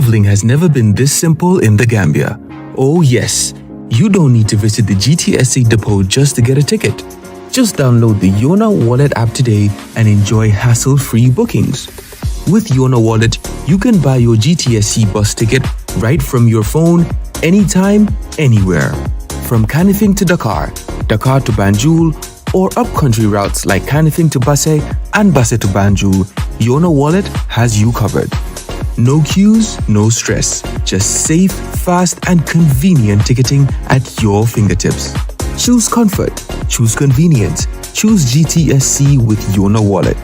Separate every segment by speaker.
Speaker 1: Traveling has never been this simple in the Gambia. Oh yes, you don't need to visit the GTSC depot just to get a ticket. Just download the Yona Wallet app today and enjoy hassle-free bookings. With Yona Wallet, you can buy your GTSC bus ticket right from your phone, anytime, anywhere. From Kanifing to Dakar, Dakar to Banjul, or upcountry routes like Kanifing to Basse and Basse to Banjul, Yona Wallet has you covered. No queues, no stress. Just safe, fast, and convenient ticketing at your fingertips. Choose comfort. Choose convenience. Choose GTSC with Yona Wallet.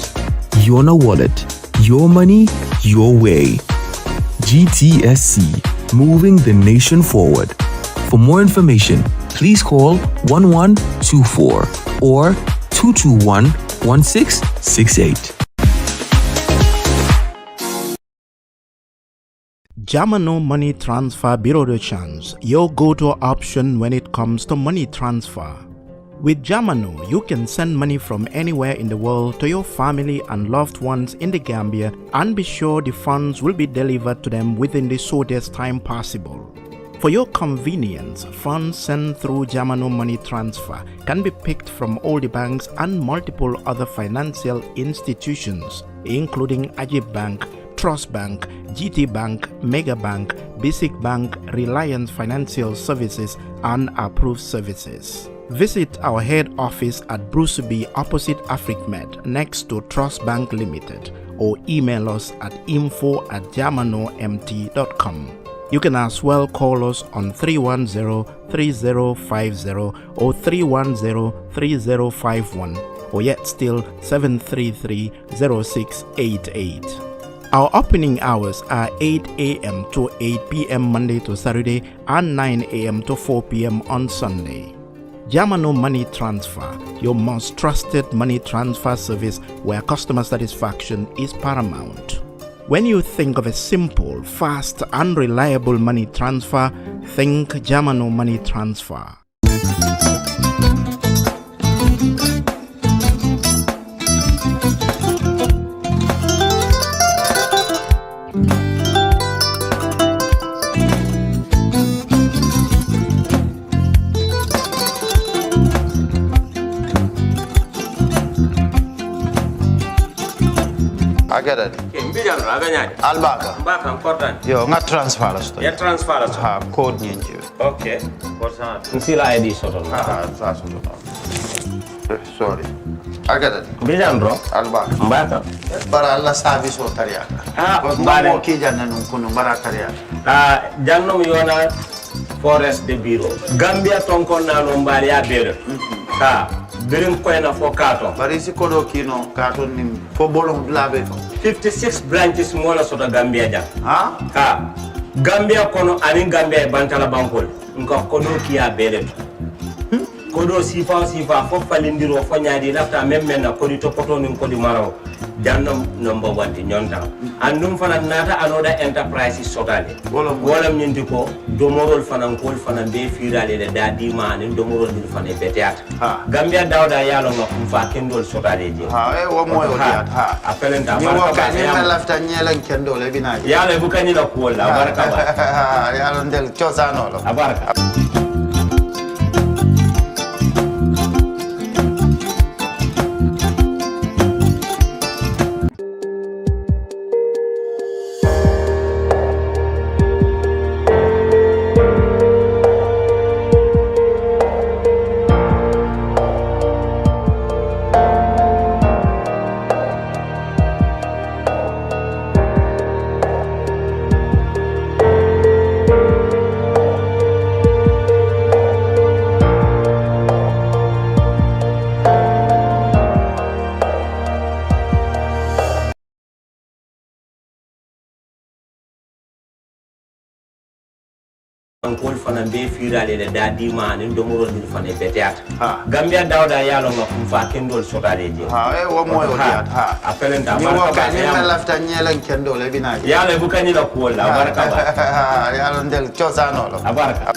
Speaker 1: Yona Wallet. Your money, your way. GTSC. Moving the nation forward. For more information, please call 1124 or 221-1668.
Speaker 2: Jamano Money Transfer Bureau de Change, your go-to option when it comes to money transfer. With Jamano, you can send money from anywhere in the world to your family and loved ones in the Gambia and be sure the funds will be delivered to them within the shortest time possible. For your convenience, funds sent through Jamano Money Transfer can be picked from all the banks and multiple other financial institutions, including Ajib Bank, Trust Bank, GT Bank, Mega Bank, Basic Bank, Reliance Financial Services, and Approved Services. Visit our head office at Bruceby opposite AfricMed next to Trust Bank Limited or email us at info@jamanomt.com. You can as well call us on 310-3050 or 310-3051 or yet still 733-0688. Our opening hours are 8 a.m. to 8 p.m. Monday to Saturday and 9 a.m. to 4 p.m. on Sunday. Jamano Money Transfer, your most trusted money transfer service where customer satisfaction is paramount. When you think of a simple, fast, and reliable money transfer, think Jamano Money Transfer.
Speaker 3: I get it. Albaka.
Speaker 4: Mbaka important.
Speaker 3: Yo, nga transfer la sto.
Speaker 4: Ya transfer la sto.
Speaker 3: Ha, code nyingi.
Speaker 4: Okay. Nsila ID soto.
Speaker 3: Sa soto. Sorry. I get it.
Speaker 4: Bijan bro.
Speaker 3: Albaka.
Speaker 4: Mbaka.
Speaker 3: Bara alla service o tariya. Mbare ki janna nun kunu bara tariya.
Speaker 4: Jannom yona forest de bureau. Gambia tonkon na no mbari ya bere. Birim koyna fo kato.
Speaker 3: Bari si kodo kino kato ni fo bolong labe to.
Speaker 4: 56 branches mola soto Gambia jam.
Speaker 3: Ha?
Speaker 4: Gambia kono ani Gambia bantala bankol. Nko kodo kiya bere to. Kodo sifa fo falindiro fo nyaadi lafta même na kodi to poto nin kodi maraw. Jannam number 1 ti nyonta. Andum fana nata anoda enterprise sotale. Wolam nyindi ko domorol fana kol fana be firale de dadi mani domorol dil fana beteat. Gambia dawda yalo ngam fa kendol sotale je.
Speaker 3: Wo moyo diat ha.
Speaker 4: Apelenta
Speaker 3: ni baraka ni lafta nyelen kendol e binaji.
Speaker 4: Yalo bukani la ko la baraka ba.
Speaker 3: Yalo ndel chosano lo.
Speaker 4: Abaraka. Kol fana be firale de dadi mani domorol dil fana beteat. Gambia dawda yalo ngam fa kendol sotale je.
Speaker 3: Wo moyo diat ha.
Speaker 4: Apelenta
Speaker 3: ni baraka ni lafta nyelen kendol e binaji.
Speaker 4: Yalo bukani la ko la baraka ba.
Speaker 3: Yalo ndel chosano lo.
Speaker 4: Abaraka.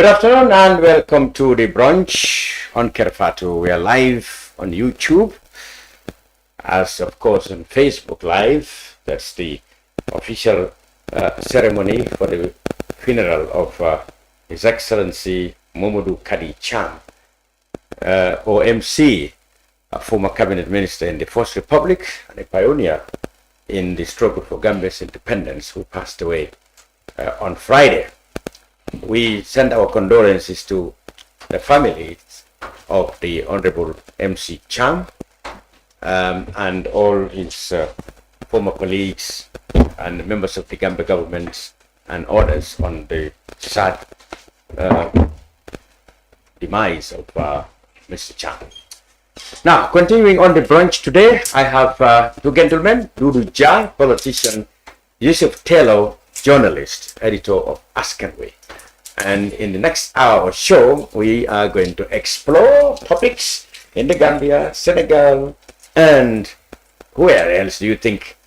Speaker 5: Good afternoon and welcome to the brunch on Kerfatu. We are live on YouTube, as of course on Facebook Live. That's the official ceremony for the funeral of His Excellency Mamadou Kadi Cham, OMC, a former cabinet minister in the First Republic and a pioneer in the struggle for Gambia's independence, who passed away on Friday. We send our condolences to the families of the Honorable MC Cham and all his former colleagues and members of the Gambia government and others on the sad demise of Mr. Cham. Now, continuing on the brunch today, I have two gentlemen, Dodou Jah, politician, Yusuf, journalist, editor of Askanway. And in the next hour or so, we are going to explore topics in the Gambia, Senegal, and where else do you think?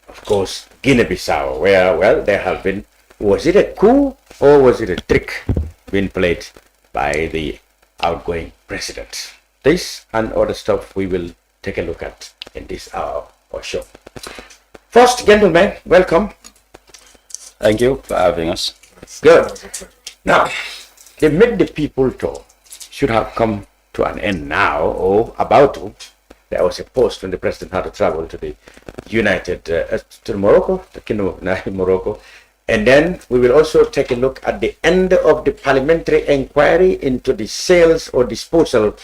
Speaker 5: Of course, Guinea-Bissau, where, well, there have been, was it a coup or was it a trick being played by the outgoing president? This and other stuff we will take a look at in this hour or so. First, gentlemen, welcome.
Speaker 6: Thank you for having us.
Speaker 5: Good. Now, the Meet the People tour should have come to an end now, or about to. There was a post when the president had to travel to the to Morocco, the Kingdom of Morocco. And then we will also take a look at the end of the parliamentary inquiry into the sales or disposal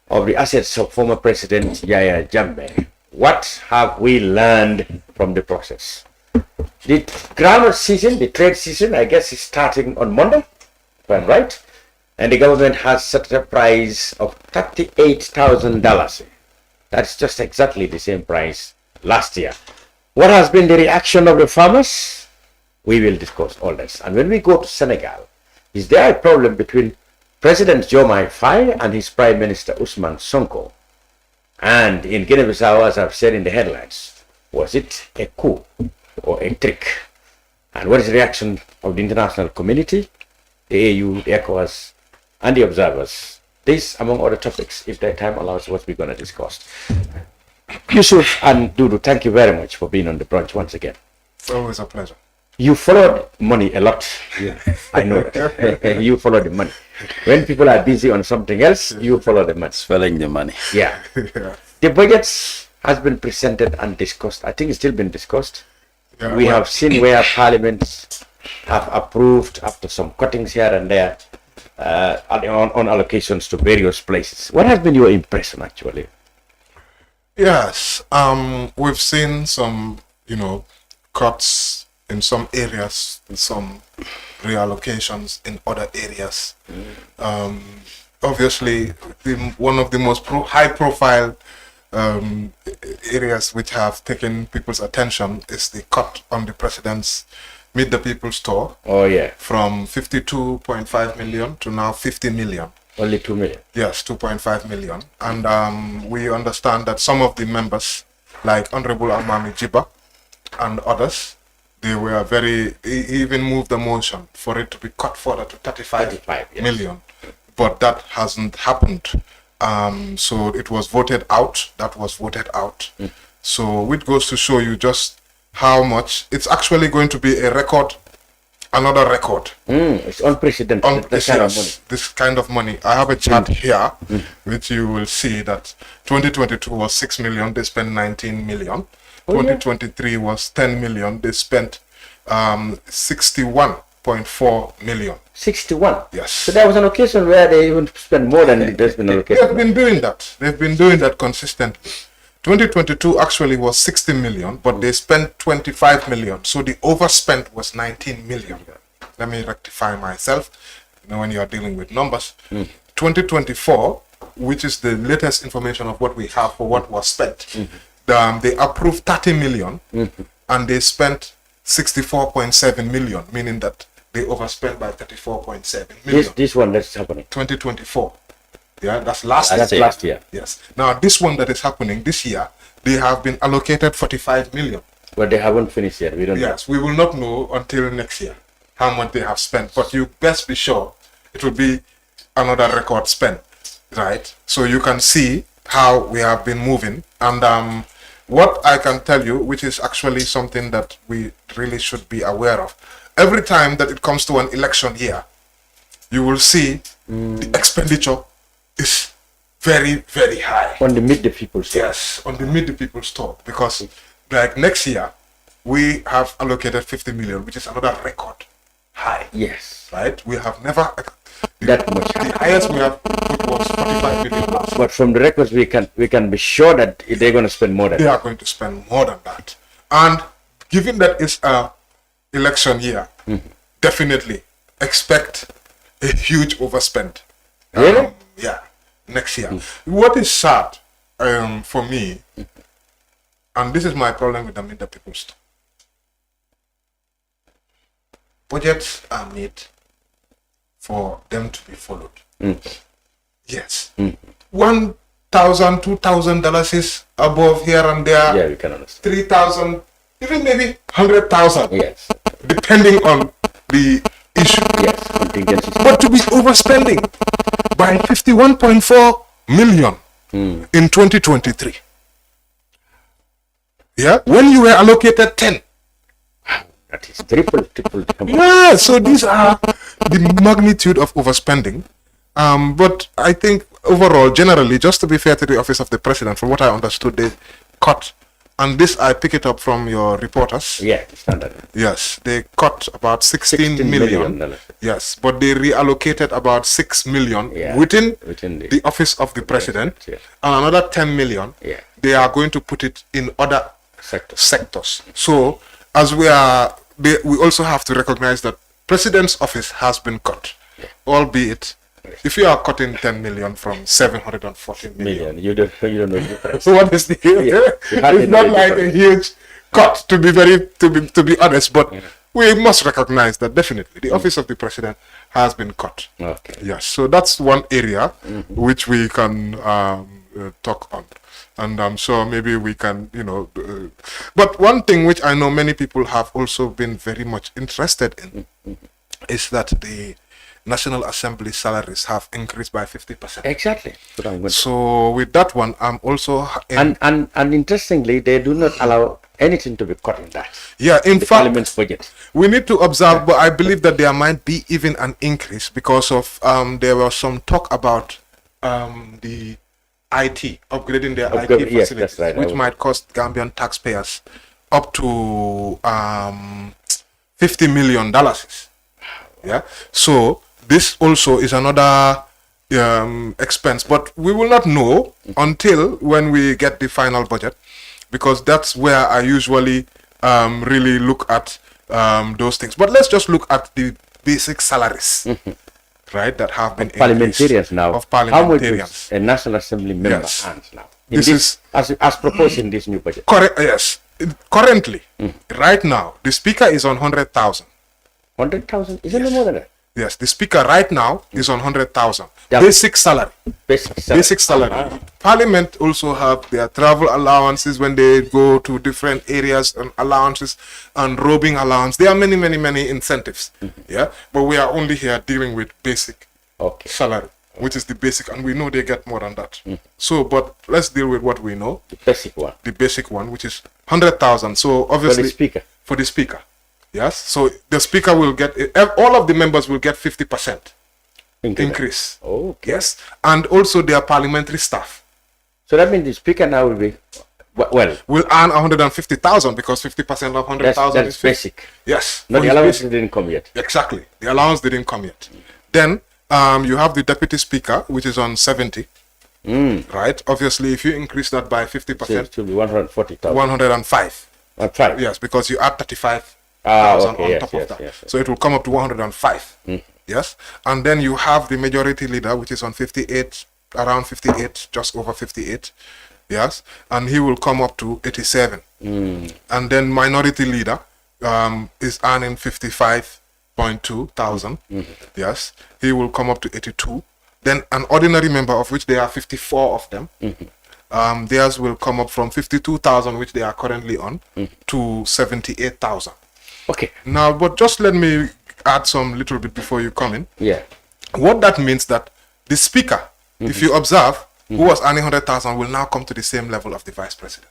Speaker 5: of the assets of former President Yahya Jammeh. What have we learned from the process? The grammar season, the trade season, I guess, is starting on Monday, if I'm right. And the government has set a price of $38,000. That's just exactly the same price last year. What has been the reaction of the farmers? We will discuss all this. And when we go to Senegal, is there a problem between President Diomaye Faye and his Prime Minister Ousmane Sonko? And in Guinea-Bissau, as I've said in the headlines, was it a coup or a trick? And what is the reaction of the international community, the AU, the ECOWAS, and the observers? This, among other topics, if the time allows, what we're going to discuss. Yusuf and Dodou, thank you very much for being on the brunch once again.
Speaker 7: It's always a pleasure.
Speaker 5: You followed money a lot. Yeah, I know that. You follow the money. When people are busy on something else, you follow the money.
Speaker 6: Spelling the money.
Speaker 5: Yeah.
Speaker 7: Yeah.
Speaker 5: The budget has been presented and discussed. I think it's still been discussed.
Speaker 7: Yeah,
Speaker 5: We
Speaker 7: well,
Speaker 5: have seen where parliaments have approved after some cuttings here and there on allocations to various places. What has been your impression, actually?
Speaker 7: Yes, we've seen some, cuts in some areas, some reallocations in other areas. Obviously, one of the most high-profile areas which have taken people's attention is the cut on the president's Meet the People's tour.
Speaker 5: Oh, yeah.
Speaker 7: From 52.5 million to now 50 million.
Speaker 5: Only 2 million.
Speaker 7: Yes, 2.5 million. And we understand that some of the members, like Honorable Almami Jiba and others, they were he even moved the motion for it to be cut further to 35 million. But that hasn't happened. So it was voted out. That was voted out. So it goes to show you just how much it's actually going to be another record.
Speaker 5: It's unprecedented.
Speaker 7: This kind of money. I have a chart here, which you will see that 2022 was 6 million. They spent 19 million. 2023 was 10 million. They spent 61.4 million.
Speaker 5: 61?
Speaker 7: Yes.
Speaker 5: So there was an occasion where they even spent more than it has been allocated.
Speaker 7: They've been doing that. They've been doing that consistently. 2022 actually was 60 million, but they spent 25 million. So the overspent was 19 million. Let me rectify myself. When you are dealing with numbers. 2024, which is the latest information of what we have for what was spent, they approved 30 million and they spent 64.7 million, meaning that they overspent by 34.7 million.
Speaker 5: This one that's happening.
Speaker 7: 2024. Yeah, that's last year.
Speaker 5: That's last year.
Speaker 7: Yes. Now, this one that is happening this year, they have been allocated 45 million.
Speaker 5: But they haven't finished yet. We don't know.
Speaker 7: Yes, we will not know until next year how much they have spent. But you best be sure it will be another record spend, right? So you can see how we have been moving. And what I can tell you, which is actually something that we really should be aware of, every time that it comes to an election year, you will see the expenditure is very, very high.
Speaker 5: On the meet the people's talk.
Speaker 7: Yes, on the meet the people's talk. Because like next year, we have allocated 50 million, which is another record high.
Speaker 5: Yes.
Speaker 7: Right? We have never...
Speaker 5: That much.
Speaker 7: The highest we have put was 45 million last year.
Speaker 5: But from the records, we can be sure that they're going to spend more than
Speaker 7: They
Speaker 5: that.
Speaker 7: are going to spend more than that. And given that it's a election year, definitely expect a huge overspend.
Speaker 5: Really?
Speaker 7: Yeah, next year. What is sad for me, and this is my problem with the Meet the People's Talk. Budgets are made for them to be followed. Yes. $1,000, $2,000 is above here and there.
Speaker 5: Yeah, we can understand.
Speaker 7: 3,000, even maybe 100,000.
Speaker 5: Yes.
Speaker 7: Depending on the issue.
Speaker 5: Yes. Contingencies.
Speaker 7: But to be overspending by 51.4 million in 2023. Yeah, when you were allocated 10.
Speaker 5: That is triple.
Speaker 7: Yeah, so these are the magnitude of overspending. But I think overall, generally, just to be fair to the office of the president, from what I understood, they cut, and this I pick it up from your reporters.
Speaker 5: Yeah, standard.
Speaker 7: Yes, they cut about 16 million.
Speaker 5: $16 million.
Speaker 7: Yes, but they reallocated about 6 million within the office of the president,
Speaker 5: yes.
Speaker 7: and another 10 million.
Speaker 5: Yeah.
Speaker 7: They are going to put it in other
Speaker 5: Sectors.
Speaker 7: So, as we also have to recognize that president's office has been cut, albeit if you are cutting 10 million from 714 million,
Speaker 5: You don't know the difference.
Speaker 7: so what is the it's not like a huge cut, to be honest, but we must recognize that definitely the office of the president has been cut.
Speaker 5: Okay.
Speaker 7: Yes, so that's one area which we can talk on, and I'm sure maybe we can, but one thing which I know many people have also been very much interested in is that the National Assembly salaries have increased by 50%.
Speaker 5: Exactly.
Speaker 7: So with that one, I'm also
Speaker 5: and interestingly, they do not allow anything to be cut in that.
Speaker 7: Yeah, in
Speaker 5: the
Speaker 7: fact,
Speaker 5: Parliament's budget.
Speaker 7: We need to observe, but I believe that there might be even an increase because of there was some talk about the IT, upgrading their IT facilities,
Speaker 5: yes, that's right.
Speaker 7: which might cost Gambian taxpayers up to $50 million. Yeah, so this also is another expense, but we will not know until when we get the final budget, because that's where I usually really look at those things. But let's just look at the basic salaries, right, that have been
Speaker 5: parliamentarians now.
Speaker 7: Of parliamentarians.
Speaker 5: How much a National Assembly member
Speaker 7: Yes.
Speaker 5: earns now?
Speaker 7: This is
Speaker 5: as proposed in this new budget.
Speaker 7: Correct. Yes, currently, right now, the speaker is on 100,000.
Speaker 5: 100,000? Isn't it more than that?
Speaker 7: Yes, the speaker right now is on 100,000.
Speaker 5: Yeah.
Speaker 7: Basic salary.
Speaker 5: Basic salary.
Speaker 7: Parliament also have their travel allowances when they go to different areas, and allowances and robbing allowance. There are many incentives. Yeah, but we are only here dealing with basic salary, which is the basic, and we know they get more than that. So, but let's deal with what we know.
Speaker 5: The basic one.
Speaker 7: The basic one, which is 100,000. So obviously
Speaker 5: for the speaker.
Speaker 7: Yes, so the speaker will get, all of the members will get 50% increase.
Speaker 5: Okay.
Speaker 7: Yes, and also their parliamentary staff.
Speaker 5: So that means the speaker now will be,
Speaker 7: will earn 150,000 because 50% of 100,000
Speaker 5: that's
Speaker 7: is 50.
Speaker 5: basic.
Speaker 7: Yes.
Speaker 5: No, the allowance didn't come yet.
Speaker 7: Exactly, the allowance didn't come yet. Then you have the deputy speaker, which is on 70. Right. Obviously, if you increase that by 50%,
Speaker 5: it will be 140,000.
Speaker 7: 105.
Speaker 5: 105.
Speaker 7: Yes, because you add 35.
Speaker 5: On
Speaker 7: top of that. So it will come up to 105. Yes. And then you have the majority leader, which is on 58, around 58, just over 58. Yes. And he will come up to 87. And then minority leader is earning 55.2 thousand. Yes. He will come up to 82. Then an ordinary member, of which there are 54 of them, theirs will come up from 52,000, which they are currently on, to 78,000.
Speaker 5: Okay.
Speaker 7: Now, but just let me add some little bit before you come in.
Speaker 5: Yeah.
Speaker 7: What that means that the speaker, if you observe, who was earning 100,000 will now come to the same level of the vice president.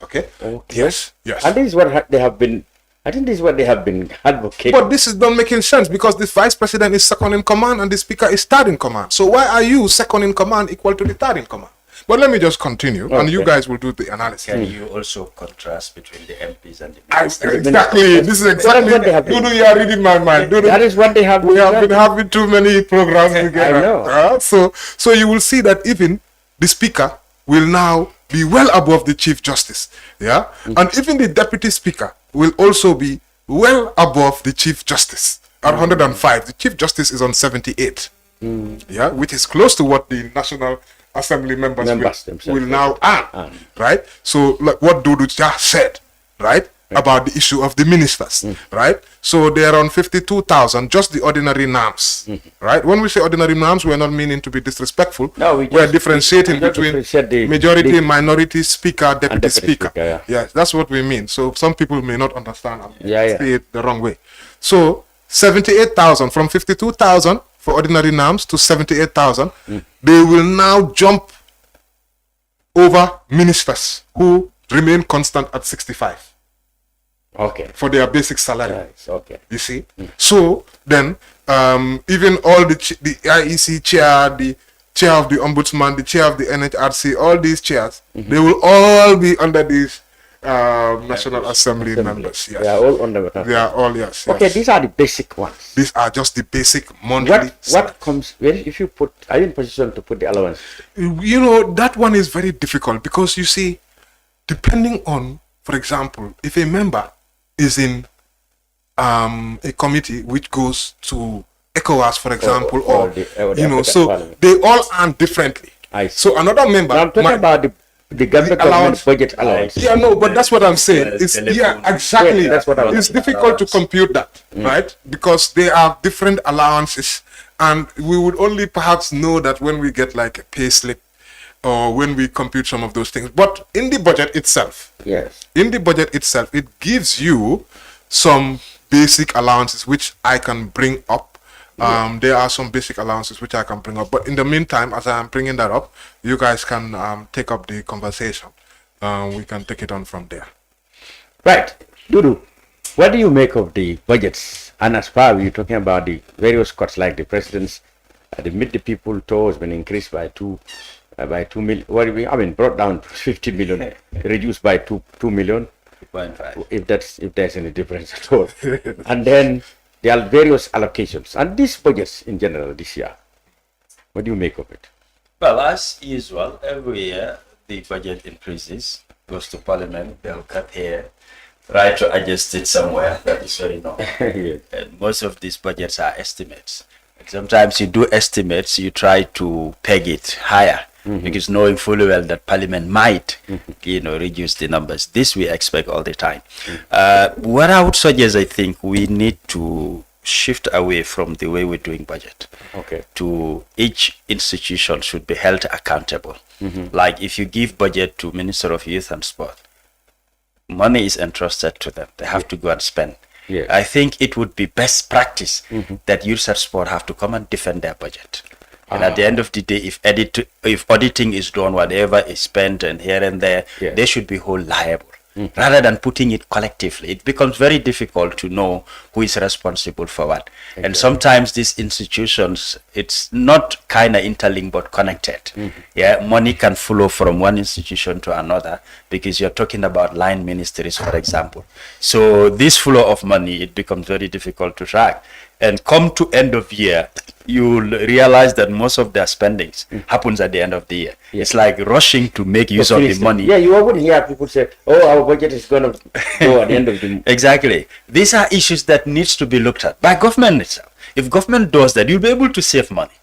Speaker 7: Okay? Yes.
Speaker 5: And this is what they have been, I think this is what they have been advocating.
Speaker 7: But this is not making sense because the vice president is second in command and the speaker is third in command. So why are you second in command equal to the third in command? But let me just continue, and you guys will do the analysis.
Speaker 6: Can you also contrast between the MPs and the ministers?
Speaker 7: Exactly. This is exactly
Speaker 5: what they have been.
Speaker 7: Dudu, you are reading my mind. Dudu,
Speaker 5: That is what they have
Speaker 7: we have been having too many programs together.
Speaker 5: I know.
Speaker 7: So you will see that even the speaker will now be well above the chief justice. Yeah, and even the deputy speaker will also be well above the chief justice at 105. The chief justice is on 78. Yeah, which is close to what the National Assembly members will now earn, right? So like what Dodou Jah said, right, about the issue of the ministers, right? So they are on 52,000, just the ordinary NAMs, right? When we say ordinary NAMs, we're not meaning to be disrespectful.
Speaker 5: No,
Speaker 7: we're differentiating between majority, minority, speaker, deputy speaker. Yeah, that's what we mean. So some people may not understand and see it the wrong way. So 78,000 from 52,000 for ordinary NAMs to 78,000, they will now jump over ministers who remain constant at 65.
Speaker 5: Okay.
Speaker 7: For their basic salary.
Speaker 5: Nice. Okay.
Speaker 7: You see? So then, even all the IEC chair, the chair of the ombudsman, the chair of the NHRC, all these chairs, they will all be under these National Assembly members. Yes.
Speaker 5: They are all under.
Speaker 7: They are all, yes.
Speaker 5: Okay, these are the basic ones.
Speaker 7: These are just the basic monthly.
Speaker 5: What comes when if you put? Are you in position to put the allowance?
Speaker 7: You know, that one is very difficult because you see, depending on, for example, if a member is in a committee which goes to ECOWAS, for example, or you know, so Parliament. They all earn differently. So another member.
Speaker 5: Now I'm talking about the government budget allowance.
Speaker 7: Yeah, no, but that's what I'm saying. It's exactly.
Speaker 5: That's what
Speaker 7: it's difficult to compute that, right? Because there are different allowances, and we would only perhaps know that when we get like a pay slip or when we compute some of those things. But in the budget itself, it gives you some basic allowances which I can bring up. There are some basic allowances which I can bring up, but in the meantime, as I am bringing that up, you guys can take up the conversation. We can take it on from there.
Speaker 5: Right, Dudu, what do you make of the budgets? And as far as you're talking about the various cuts, like the president's, the Meet the People tour has been increased by 2 million. What I mean, brought down to 50 million, reduced by 2 million. 2.5. If there's any difference at all. And then there are various allocations, and these budgets in general this year, what do you make of it?
Speaker 6: Well, as usual, every year the budget increases, goes to Parliament, they'll cut here, try to adjust it somewhere. That is very normal. And most of these budgets are estimates. And sometimes you do estimates, you try to peg it higher. Because knowing fully well that Parliament might, reduce the numbers. This we expect all the time. What I would suggest, I think we need to shift away from the way we're doing budget. To each institution should be held accountable. Like if you give budget to Minister of Youth and Sport, money is entrusted to them. They have to go and spend. I think it would be best practice that Youth and Sport have to come and defend their budget. And at the end of the day, if auditing is done, whatever is spent and here and there, they should be held liable. Rather than putting it collectively, it becomes very difficult to know who is responsible for what. And sometimes these institutions, it's not kind of interlinked but connected. Money can flow from one institution to another because you're talking about line ministries, for example. So this flow of money, it becomes very difficult to track. And come to end of year, you'll realize that most of their spendings happens at the end of the year. It's like rushing to make use of the money.
Speaker 5: Yeah, you wouldn't hear people say, oh, our budget is going to go at the end of the year.
Speaker 6: Exactly. These are issues that needs to be looked at by government itself. If government does that, you'll be able to save money.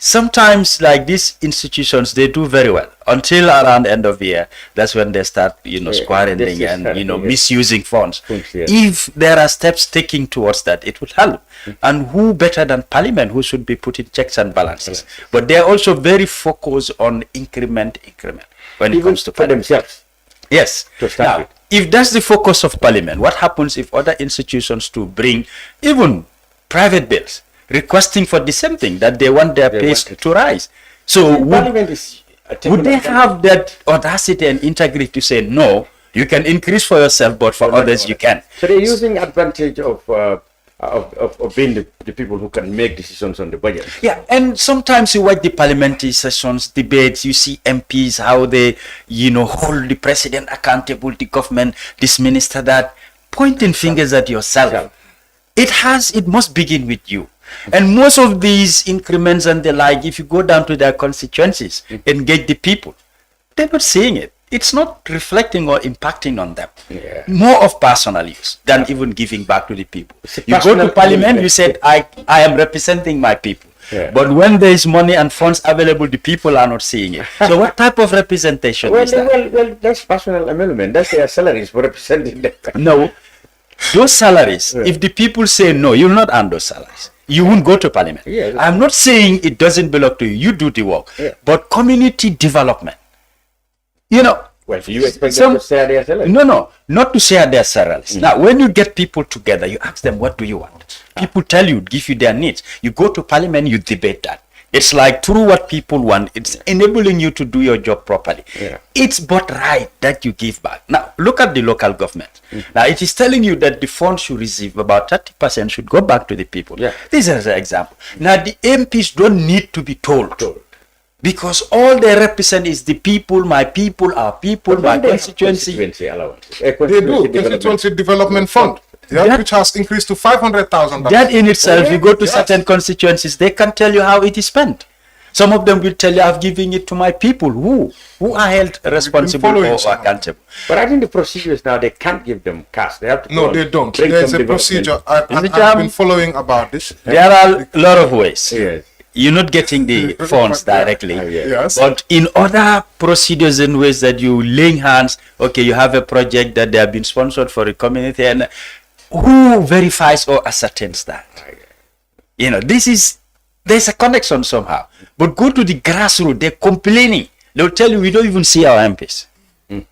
Speaker 6: Sometimes, like these institutions, they do very well until around end of year. That's when they start, squandering and misusing funds. If there are steps taken towards that, it will help. And who better than Parliament, who should be putting checks and balances? But they are also very focused on increment when it comes to
Speaker 5: for themselves.
Speaker 6: Yes.
Speaker 5: Now,
Speaker 6: if that's the focus of Parliament, what happens if other institutions to bring even private bills? requesting for the same thing, that they want their pays to rise. So would they have that audacity and integrity to say, no, you can increase for yourself, but for others you can?
Speaker 5: So they're using advantage of being the people who can make decisions on the budget.
Speaker 6: Yeah, and sometimes you watch the parliamentary sessions, debates, you see MPs, how they, hold the president accountable, the government, this minister, that, pointing fingers at yourself. It must begin with you. And most of these increments and the like, if you go down to their constituencies, engage the people, they're not seeing it. It's not reflecting or impacting on them.
Speaker 5: Yeah.
Speaker 6: More of personal use than even giving back to the people. You go to parliament, you said, I am representing my people.
Speaker 5: Yeah.
Speaker 6: But when there is money and funds available, the people are not seeing it. So what type of representation is that?
Speaker 5: Well, that's personal amendment. That's their salaries for representing them.
Speaker 6: No. Those salaries, if the people say no, you will not earn those salaries. You won't go to parliament.
Speaker 5: Yeah.
Speaker 6: I'm not saying it doesn't belong to you. You do the work.
Speaker 5: Yeah.
Speaker 6: But community development,
Speaker 5: Well, you expect them to share their salaries?
Speaker 6: No, not to share their salaries. Now, when you get people together, you ask them, what do you want? People tell you, give you their needs. You go to parliament, you debate that. It's like through what people want, it's enabling you to do your job properly.
Speaker 5: Yeah.
Speaker 6: It's but right that you give back. Now, look at the local government. Now, it is telling you that the funds you receive, about 30% should go back to the people.
Speaker 5: Yeah.
Speaker 6: This is an example. Now, the MPs don't need to be told. Because all they represent is the people, my people, our people, my constituency.
Speaker 5: Allowances.
Speaker 7: They do. Constituency Development Fund. Which has increased to 500,000.
Speaker 6: That in itself, you go to certain constituencies, they can tell you how it is spent. Some of them will tell you, I've given it to my people who are held responsible or accountable.
Speaker 5: But I think the procedures now, they can't give them cash. They have to
Speaker 7: No, they don't. There's a procedure. I've been following about this.
Speaker 6: There are a lot of ways.
Speaker 5: Yes.
Speaker 6: You're not getting the funds directly.
Speaker 7: Yes.
Speaker 6: But in other procedures and ways that you laying hands, okay, you have a project that they have been sponsored for a community, and who verifies or ascertains that? There's a connection somehow. But go to the grassroots, they're complaining. They'll tell you, we don't even see our MPs.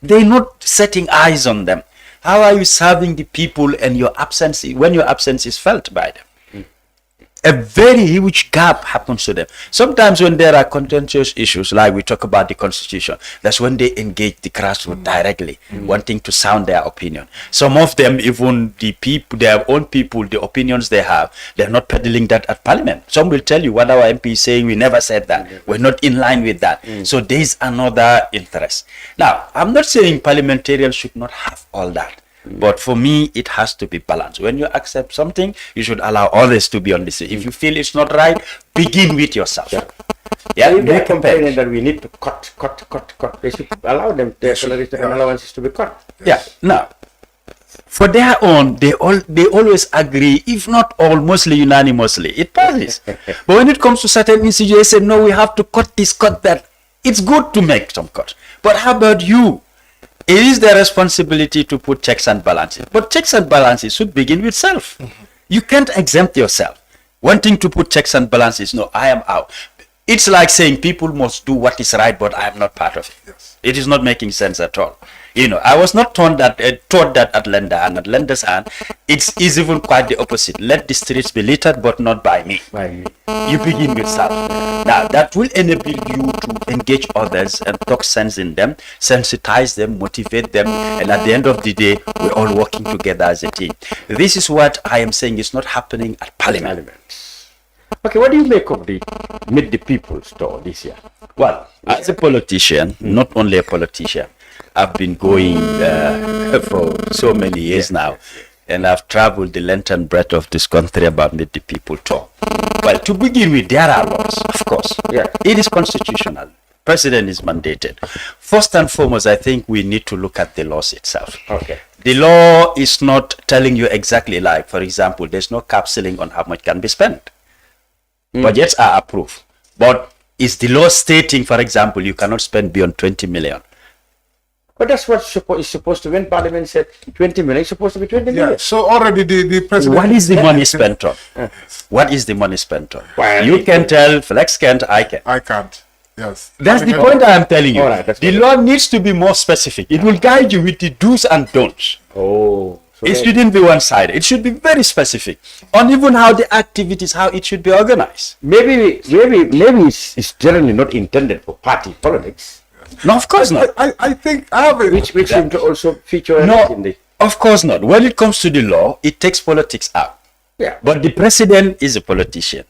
Speaker 6: They're not setting eyes on them. How are you serving the people and your absence, when your absence is felt by them? A very huge gap happens to them. Sometimes when there are contentious issues, like we talk about the constitution, that's when they engage the grassroots directly, wanting to sound their opinion. Some of them, even the people, their own people, the opinions they have, they're not peddling that at parliament. Some will tell you what our MP is saying, we never said that. We're not in line with that. So there's another interest. Now, I'm not saying parliamentarians should not have all that. But for me, it has to be balanced. When you accept something, you should allow others to be on this. If you feel it's not right, begin with yourself.
Speaker 5: Yeah, if they're complaining that we need to cut, they should allow them their salaries and allowances to be cut.
Speaker 6: Yeah. Now, for their own, they always agree, if not all, mostly unanimously. It passes. But when it comes to certain issues, they say, no, we have to cut this, cut that. It's good to make some cuts. But how about you? It is their responsibility to put checks and balances. But checks and balances should begin with self. You can't exempt yourself. Wanting to put checks and balances, no, I am out. It's like saying people must do what is right, but I am not part of it. Yes. It is not making sense at all. I was not taught that at Lender, and at Lender's hand, it's even quite the opposite. Let the streets be littered, but not by me. You begin with self. Now, that will enable you to engage others and talk sense in them, sensitize them, motivate them, and at the end of the day, we're all working together as a team. This is what I am saying is not happening at Parliament.
Speaker 5: Okay, what do you make of the Meet the People store this year?
Speaker 6: Well, as a politician, not only a politician, I've been going for so many years now, and I've traveled the length and breadth of this country about Meet the People tour. Well, to begin with, there are laws, of course. Yeah. It is constitutional. President is mandated. First and foremost, I think we need to look at the laws itself.
Speaker 5: Okay.
Speaker 6: The law is not telling you exactly, like, for example, there's no cap ceiling on how much can be spent. Budgets are approved. But is the law stating, for example, you cannot spend beyond 20 million?
Speaker 5: But that's what is supposed to, when Parliament said 20 million, it's supposed to be 20 million.
Speaker 7: Yeah, so already the president...
Speaker 6: What is the money spent on? What is the money spent on?
Speaker 5: Well,
Speaker 6: you can tell, Flex can't, I can.
Speaker 7: I can't, yes.
Speaker 6: That's the point I am telling you.
Speaker 5: All right,
Speaker 6: the law needs to be more specific. It will guide you with the do's and don'ts.
Speaker 5: Oh,
Speaker 6: It shouldn't be one-sided. It should be very specific on even how the activities, how it should be organized.
Speaker 5: Maybe it's generally not intended for party politics.
Speaker 6: No, of course not.
Speaker 7: I think I have a,
Speaker 5: Which seem to also feature in
Speaker 6: No,
Speaker 5: the...
Speaker 6: of course not. When it comes to the law, it takes politics out.
Speaker 5: Yeah.
Speaker 6: But the president is a politician.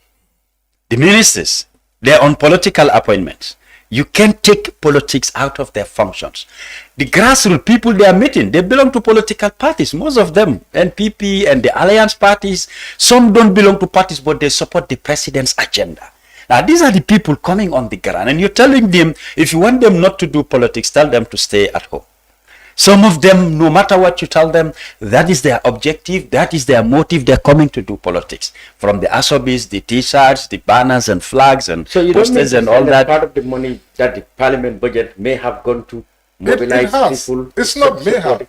Speaker 6: The ministers, they're on political appointments. You can't take politics out of their functions. The grassroots people they are meeting, they belong to political parties. Most of them, NPP and the alliance parties. Some don't belong to parties, but they support the president's agenda. Now, these are the people coming on the ground, and you're telling them, if you want them not to do politics, tell them to stay at home. Some of them, no matter what you tell them, that is their objective, that is their motive, they're coming to do politics. From the SO5s, the t-shirts, the banners and flags and
Speaker 5: So you don't
Speaker 6: posters and all that.
Speaker 5: part of the money that the parliament budget may have gone to mobilize
Speaker 7: it has.
Speaker 5: people.
Speaker 7: It's not may have.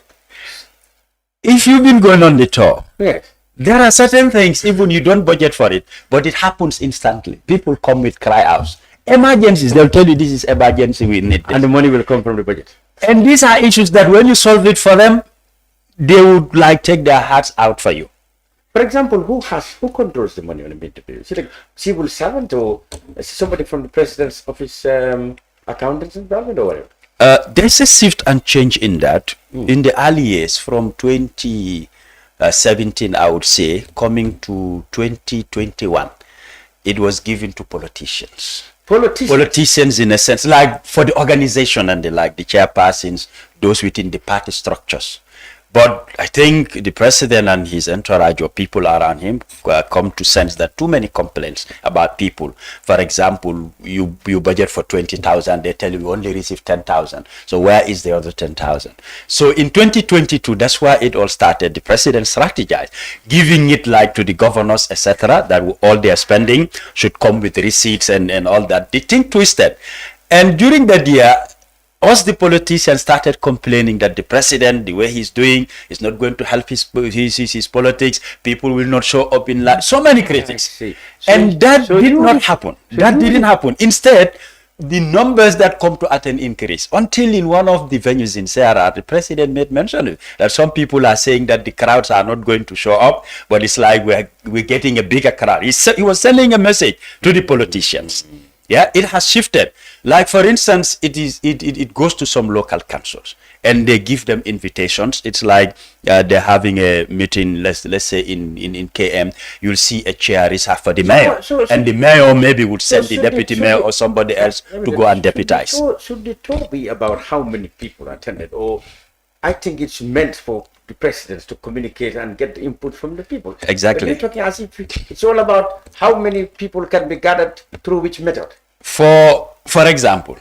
Speaker 6: If you've been going on the tour,
Speaker 5: Yes.
Speaker 6: there are certain things, even you don't budget for it, but it happens instantly. People come with cry outs. Emergencies, they'll tell you this is emergency, we need this.
Speaker 5: And the money will come from the budget.
Speaker 6: And these are issues that when you solve it for them, they would like take their hearts out for you.
Speaker 5: For example, who controls the money on the mid-term? Is it a civil servant or somebody from the president's office, accountants and development or whatever?
Speaker 6: There's a shift and change in that. In the early years, from 2017, I would say, coming to 2021, it was given to politicians. Politicians, in a sense, like for the organization and the chairpersons, those within the party structures. But I think the president and his entourage or people around him come to sense that too many complaints about people. For example, you budget for 20,000, they tell you we only receive 10,000. So where is the other 10,000? So in 2022, that's where it all started. The president strategized, giving it like to the governors, etc., that all their spending should come with receipts and all that. The thing twisted. And during that year, us, the politicians, started complaining that the president, the way he's doing, is not going to help his politics. People will not show up in line. So many critics. And that did not happen. That didn't happen. Instead, the numbers that come to attend increase. Until in one of the venues in Sarah, the president made mention that some people are saying that the crowds are not going to show up, but it's like we're getting a bigger crowd. He was sending a message to the politicians. Yeah, it has shifted. Like for instance, it goes to some local councils and they give them invitations. It's like they're having a meeting, let's say in KM, you'll see a chair reserved for the mayor. And the mayor maybe would send the deputy mayor or somebody else to go and deputize.
Speaker 5: Should the tour be about how many people attended? Or I think it's meant for the presidents to communicate and get the input from the people.
Speaker 6: Exactly.
Speaker 5: But you're talking as if it's all about how many people can be gathered through which method.
Speaker 6: For example,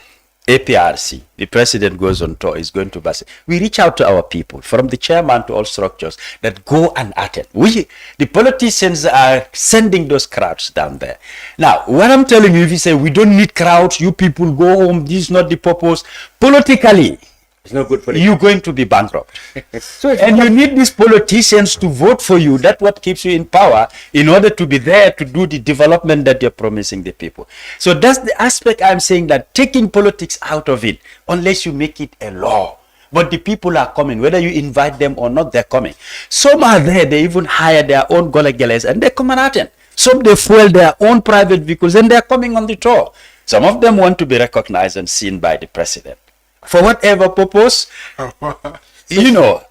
Speaker 6: APRC, the president goes on tour, is going to Basi. We reach out to our people, from the chairman to all structures, that go and attend. The politicians are sending those crowds down there. Now, what I'm telling you, if you say we don't need crowds, you people go home, this is not the purpose, politically,
Speaker 5: it's not good for you.
Speaker 6: You're going to be bankrupt. And you need these politicians to vote for you. That's what keeps you in power in order to be there to do the development that you're promising the people. So that's the aspect I'm saying, that taking politics out of it, unless you make it a law. But the people are coming, whether you invite them or not, they're coming. Some are there, they even hire their own golegeles and they come and attend. Some they fuel their own private vehicles and they're coming on the tour. Some of them want to be recognized and seen by the president. For whatever purpose, you know,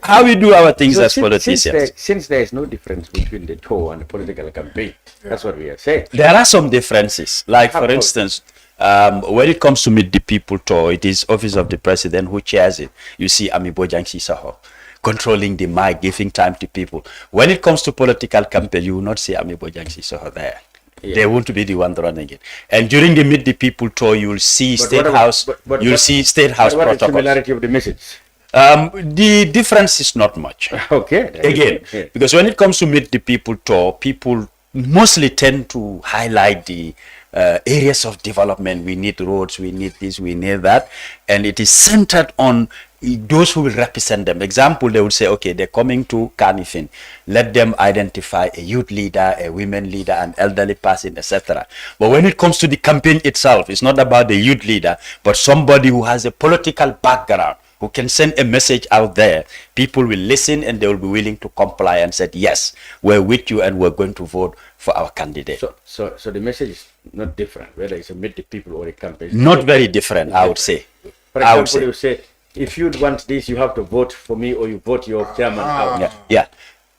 Speaker 6: how we do our things as politicians.
Speaker 5: Since there is no difference between the tour and the political campaign, that's what we are saying.
Speaker 6: There are some differences. Like, for instance, when it comes to Meet the People tour, it is Office of the President who chairs it. You see Ami Bojang Sisaho controlling the mic, giving time to people. When it comes to political campaign, you will not see Ami Bojang Sisaho there. Yeah. They won't be the one running it. And during the Meet the People tour, you will see State House protocols.
Speaker 5: The similarity of the message?
Speaker 6: The difference is not much.
Speaker 5: Okay.
Speaker 6: Again, because when it comes to Meet the People tour, people mostly tend to highlight the areas of development. We need roads, we need this, we need that. And it is centered on those who will represent them. Example, they would say, okay, they're coming to Kanifing. Let them identify a youth leader, a women leader, an elderly person, etc. But when it comes to the campaign itself, it's not about the youth leader, but somebody who has a political background who can send a message out there, people will listen and they will be willing to comply and say, yes, we're with you and we're going to vote for our candidate.
Speaker 5: So the message is not different, whether it's a meet the people or a campaign.
Speaker 6: Not very different, I would say.
Speaker 5: For example, you say, if you want this, you have to vote for me or you vote your chairman out.
Speaker 6: Yeah.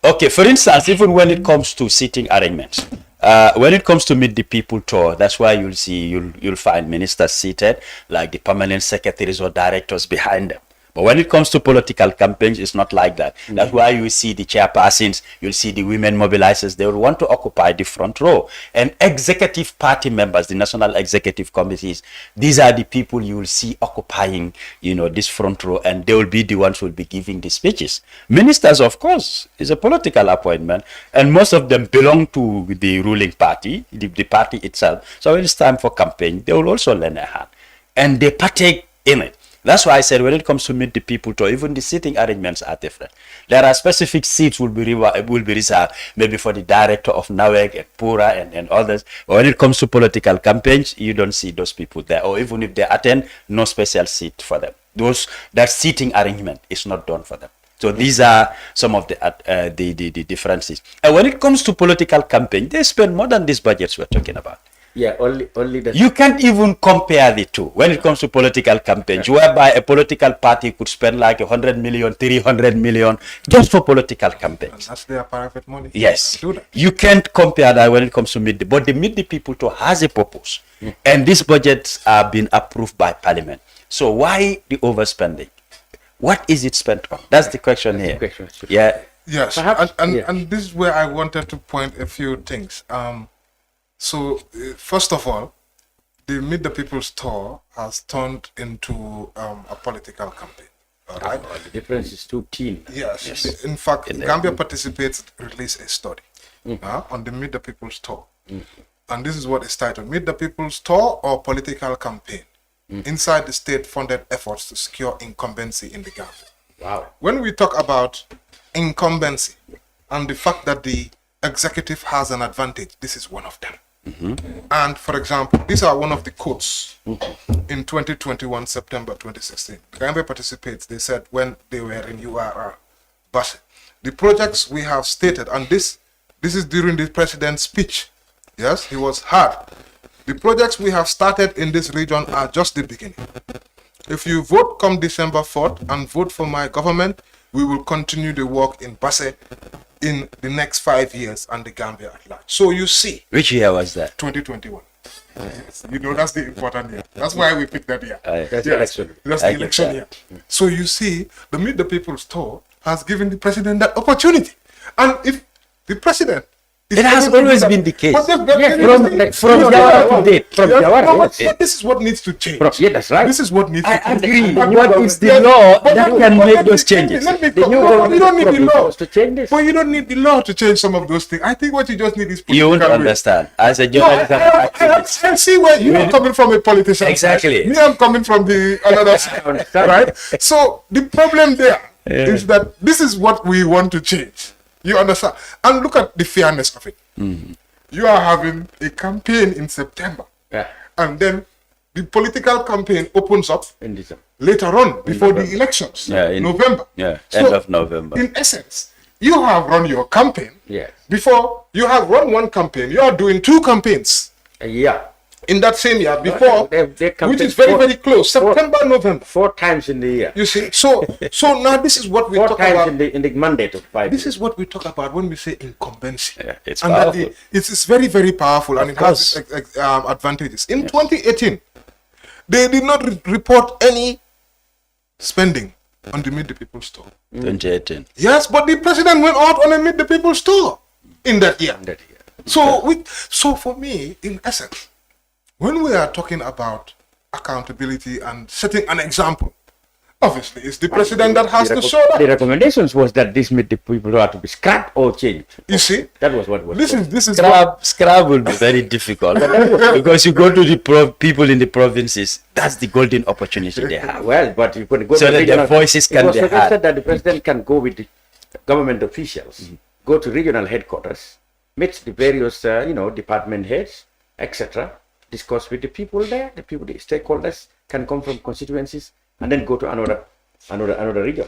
Speaker 6: Okay, for instance, even when it comes to seating arrangements, when it comes to meet the people tour, that's why you'll find ministers seated, like the permanent secretaries or directors behind them. But when it comes to political campaigns, it's not like that. That's why you see the chairpersons, you'll see the women mobilizers, they will want to occupy the front row. And executive party members, the national executive committees, these are the people you will see occupying, this front row, and they will be the ones who will be giving the speeches. Ministers, of course, is a political appointment, and most of them belong to the ruling party, the party itself. So when it's time for campaign, they will also lend a hand, and they partake in it. That's why I said when it comes to meet the people tour, even the seating arrangements are different. There are specific seats will be reserved maybe for the director of NAWEG and PURA and others. But when it comes to political campaigns, you don't see those people there. Or even if they attend, no special seat for them. That seating arrangement is not done for them. So these are some of the differences. And when it comes to political campaign, they spend more than these budgets we're talking about.
Speaker 5: Yeah, only that.
Speaker 6: You can't even compare the two when it comes to political campaigns, whereby a political party could spend like 100 million, 300 million just for political campaigns.
Speaker 7: And that's their private money.
Speaker 6: Yes. You can't compare that when it comes to but the Meet the People tour has a purpose. And these budgets are being approved by Parliament. So why the overspending? What is it spent on? That's the question here. Yeah.
Speaker 7: Yes.
Speaker 5: Perhaps,
Speaker 7: and this is where I wanted to point a few things. So, first of all, the Meet the People's tour has turned into a political campaign. All right.
Speaker 5: The difference is too keen.
Speaker 7: Yes. In fact, Gambia Participates released a study on the Meet the People's tour. And this is what is titled, Meet the People's Tour or Political Campaign inside the state-funded efforts to secure incumbency in the Gambia.
Speaker 5: Wow.
Speaker 7: When we talk about incumbency and the fact that the executive has an advantage, this is one of them. And for example, these are one of the quotes in 2021 September 2016. Gambia Participates, they said when they were in URR, but the projects we have stated, and this is during the president's speech. Yes, he was hard. The projects we have started in this region are just the beginning. If you vote come December 4th and vote for my government, we will continue the work in Basse in the next 5 years and the Gambia at large. So you see.
Speaker 6: Which year was that?
Speaker 7: 2021. Yes. That's the important year. That's why we picked that year.
Speaker 5: That's the election.
Speaker 7: That's the election year. So you see, the Meet the People's tour has given the president that opportunity. And if the president...
Speaker 6: It has always been the case.
Speaker 5: From Jawara to date. From Jawara.
Speaker 7: But this is what needs to change.
Speaker 5: That's right.
Speaker 7: This is what needs to change.
Speaker 6: I agree. What is the law that can make those changes?
Speaker 7: You don't need the law
Speaker 5: to change this.
Speaker 7: But you don't need the law to change some of those things. I think what you just need is political
Speaker 6: You won't understand. As a journalist and activist.
Speaker 7: I see where you're coming from, a politician.
Speaker 6: Exactly.
Speaker 7: Me, I'm coming from the another side. Right? So the problem there is that this is what we want to change. You understand? And look at the fairness of it. You are having a campaign in September. And then the political campaign opens up
Speaker 5: in December.
Speaker 7: Later on, before the elections.
Speaker 6: In
Speaker 7: November.
Speaker 6: End of November.
Speaker 7: In essence, you have run your campaign.
Speaker 5: Yes.
Speaker 7: Before, you have run one campaign. You are doing two campaigns. In that same year before, which is very, very close, September, November.
Speaker 5: 4 times in the year.
Speaker 7: You see, so now this is what we talk about.
Speaker 5: 4 times in the mandate of 5
Speaker 7: This
Speaker 5: years.
Speaker 7: is what we talk about when we say incumbency.
Speaker 6: It's
Speaker 7: and
Speaker 6: powerful.
Speaker 7: that it's very, very powerful, and it has advantages. In 2018, they did not report any spending on the Meet the People's tour.
Speaker 6: 2018.
Speaker 7: Yes, but the president went out on a Meet the People's tour in that year. So for me, in essence, when we are talking about accountability and setting an example, obviously it's the president that has to show that.
Speaker 5: The recommendations was that this Meet the People are to be scrapped or changed.
Speaker 7: You see,
Speaker 5: that was what was.
Speaker 7: This is
Speaker 6: Scrap will be very difficult because you go to the people in the provinces. That's the golden opportunity they have.
Speaker 5: Well, but you could go
Speaker 6: so
Speaker 5: to
Speaker 6: that their voices can be
Speaker 5: heard. It was
Speaker 6: heard.
Speaker 5: suggested that the president can go with the government officials, go to regional headquarters, meet the various department heads, etc. Discuss with the people there. The stakeholders can come from constituencies and then go to another another region.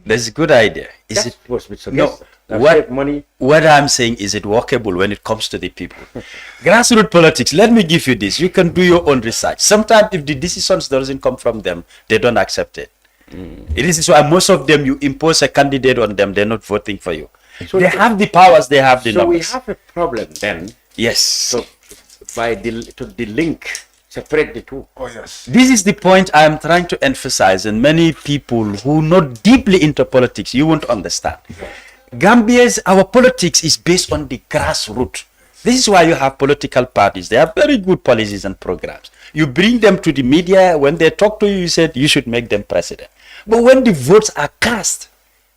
Speaker 6: That's a good idea.
Speaker 5: That's
Speaker 6: Is it
Speaker 5: supposed to be
Speaker 6: no?
Speaker 5: suggested. Save money.
Speaker 6: What I'm saying is it workable when it comes to the people? Grassroots politics. Let me give you this. You can do your own research. Sometimes if the decisions doesn't come from them, they don't accept it. It is why most of them you impose a candidate on them, they're not voting for you.
Speaker 5: So
Speaker 6: they have the powers. They have the
Speaker 5: so we
Speaker 6: numbers.
Speaker 5: have a problem then.
Speaker 6: Yes.
Speaker 5: So the link, separate the two.
Speaker 7: Oh yes.
Speaker 6: This is the point I am trying to emphasize, and many people who are not deeply into politics, you won't understand. Our politics is based on the grassroots. This is why you have political parties. They have very good policies and programs. You bring them to the media. When they talk to you, you said you should make them president. But when the votes are cast,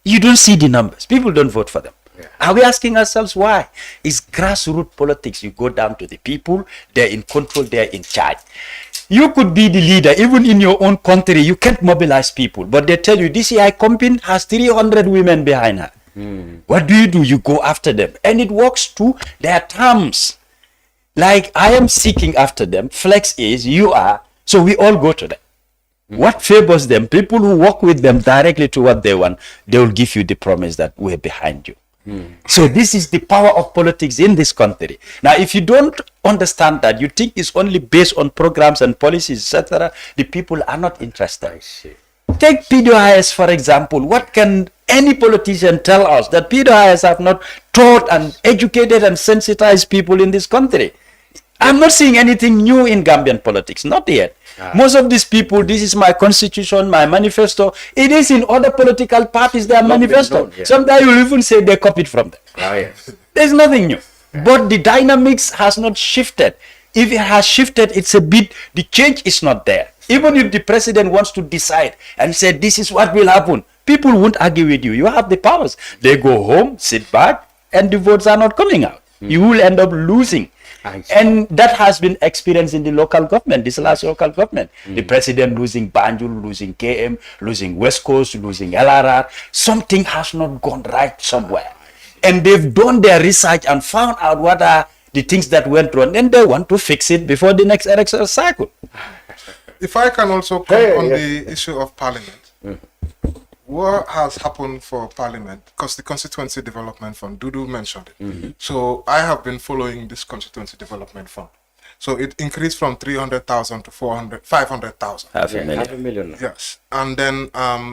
Speaker 6: you don't see the numbers. People don't vote for them. Are we asking ourselves why? It's grassroots politics. You go down to the people, they're in control, they're in charge. You could be the leader, even in your own country, you can't mobilize people. But they tell you, DCI company has 300 women behind her. What do? You go after them. And it works to their terms. Like I am seeking after them, Flex is, you are, so we all go to them. What favors them? People who work with them directly to what they want, they will give you the promise that we're behind you. So this is the power of politics in this country. Now, if you don't understand that, you think it's only based on programs and policies, etc., the people are not interested. Take PDIS, for example. What can any politician tell us that PDIS have not taught and educated and sensitized people in this country? I'm not seeing anything new in Gambian politics, not yet. Most of these people, this is my constitution, my manifesto. It is in other political parties, their manifesto. Sometimes you even say they copied from them.
Speaker 5: Yes.
Speaker 6: There's nothing new. But the dynamics has not shifted. If it has shifted, it's a bit, the change is not there. Even if the president wants to decide and say, this is what will happen, people won't argue with you. You have the powers. They go home, sit back, and the votes are not coming out. You will end up losing. And that has been experienced in the local government, this last local government. The president losing Banjul, losing KM, losing West Coast, losing LRR. Something has not gone right somewhere. And they've done their research and found out what are the things that went wrong. And they want to fix it before the next election cycle.
Speaker 7: If I can also come on the issue of parliament. What has happened for parliament, because the constituency development fund, Dodou mentioned it. So I have been following this constituency development fund. So it increased from 300,000 to 500,000.
Speaker 5: Half a million.
Speaker 7: Yes. And then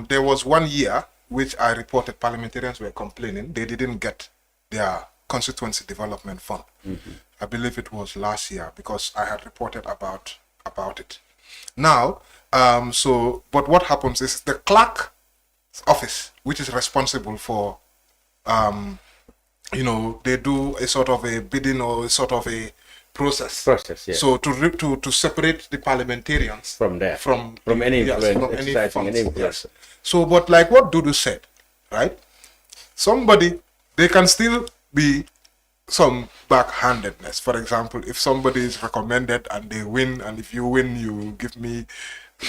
Speaker 7: there was 1 year which I reported parliamentarians were complaining they didn't get their constituency development fund. I believe it was last year because I had reported about it. Now, but what happens is the clerk office, which is responsible for, they do a sort of a bidding or a sort of a process.
Speaker 5: Yeah.
Speaker 7: So to separate the parliamentarians
Speaker 5: from any
Speaker 7: yes,
Speaker 5: influence, exercising any influence.
Speaker 7: Yes. So, but like what Dodou said, right? They can still be some backhandedness. For example, if somebody is recommended and they win, and if you win, you give me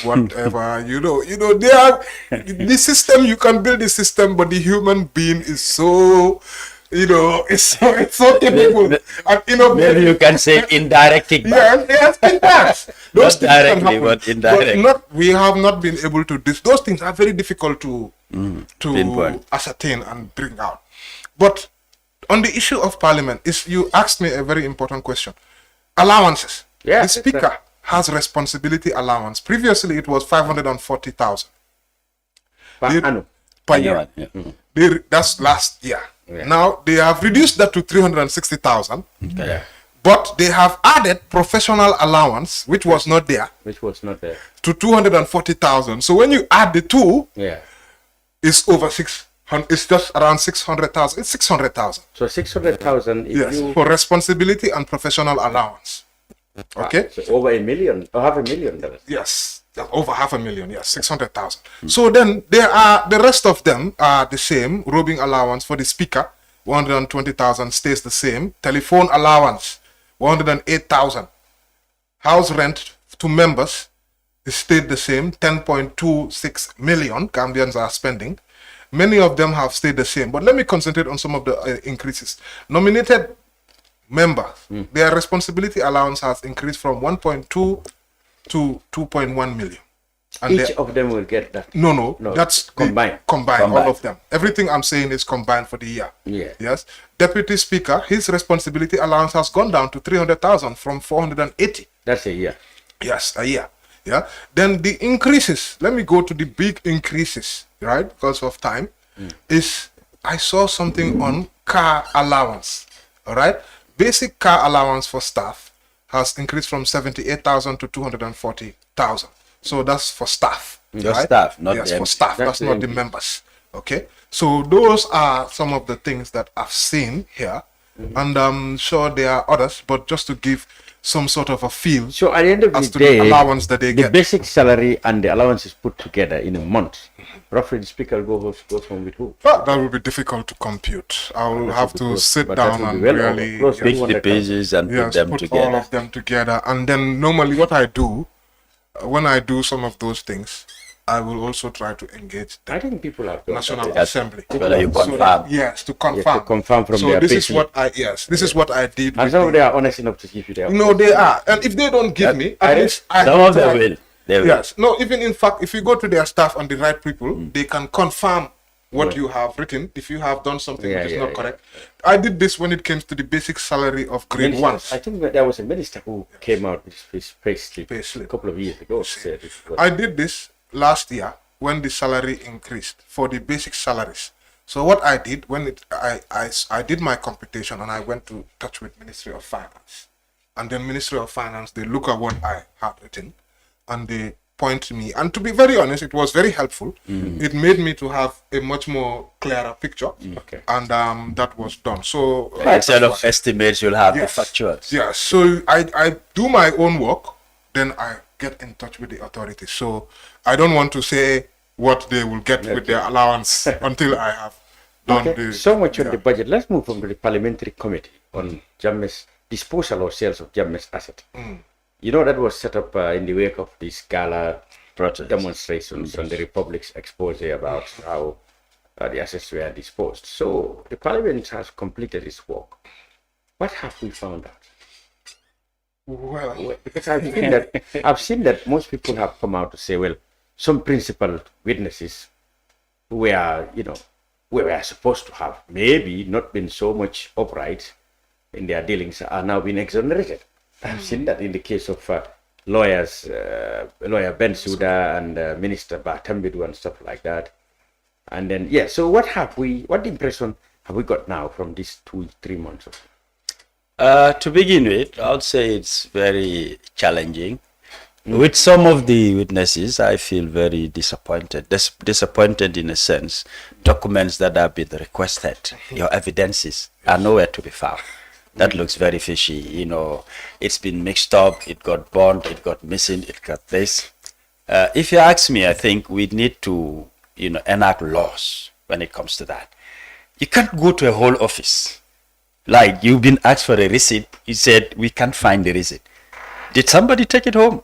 Speaker 7: whatever, they are the system. You can build the system, but the human being is so, it's so typical. And
Speaker 6: maybe you can say indirect kickback.
Speaker 7: Yes, indirect. Those
Speaker 6: not
Speaker 7: things
Speaker 6: directly,
Speaker 7: can happen,
Speaker 6: but indirect.
Speaker 7: But we have not been able to. Those things are very difficult to ascertain and bring out. But on the issue of parliament, you asked me a very important question. Allowances.
Speaker 5: Yeah,
Speaker 7: the speaker has responsibility allowance. Previously, it was 540,000 per year. That's last year. Now they have reduced that to 360,000. But they have added professional allowance, which was not there, to 240,000. So when you add the two, it's over 600. It's just around 600,000. It's 600,000.
Speaker 5: So 600,000
Speaker 7: for responsibility and professional allowance. Okay.
Speaker 5: So over $1 million, or $500,000.
Speaker 7: Yes, over $500,000. Yes, 600,000. So then there are the rest of them are the same. Robbing allowance for the speaker, 120,000 stays the same. Telephone allowance, 108,000. House rent to members stayed the same. 10.26 million Gambians are spending. Many of them have stayed the same. But let me concentrate on some of the increases. Nominated members, their responsibility allowance has increased from 1.2 to 2.1 million. And
Speaker 5: Each of them will get that.
Speaker 7: No, that's
Speaker 5: combined.
Speaker 7: Combined, all of them. Everything I'm saying is combined for the year.
Speaker 5: Yeah.
Speaker 7: Yes. Deputy Speaker, his responsibility allowance has gone down to 300,000 from 480.
Speaker 5: That's a year.
Speaker 7: Yes, a year. Yeah. Then the increases. Let me go to the big increases, right? Because of time. Is I saw something on car allowance. All right. Basic car allowance for staff has increased from 78,000 to 240,000. So that's for staff.
Speaker 6: Your
Speaker 7: right?
Speaker 6: staff, not
Speaker 7: yes,
Speaker 6: the
Speaker 7: for
Speaker 6: MP.
Speaker 7: staff.
Speaker 5: That's
Speaker 7: That's
Speaker 5: the
Speaker 7: not the
Speaker 5: MP.
Speaker 7: members. Okay. So those are some of the things that I've seen here, and I'm sure there are others. But just to give some sort of a feel,
Speaker 5: So at the end of
Speaker 7: as
Speaker 5: the
Speaker 7: to
Speaker 5: day,
Speaker 7: the allowance that they
Speaker 5: the
Speaker 7: get.
Speaker 5: basic salary and the allowances put together in a month, roughly the speaker goes home with who?
Speaker 7: That will be difficult to compute. I will have to
Speaker 5: close,
Speaker 7: sit
Speaker 5: but that
Speaker 7: down
Speaker 5: will
Speaker 7: and
Speaker 5: be well over,
Speaker 7: really
Speaker 5: close to
Speaker 6: Pick the
Speaker 5: 200,000.
Speaker 6: pieces and put
Speaker 7: yes,
Speaker 6: them
Speaker 7: put
Speaker 6: together.
Speaker 7: all of them together. And then normally what I do, when I do some of those things, I will also try to engage the
Speaker 5: I think people have done
Speaker 7: National
Speaker 5: that.
Speaker 7: Assembly.
Speaker 6: Whether you
Speaker 7: So
Speaker 6: confirm.
Speaker 7: that- yes, to confirm.
Speaker 5: confirm from
Speaker 7: so
Speaker 5: their
Speaker 7: this is
Speaker 5: payslip.
Speaker 7: what I this is what I did.
Speaker 5: And
Speaker 7: with
Speaker 5: some of
Speaker 7: the-
Speaker 5: them are honest enough to give you their.
Speaker 7: no, they are. And if they don't give me, at least I
Speaker 6: Some
Speaker 7: have
Speaker 6: of them
Speaker 7: tried.
Speaker 6: will. They will.
Speaker 7: Yes. No, even in fact, if you go to their staff and the right people, they can confirm what you have written if you have done something
Speaker 5: Yeah,
Speaker 7: which is
Speaker 5: yeah,
Speaker 7: not
Speaker 5: yeah.
Speaker 7: correct. I did this when it came to the basic salary of grade
Speaker 5: Ministers.
Speaker 7: 1.
Speaker 5: I think that there was a minister who came out with his payslip
Speaker 7: Payslip.
Speaker 5: a couple of years ago. Said it was-
Speaker 7: I did this last year when the salary increased for the basic salaries. So what I did when I did my computation and I went to touch with Ministry of Finance, and then Ministry of Finance, they look at what I had written and they point to me. And to be very honest, it was very helpful. It made me to have a much more clearer picture.
Speaker 5: Okay.
Speaker 7: And that was done. So
Speaker 6: Instead of estimates, you'll have
Speaker 7: yes,
Speaker 6: the factuals.
Speaker 7: yes. So I do my own work, then I get in touch with the authorities. So I don't want to say what they will get with their allowance until I have done
Speaker 5: Okay,
Speaker 7: the
Speaker 5: so much on
Speaker 7: yeah.
Speaker 5: the budget. Let's move on to the parliamentary committee on Jammeh's disposal or sales of Jammeh's asset. You know that was set up in the wake of this gala
Speaker 6: Protest.
Speaker 5: demonstrations on the Republic's expose about how the assets were disposed. So the parliament has completed its work. What have we found out?
Speaker 7: Well,
Speaker 5: Because I've seen that most people have come out to say, well, some principal witnesses who were, we were supposed to have maybe not been so much upright in their dealings are now being exonerated. I've seen that in the case of lawyer Ben Suda and Minister Batambidu and stuff like that. And then, so what impression have we got now from these 2-3 months?
Speaker 6: To begin with, I would say it's very challenging. With some of the witnesses, I feel very disappointed. Disappointed in a sense, documents that have been requested, your evidences are nowhere to be found. That looks very fishy. It's been mixed up, it got burned, it got missing, it got this. If you ask me, I think we need to, enact laws when it comes to that. You can't go to a whole office. Like you've been asked for a receipt, you said, we can't find the receipt. Did somebody take it home?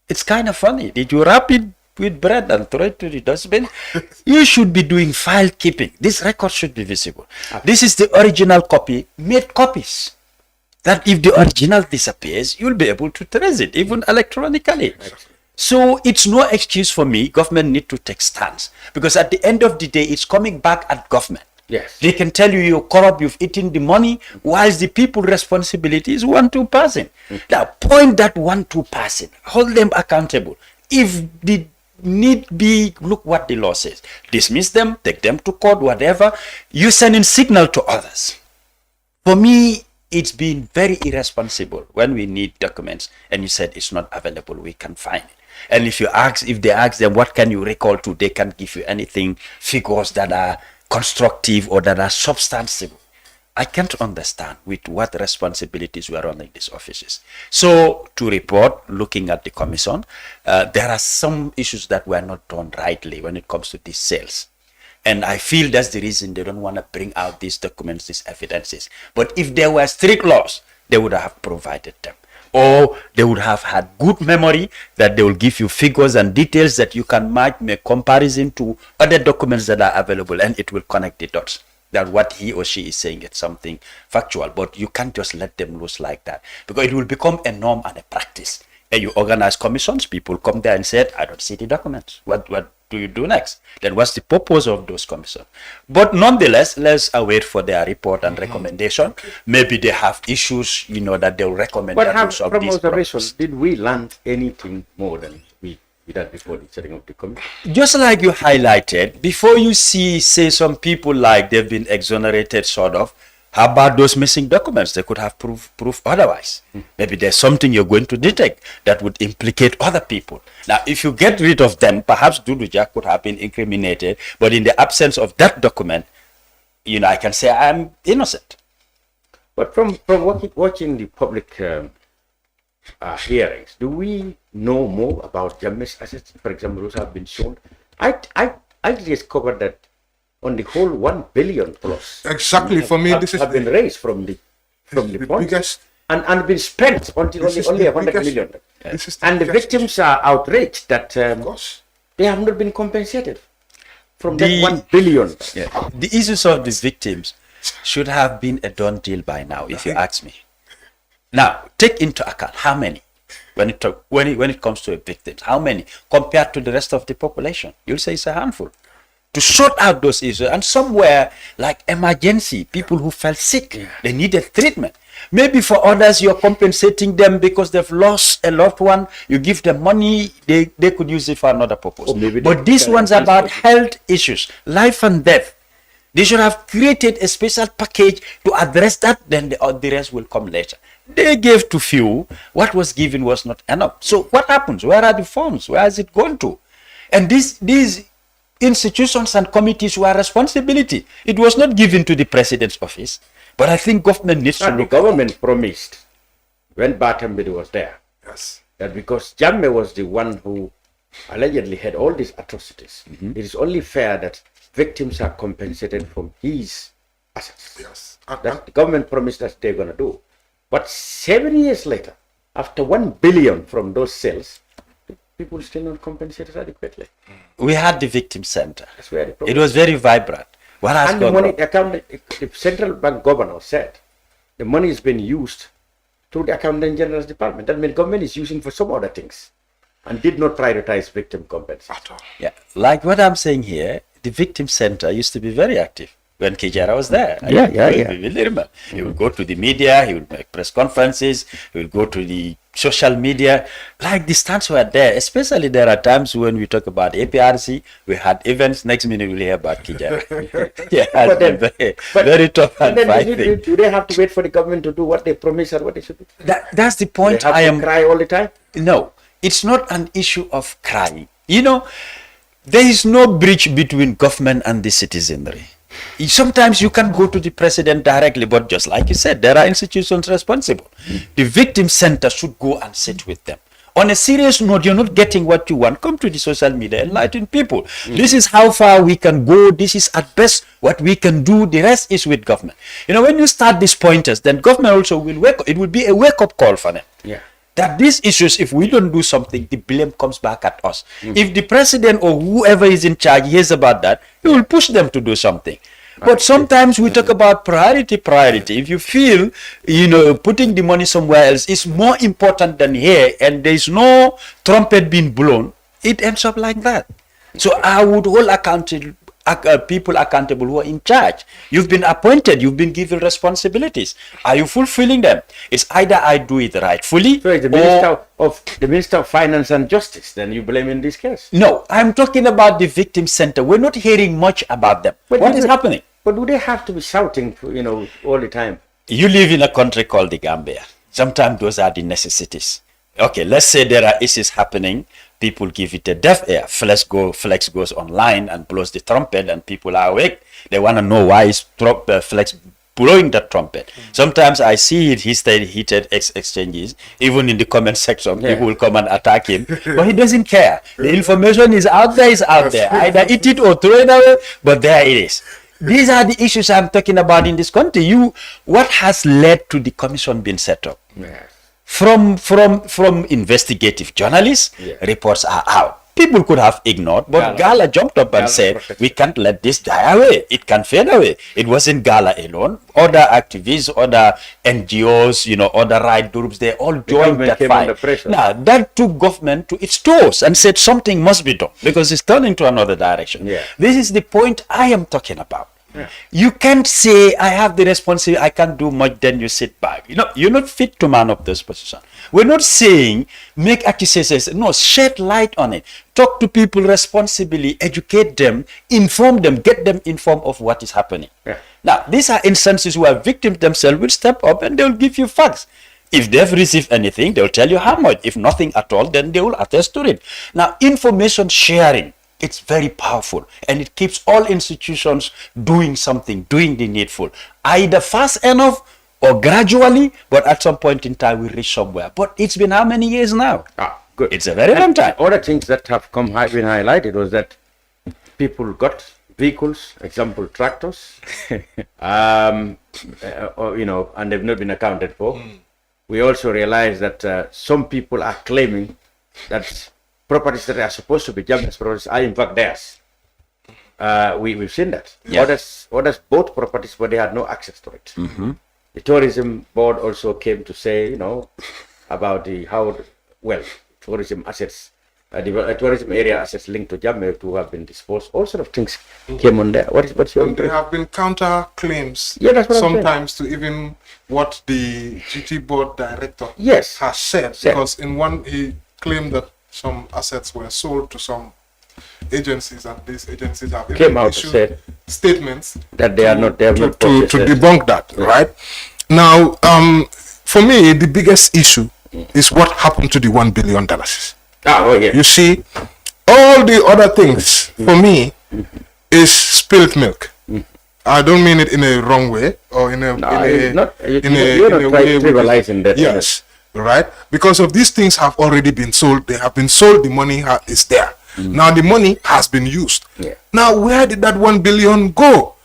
Speaker 6: It's kind of funny. Did you wrap it with bread and throw it to the dustbin? You should be doing file keeping. This record should be visible. This is the original copy. Make copies. That if the original disappears, you'll be able to trace it, even electronically. So it's no excuse for me. Government need to take stance. Because at the end of the day, it's coming back at government.
Speaker 5: Yes.
Speaker 6: They can tell you you're corrupt, you've eaten the money, whilst the people responsibility is 1-2 person. Now, point that 1-2 person, hold them accountable. If the need be, look what the law says. Dismiss them, take them to court, whatever. You're sending signal to others. For me, it's been very irresponsible when we need documents and you said it's not available, we can find it. And if they ask them, what can you recall to, they can't give you anything, figures that are constructive or that are substantive. I can't understand with what responsibilities we are running these offices. So to report, looking at the commission, there are some issues that were not done rightly when it comes to these sales. And I feel that's the reason they don't want to bring out these documents, these evidences. But if there were strict laws, they would have provided them. Or they would have had good memory that they will give you figures and details that you can make comparison to other documents that are available, and it will connect the dots. That what he or she is saying is something factual, but you can't just let them loose like that, because it will become a norm and a practice. And you organize commissions, people come there and said, I don't see the documents. What do you do next? Then what's the purpose of those commissions? But nonetheless, let's wait for their report and recommendation. Maybe they have issues, that they'll recommend.
Speaker 5: But from observation, did we learn anything more than we did before the setting of the commission?
Speaker 6: Just like you highlighted, before you say some people like they've been exonerated, sort of, how about those missing documents? They could have proof otherwise. Maybe there's something you're going to detect that would implicate other people. Now, if you get rid of them, perhaps Dodou Jah could have been incriminated, but in the absence of that document, I can say I'm innocent.
Speaker 5: But from watching the public hearings, do we know more about Jammeh's assets? For example, those have been shown. I discovered that on the whole 1 billion plus.
Speaker 7: Exactly. For me, this is
Speaker 5: have been raised from the funds
Speaker 7: biggest,
Speaker 5: and been spent only 100 million. And the victims are outraged that they have not been compensated from that 1 billion.
Speaker 6: Yeah. The issues of the victims should have been a done deal by now, if you ask me. Now, take into account how many, when it comes to victims, how many compared to the rest of the population. You'll say it's a handful. To sort out those issues, and somewhere like emergency, people who fell sick, they needed treatment. Maybe for others, you're compensating them because they've lost a loved one. You give them money, they could use it for another purpose. But these ones are about health issues, life and death. They should have created a special package to address that, then the rest will come later. They gave to few. What was given was not enough. So what happens? Where are the funds? Where has it gone to? And these institutions and committees were responsibility. It was not given to the president's office. But I think government needs to look.
Speaker 5: The government promised when Batambidi was there, that because Jammeh was the one who allegedly had all these atrocities, it is only fair that victims are compensated from his assets. That the government promised that they're going to do. But 7 years later, after 1 billion from those sales, people still not compensated adequately.
Speaker 6: We had the victim center.
Speaker 5: That's where the problem.
Speaker 6: It was very vibrant. What has
Speaker 5: And the money, the central bank governor said the money has been used through the accountant general's department. That means government is using for some other things and did not prioritize victim compensation.
Speaker 6: Yeah, like what I'm saying here, the victim center used to be very active when Kijara was there. He would go to the media, he would make press conferences, he would go to the social media. Like the stands were there, especially there are times when we talk about APRC, we had events, next minute we'll hear about Kijara. Very tough and fighting.
Speaker 5: Do they have to wait for the government to do what they promise or what they should do?
Speaker 6: That's the point.
Speaker 5: They have to cry all the time?
Speaker 6: No, it's not an issue of crying. There is no breach between government and the citizenry. Sometimes you can go to the president directly, but just like you said, there are institutions responsible. The victim center should go and sit with them. On a serious note, you're not getting what you want. Come to the social media, enlighten people. This is how far we can go. This is at best what we can do. The rest is with government. When you start these pointers, then government also will wake up. It will be a wake-up call for them.
Speaker 5: Yeah.
Speaker 6: That these issues, if we don't do something, the blame comes back at us. If the president or whoever is in charge hears about that, he will push them to do something. But sometimes we talk about priority. If you feel, putting the money somewhere else is more important than here, and there is no trumpet being blown, it ends up like that. So I would hold people accountable who are in charge. You've been appointed, you've been given responsibilities. Are you fulfilling them? It's either I do it rightfully,
Speaker 5: So the Minister of Finance and Justice, then you blame in this case.
Speaker 6: No, I'm talking about the victim center. We're not hearing much about them. What is happening?
Speaker 5: But do they have to be shouting, all the time?
Speaker 6: You live in a country called the Gambia. Sometimes those are the necessities. Okay, let's say there are issues happening. People give it a deaf ear. Flex goes online and blows the trumpet, and people are awake. They want to know why is Flex blowing that trumpet. Sometimes I see it, heated exchanges, even in the comment section. People will come and attack him, but he doesn't care. The information is out there, Either eat it or throw it away, but there it is. These are the issues I'm talking about in this country. What has led to the commission being set up?
Speaker 5: Yes.
Speaker 6: From investigative journalists, reports are out. People could have ignored, but Gala jumped up and said, we can't let this die away. It can fade away. It wasn't Gala alone. Other activists, other NGOs, other right groups, they all joined that fight. Now, that took government to its toes and said something must be done because it's turning to another direction.
Speaker 5: Yeah.
Speaker 6: This is the point I am talking about. Yeah. You can't say, I have the responsibility, I can't do much, then you sit back. You're not fit to man up this position. We're not saying make accusations. No, shed light on it. Talk to people responsibly, educate them, inform them, get them informed of what is happening. Yeah. Now, these are instances where victims themselves will step up and they'll give you facts. If they've received anything, they'll tell you how much. If nothing at all, then they will attest to it. Now, information sharing, it's very powerful and it keeps all institutions doing something, doing the needful, either fast enough or gradually, but at some point in time we reach somewhere. But it's been how many years now?
Speaker 5: Good.
Speaker 6: It's a very long time.
Speaker 5: Other things that have been highlighted was that people got vehicles, example tractors, and they've not been accounted for. We also realize that some people are claiming that properties that are supposed to be Jammeh's properties are in fact theirs. We've seen that. Yeah. Others bought properties but they had no access to it. Mm-hmm. The tourism board also came to say, about tourism assets, the tourism area assets linked to Jammeh to have been disposed. All sort of things came on there. What's your?
Speaker 7: And there have been counter claims.
Speaker 5: Yeah, that's what
Speaker 7: sometimes to even what the GT board director has said. Because in one he claimed that some assets were sold to some agencies, and these agencies have
Speaker 5: came out to say
Speaker 7: statements
Speaker 5: that they are not there to
Speaker 7: debunk that. Right now, for me, the biggest issue is what happened to the $1 billion. You see, all the other things for me is spilled milk. I don't mean it in a wrong way or in a way. Yes. Right, because of these things have already been sold. They have been sold. The money is there. Now the money has been used. Now where did that 1 billion go?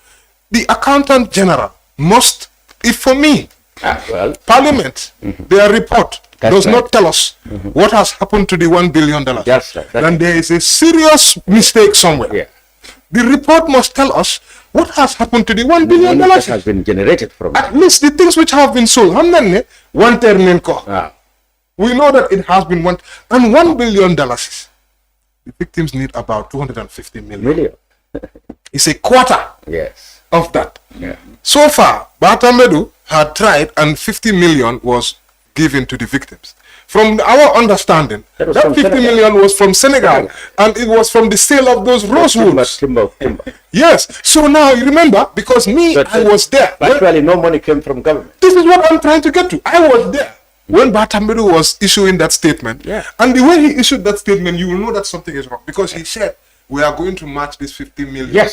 Speaker 7: The accountant general must, if for me, Parliament, their report does not tell us what has happened to the $1 billion. Then there is a serious mistake somewhere. The report must tell us what has happened to the $1 billion
Speaker 5: that has been generated from
Speaker 7: at least the things which have been sold. We know that it has been $1 billion. The victims need about 250 million. It's a quarter of that. So far, Batamedu had tried and 50 million was given to the victims. From our understanding, that 50 million was from Senegal, and it was from the sale of those rosewoods. Yes. So now you remember, because I was there.
Speaker 5: Actually, no money came from government.
Speaker 7: This is what I'm trying to get to. I was there when Batamedu was issuing that statement. And the way he issued that statement, you will know that something is wrong, because he said, we are going to match this 50 million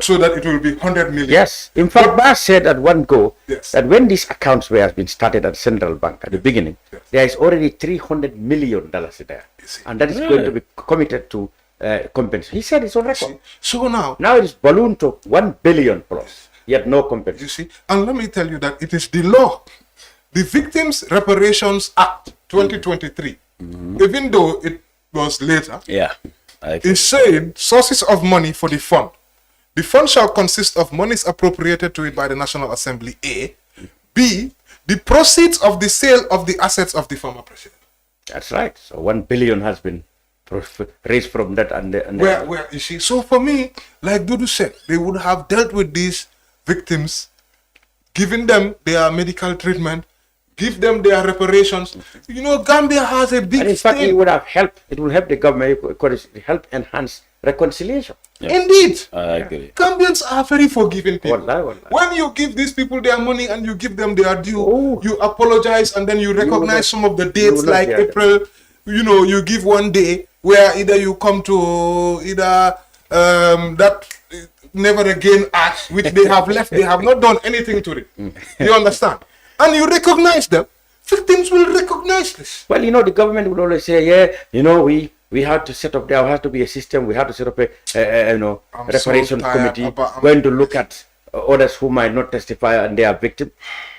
Speaker 7: so that it will be 100 million.
Speaker 5: Yes. In fact, Bas said at one go that when these accounts were been started at Central Bank at the beginning, there is already $300 million there. And that is going to be committed to compensate. He said it's on record.
Speaker 7: So now
Speaker 5: it is ballooned to 1 billion plus, yet no compensation.
Speaker 7: You see, and let me tell you that it is the law. The Victims Reparations Act 2023, even though it was later, is saying sources of money for the fund. The fund shall consist of monies appropriated to it by the National Assembly, A. B. The proceeds of the sale of the assets of the former president.
Speaker 5: That's right. So 1 billion has been raised from that.
Speaker 7: Where you see, so for me, like Dodou said, they would have dealt with these victims, given them their medical treatment, give them their reparations. Gambia has a big
Speaker 5: and in fact, it would have helped. It will help the government because it help enhance reconciliation.
Speaker 7: Indeed.
Speaker 6: I agree.
Speaker 7: Gambians are very forgiving people.
Speaker 5: Wallahi.
Speaker 7: When you give these people their money and you give them their due, you apologize and then you recognize some of the dates like April. You give one day where either you come to that Never Again Act, which they have left. They have not done anything to it. You understand? And you recognize them, victims will recognize this.
Speaker 5: Well, the government will always say, we have to set up, there has to be a system, we have to set up a reparation committee, going to look at others who might not testify and they are victims.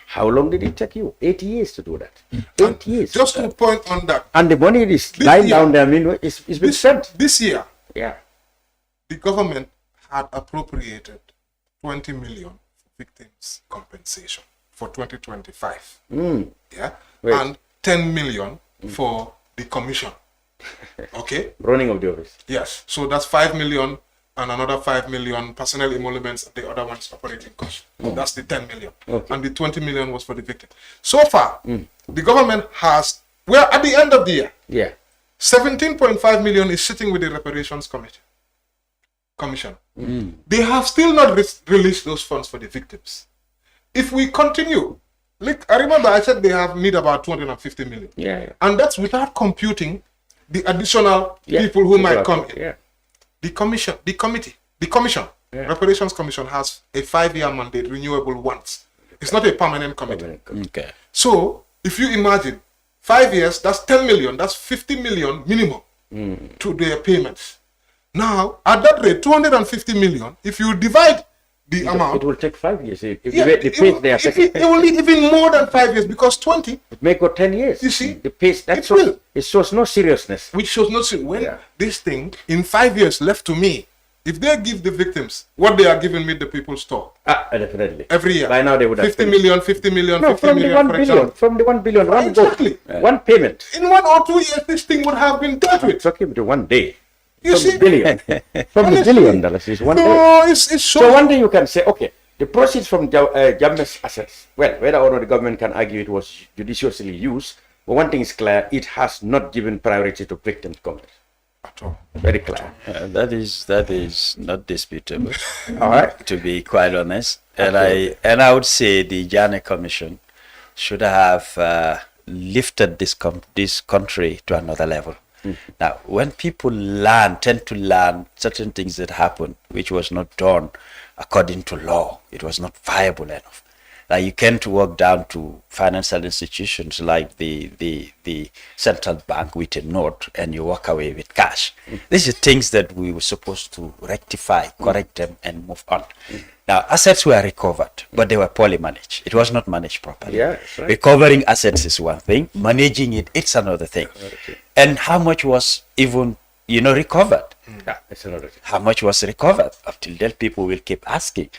Speaker 5: How long did it take you? 8 years to do that. 8 years.
Speaker 7: Just to point on that.
Speaker 5: And the money is lying down there. I mean, it's been spent.
Speaker 7: This year,
Speaker 5: Yeah.
Speaker 7: the government had appropriated 20 million for victims compensation for 2025. Yeah.
Speaker 5: Wait.
Speaker 7: And 10 million for the commission. Okay.
Speaker 5: Running of the office.
Speaker 7: Yes. So that's 5 million and another 5 million personnel emoluments, and the other one's operating cost. That's the 10 million.
Speaker 5: Okay.
Speaker 7: And the 20 million was for the victim. So far, the government has, we're at the end of the year.
Speaker 5: Yeah.
Speaker 7: 17.5 million is sitting with the reparations commission. They have still not released those funds for the victims. If we continue, like I remember I said they have need about 250 million.
Speaker 5: Yeah.
Speaker 7: And that's without computing the additional
Speaker 5: Yeah.
Speaker 7: people who might come in.
Speaker 5: Yeah.
Speaker 7: The commission, reparations commission has a 5-year mandate, renewable once. It's not a permanent committee.
Speaker 6: Okay.
Speaker 7: So if you imagine 5 years, that's 10 million, that's 50 million minimum to their payments. Now, at that rate, 250 million, if you divide the amount,
Speaker 5: It will take 5 years. If
Speaker 7: yeah,
Speaker 5: the pace they are taking,
Speaker 7: it will need even more than 5 years, because 20,
Speaker 5: it may go 10 years.
Speaker 7: You see,
Speaker 5: the pace that
Speaker 7: it
Speaker 5: shows,
Speaker 7: will.
Speaker 5: it shows no seriousness.
Speaker 7: which shows not when
Speaker 5: Yeah.
Speaker 7: this thing in 5 years left to me, if they give the victims what they are giving me, the people store
Speaker 5: Definitely.
Speaker 7: every year.
Speaker 5: By now they would have
Speaker 7: 50
Speaker 5: finished.
Speaker 7: million, 50 million,
Speaker 5: No,
Speaker 7: 50
Speaker 5: from the
Speaker 7: million,
Speaker 5: 1
Speaker 7: for
Speaker 5: billion.
Speaker 7: example.
Speaker 5: From the 1 billion, one
Speaker 7: Exactly.
Speaker 5: go, one payment.
Speaker 7: In 1 or 2 years, this thing would have been dealt with.
Speaker 5: It's okay with the 1 day.
Speaker 7: You
Speaker 5: From
Speaker 7: see?
Speaker 5: the billion. From the
Speaker 7: Honestly.
Speaker 5: $1 billion is 1 day.
Speaker 7: No, it's so.
Speaker 5: So one day you can say, okay, the proceeds from Jamme's assets, well, whether or not the government can argue it was judiciously used, but one thing is clear, it has not given priority to victims' complaints.
Speaker 7: At all.
Speaker 5: Very clear.
Speaker 6: That is not disputable.
Speaker 5: All right.
Speaker 6: To be quite honest, and I would say the Janneh Commission should have lifted this country to another level. Now, when people tend to learn certain things that happen, which was not done according to law, it was not viable enough. Now, you can to walk down to financial institutions like the central bank with a note, and you walk away with cash. These are things that we were supposed to rectify, correct them, and move on. Now, assets were recovered, but they were poorly managed. It was not managed properly.
Speaker 5: Yeah, that's right.
Speaker 6: Recovering assets is one thing, managing it's another thing. And how much was even, recovered?
Speaker 5: Yeah, that's another thing.
Speaker 6: How much was recovered? Up till then, people will keep asking.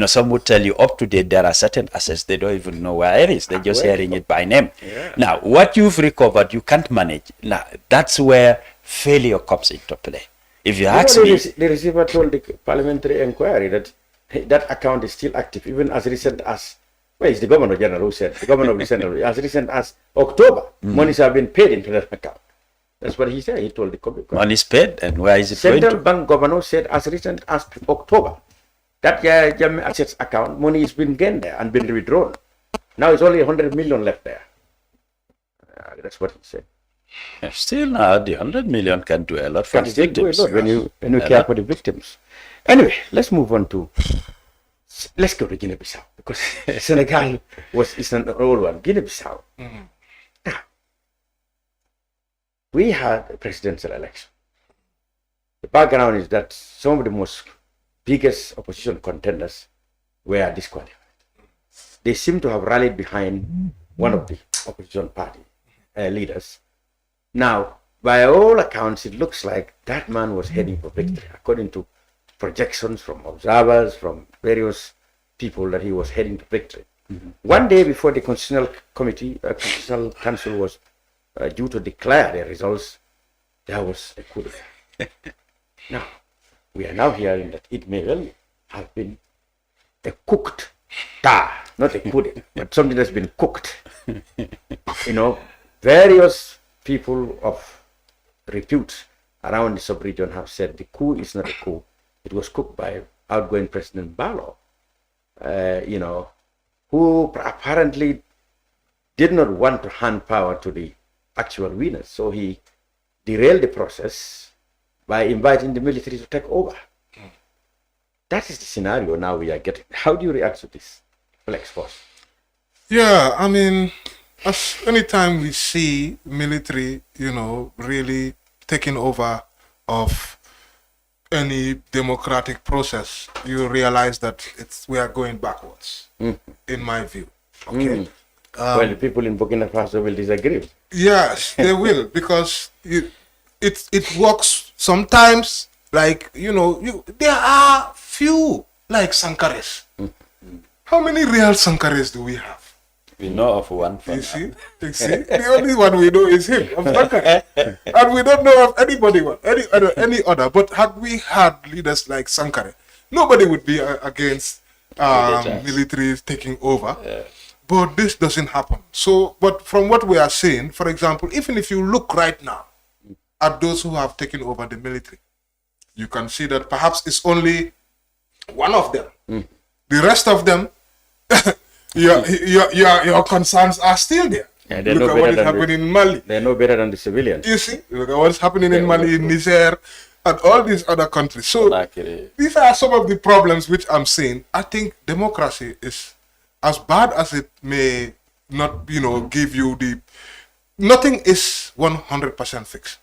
Speaker 6: Some would tell you up to date there are certain assets they don't even know where it is. They're just hearing it by name.
Speaker 5: Yeah.
Speaker 6: Now, what you've recovered, you can't manage. Now, that's where failure comes into play. If you ask me,
Speaker 5: The receiver told the parliamentary inquiry that account is still active, even as recent as, well, it's the Governor General who said, the Governor of the Central, as recent as October, monies have been paid into that account. That's what he said. He told the committee.
Speaker 6: money is paid, and where is it going
Speaker 5: Central
Speaker 6: to?
Speaker 5: Bank Governor said as recent as October, that Jammeh Assets account, money has been gained there and been withdrawn. Now it's only 100 million left there. That's what he said.
Speaker 6: Still now, the 100 million can do a lot for the victims.
Speaker 5: When you care for the victims. Anyway, let's move on to, let's go to Guinea-Bissau, because Senegal is an old one. Guinea-Bissau. Now, we had a presidential election. The background is that some of the most biggest opposition contenders were disqualified. They seem to have rallied behind one of the opposition party leaders. Now, by all accounts, it looks like that man was heading for victory, according to projections from observers, from various people, that he was heading to victory. One day before the Constitutional Council was due to declare their results, there was a coup d'etat. Now, we are now hearing that it may well have been a cooked tar, not a coup d'etat, but something that's been cooked. Various people of repute around the sub-region have said the coup is not a coup. It was cooked by outgoing President Barrow, who apparently did not want to hand power to the actual winners. So he derailed the process by inviting the military to take over. That is the scenario now we are getting. How do you react to this, Flex Force?
Speaker 7: Yeah, I mean, anytime we see military, really taking over of any democratic process, you realize that we are going backwards, in my view. Okay.
Speaker 5: Well, the people in Burkina Faso will disagree.
Speaker 7: Yes, they will, because it works sometimes. Like, there are few like Sankares. How many real Sankares do we have?
Speaker 6: We know of one.
Speaker 7: You see, the only one we know is him, of Sankare. And we don't know of anybody, any other. But had we had leaders like Sankare, nobody would be against military taking over. But this doesn't happen. So, but from what we are seeing, for example, even if you look right now at those who have taken over the military, you can see that perhaps it's only one of them. The rest of them, your concerns are still there.
Speaker 5: Yeah,
Speaker 7: look at what is happening in Mali.
Speaker 5: They're no better than the civilians.
Speaker 7: You see, look at what's happening in Mali, in Niger, and all these other countries. So these are some of the problems which I'm seeing. I think democracy is, as bad as it may not, give you the, nothing is 100% fixed.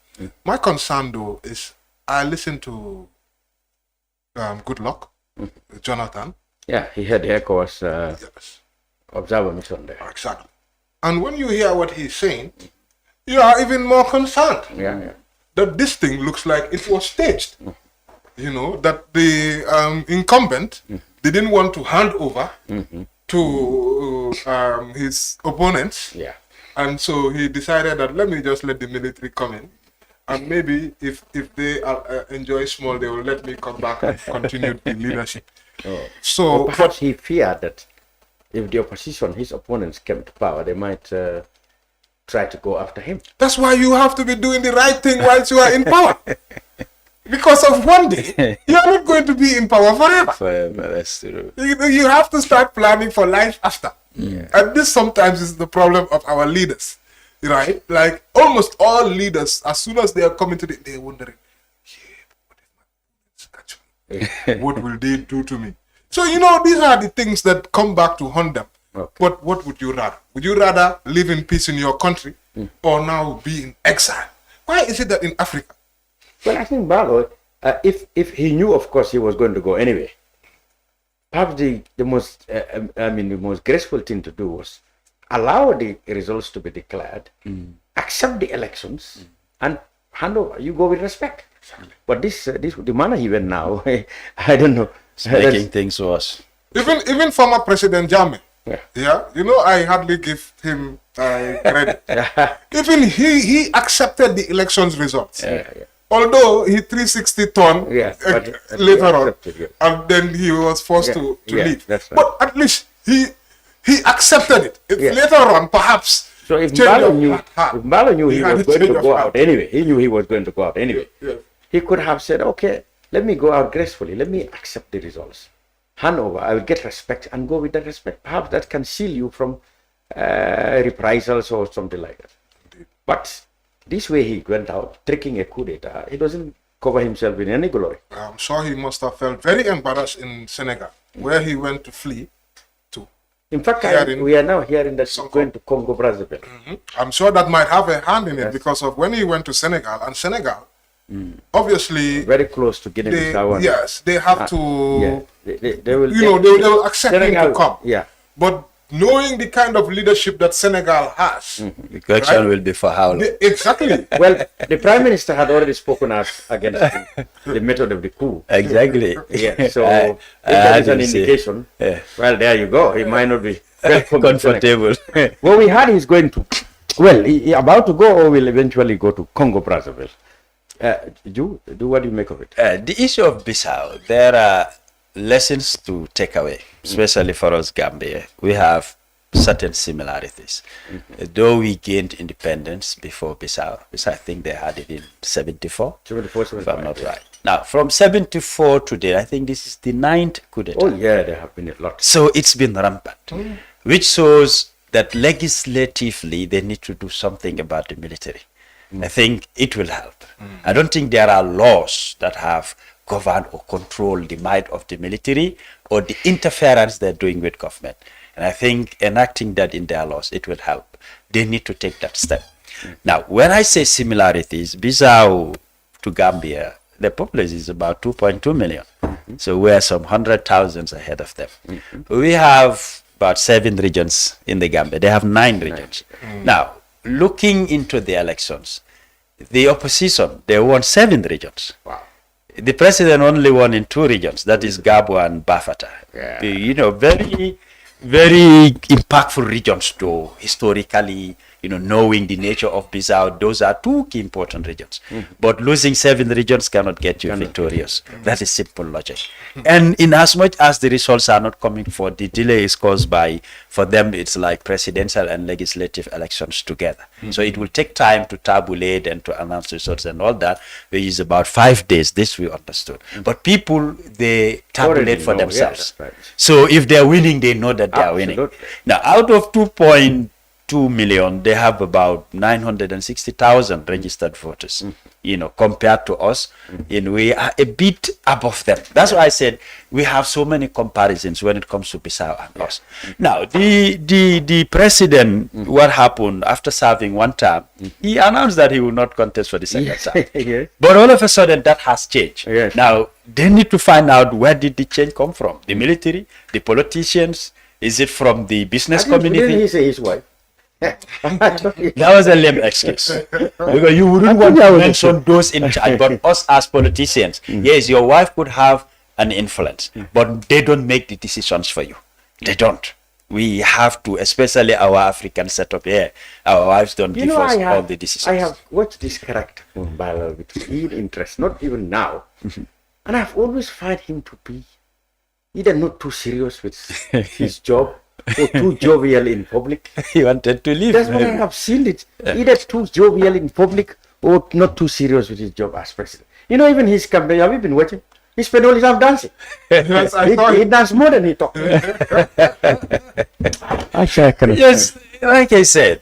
Speaker 7: My concern though is, I listened to Good Luck, Jonathan.
Speaker 5: Yeah, he had ECOWAS
Speaker 7: Yes.
Speaker 5: observer mission there.
Speaker 7: Exactly. And when you hear what he's saying, you are even more concerned that this thing looks like it was staged. That the incumbent didn't want to hand over to his opponents.
Speaker 5: Yeah.
Speaker 7: And so he decided that let me just let the military come in. And maybe if they enjoy small, they will let me come back and continue the leadership. So
Speaker 5: perhaps he feared that if the opposition, his opponents, came to power, they might try to go after him.
Speaker 7: That's why you have to be doing the right thing whilst you are in power. Because of one day, you are not going to be in power forever.
Speaker 6: That's true.
Speaker 7: You have to start planning for life after. And this sometimes is the problem of our leaders. Right? Like almost all leaders, as soon as they are coming to they're wondering, what if my opponents catch me? What will they do to me? So, these are the things that come back to haunt them.
Speaker 5: Okay.
Speaker 7: But what would you rather? Would you rather live in peace in your country or now be in exile? Why is it that in Africa?
Speaker 5: Well, I think Barlow, if he knew, of course, he was going to go anyway, perhaps the most graceful thing to do was allow the results to be declared, accept the elections, and hand over. You go with respect. But the manner he went now, I don't know.
Speaker 6: It's making things worse.
Speaker 7: Even former President Jammeh, I hardly give him credit. Even he accepted the elections results. Although he 360 ton later on, and then he was forced to leave.
Speaker 5: Right.
Speaker 7: But at least he accepted it. Later on, perhaps.
Speaker 5: So if Mbalo knew he was going to go out anyway, he knew he was going to go out anyway. He could have said, okay, let me go out gracefully. Let me accept the results. Hand over. I will get respect and go with that respect. Perhaps that can shield you from reprisals or something like that. But this way he went out, tricking a coup d'etat. He doesn't cover himself in any glory.
Speaker 7: I'm sure he must have felt very embarrassed in Senegal, where he went to flee to.
Speaker 5: In fact, we are now hearing that he's going to Congo Brazzaville.
Speaker 7: I'm sure that might have a hand in it because of when he went to Senegal, and Senegal, obviously,
Speaker 5: very close to Guinea-Bissau.
Speaker 7: Yes, they have to.
Speaker 5: They will.
Speaker 7: They will accept
Speaker 5: Senegal,
Speaker 7: him to come.
Speaker 5: Yeah,
Speaker 7: but knowing the kind of leadership that Senegal has,
Speaker 6: the question will be for how long?
Speaker 7: Exactly.
Speaker 5: Well, the Prime Minister had already spoken out against the method of the coup.
Speaker 6: Exactly.
Speaker 5: Yeah. So if there is an indication, well, there you go. He might not be
Speaker 6: comfortable.
Speaker 5: Well, we heard he's going to. Well, he about to go, or will eventually go to Congo Brazzaville. What do you make of it?
Speaker 6: The issue of Bissau, there are lessons to take away, especially for us Gambia. We have certain similarities. Though we gained independence before Bissau, I think they had it in 74, if I'm not right. Now, from 74 to today, I think this is the 9th coup d'etat.
Speaker 5: Oh yeah, there have been a lot.
Speaker 6: So it's been rampant, which shows that legislatively they need to do something about the military. I think it will help. I don't think there are laws that have governed or controlled the might of the military or the interference they're doing with government. And I think enacting that in their laws, it will help. They need to take that step. Now, when I say similarities, Bissau to Gambia, the population is about 2.2 million. So we're some 100,000 ahead of them. We have about 7 regions in the Gambia. They have 9 regions. Now, looking into the elections, the opposition, they won 7 regions.
Speaker 5: Wow.
Speaker 6: The president only won in 2 regions, that is Gabwa and Bafata.
Speaker 5: Yeah.
Speaker 6: Very, very impactful regions though, historically, knowing the nature of Bissau, those are 2 key important regions. But losing 7 regions cannot get you victorious. That is simple logic. And in as much as the results are not coming for, the delay is caused by, for them, it's like presidential and legislative elections together. So it will take time to tabulate and to announce results and all that, which is about 5 days, this we understood. But people, they tabulate for themselves.
Speaker 5: Yeah, right.
Speaker 6: So if they're winning, they know that they are winning. Now, out of 2.2 million, they have about 960,000 registered voters, compared to us, we are a bit above them. That's why I said we have so many comparisons when it comes to Bissau and us. Now, the president, what happened after serving 1 term, he announced that he will not contest for the second term.
Speaker 5: Yeah.
Speaker 6: But all of a sudden, that has changed.
Speaker 5: Yes.
Speaker 6: Now, they need to find out, where did the change come from? The military, the politicians, is it from the business community?
Speaker 5: Didn't he say his wife?
Speaker 6: That was a lame excuse. Because you wouldn't want to mention those in charge, but us as politicians, yes, your wife could have an influence, but they don't make the decisions for you. They don't. We have to, especially our African setup here, our wives don't give us all the decisions.
Speaker 5: I have watched this character from Bala with keen interest, not even now. And I've always found him to be either not too serious with his job, or too jovial in public.
Speaker 6: He wanted to leave.
Speaker 5: That's what I have seen it. Either too jovial in public or not too serious with his job as president. Even his campaign, have you been watching? He spent all his time dancing.
Speaker 7: Yes,
Speaker 5: he danced more than he talked.
Speaker 6: Yes, like I said,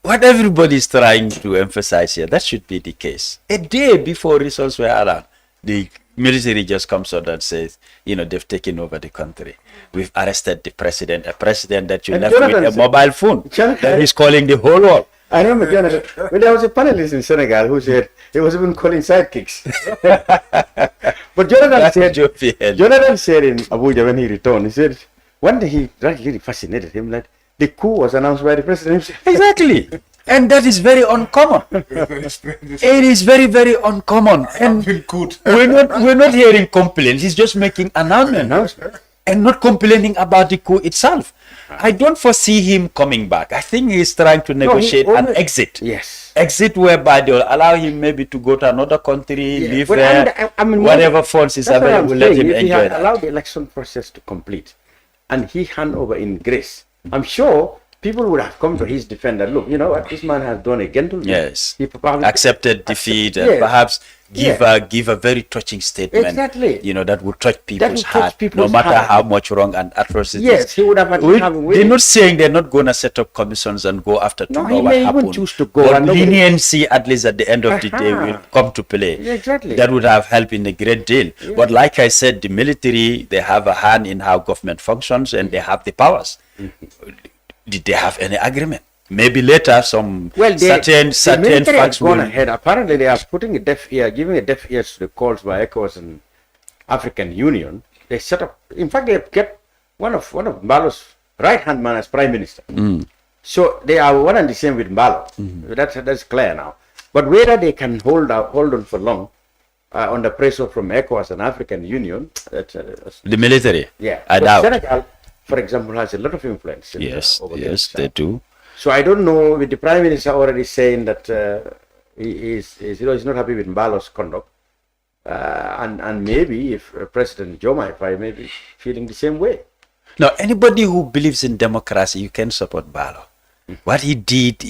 Speaker 6: what everybody is trying to emphasize here, that should be the case. A day before results were around, the military just comes out and says, they've taken over the country. We've arrested the president, a president that you left with a mobile phone that he's calling the whole world.
Speaker 5: I remember Jonathan, when there was a panelist in Senegal who said he was even calling sidekicks. But Jonathan said in Abuja when he returned, he said, one day he really fascinated him, that the coup was announced by the president himself.
Speaker 6: Exactly. And that is very uncommon. It is very, very uncommon. And we're not hearing complaints. He's just making announcements and not complaining about the coup itself. I don't foresee him coming back. I think he's trying to negotiate an exit.
Speaker 5: Yes.
Speaker 6: Exit whereby they'll allow him maybe to go to another country, live there, whatever funds is available, let him enjoy
Speaker 5: if he had
Speaker 6: that.
Speaker 5: allowed the election process to complete and he hand over in grace, I'm sure people would have come to his defense and look, what this man has done a gentleman.
Speaker 6: Yes.
Speaker 5: He probably
Speaker 6: accepted defeat and perhaps give a very touching statement.
Speaker 5: Exactly.
Speaker 6: That would touch people's heart, no matter how much wrong and atrocities.
Speaker 5: Yes, he would have had
Speaker 6: they're not saying they're not going to set up commissions and go after to know what happened.
Speaker 5: Even choose to go.
Speaker 6: But leniency, at least at the end of the day, will come to play.
Speaker 5: Exactly.
Speaker 6: That would have helped in a great deal. Yeah. But like I said, the military, they have a hand in how government functions and they have the powers. Did they have any agreement? Maybe later some certain facts will
Speaker 5: ahead. Apparently they are putting a deaf ear, giving a deaf ear to the calls by ECOWAS and African Union. They set up, in fact, they have kept one of Mbalo's right-hand man as prime minister. So they are one and the same with Mbalo. That's clear now. But whether they can hold on for long under pressure from ECOWAS and African Union, that's
Speaker 6: the military.
Speaker 5: Yeah,
Speaker 6: I doubt.
Speaker 5: Senegal, for example, has a lot of influence.
Speaker 6: Yes, they do.
Speaker 5: So I don't know, with the Prime Minister already saying that he's not happy with Mbalo's conduct, and maybe if President Jomai may be feeling the same way.
Speaker 6: Now, anybody who believes in democracy, you can support Mbalo. What he did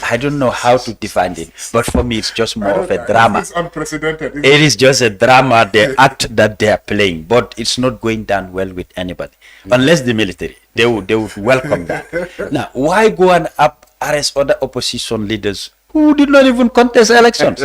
Speaker 6: I don't know how to define it, but for me, it's just more of a drama.
Speaker 7: It's unprecedented.
Speaker 6: It is just a drama, the act that they are playing, but it's not going down well with anybody, unless the military. They would welcome that. Now, why go and arrest other opposition leaders who did not even contest elections?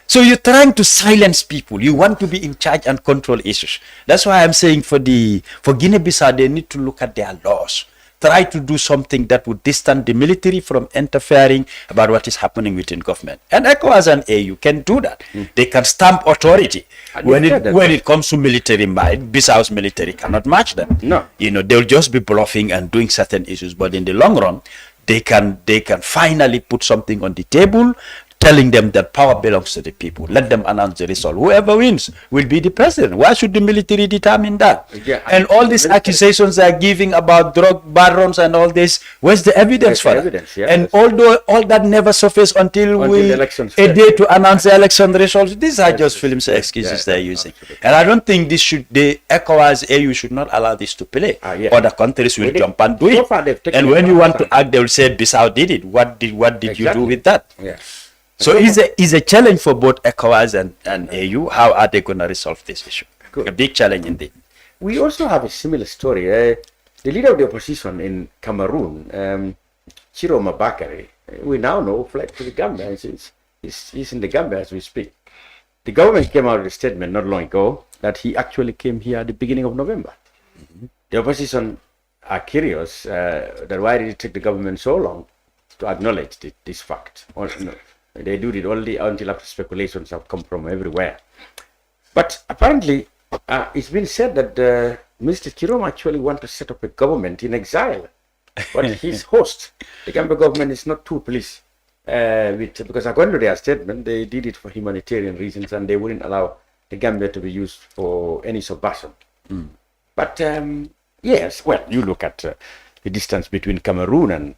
Speaker 6: So you're trying to silence people. You want to be in charge and control issues. That's why I'm saying for Guinea-Bissau, they need to look at their laws. try to do something that would distance the military from interfering about what is happening within government. And ECOWAS and AU can do that. They can stamp authority. When it comes to military might, Bissau's military cannot match them.
Speaker 5: No.
Speaker 6: They'll just be bluffing and doing certain issues, but in the long run, they can finally put something on the table, telling them that power belongs to the people. Let them announce the result. Whoever wins will be the president. Why should the military determine that?
Speaker 5: Yeah,
Speaker 6: and all these accusations they are giving about drug barons and all this, where's the evidence for that?
Speaker 5: Yeah,
Speaker 6: and although all that never surfaced until a day to announce the election results, these are just films excuses they're using. Absolutely. And I don't think the ECOWAS AU should not allow this to play. Other countries will jump and do it. And when you want to act, they will say, Bissau did it. What did you do with that?
Speaker 5: Yeah.
Speaker 6: So it's a challenge for both ECOWAS and AU. How are they going to resolve this issue? Good. A big challenge indeed.
Speaker 5: We also have a similar story. The leader of the opposition in Cameroon, Chiroma Bakary, we now know fled to the Gambia. He's in the Gambia as we speak. The government came out with a statement not long ago that he actually came here at the beginning of November. The opposition are curious that why did it take the government so long to acknowledge this fact? They do it only until after speculations have come from everywhere. But apparently, it's been said that Mr. Chiroma actually wants to set up a government in exile. But his host, the Gambia government, is not too pleased because according to their statement, they did it for humanitarian reasons and they wouldn't allow the Gambia to be used for any subversion. But yes, well, you look at the distance between Cameroon and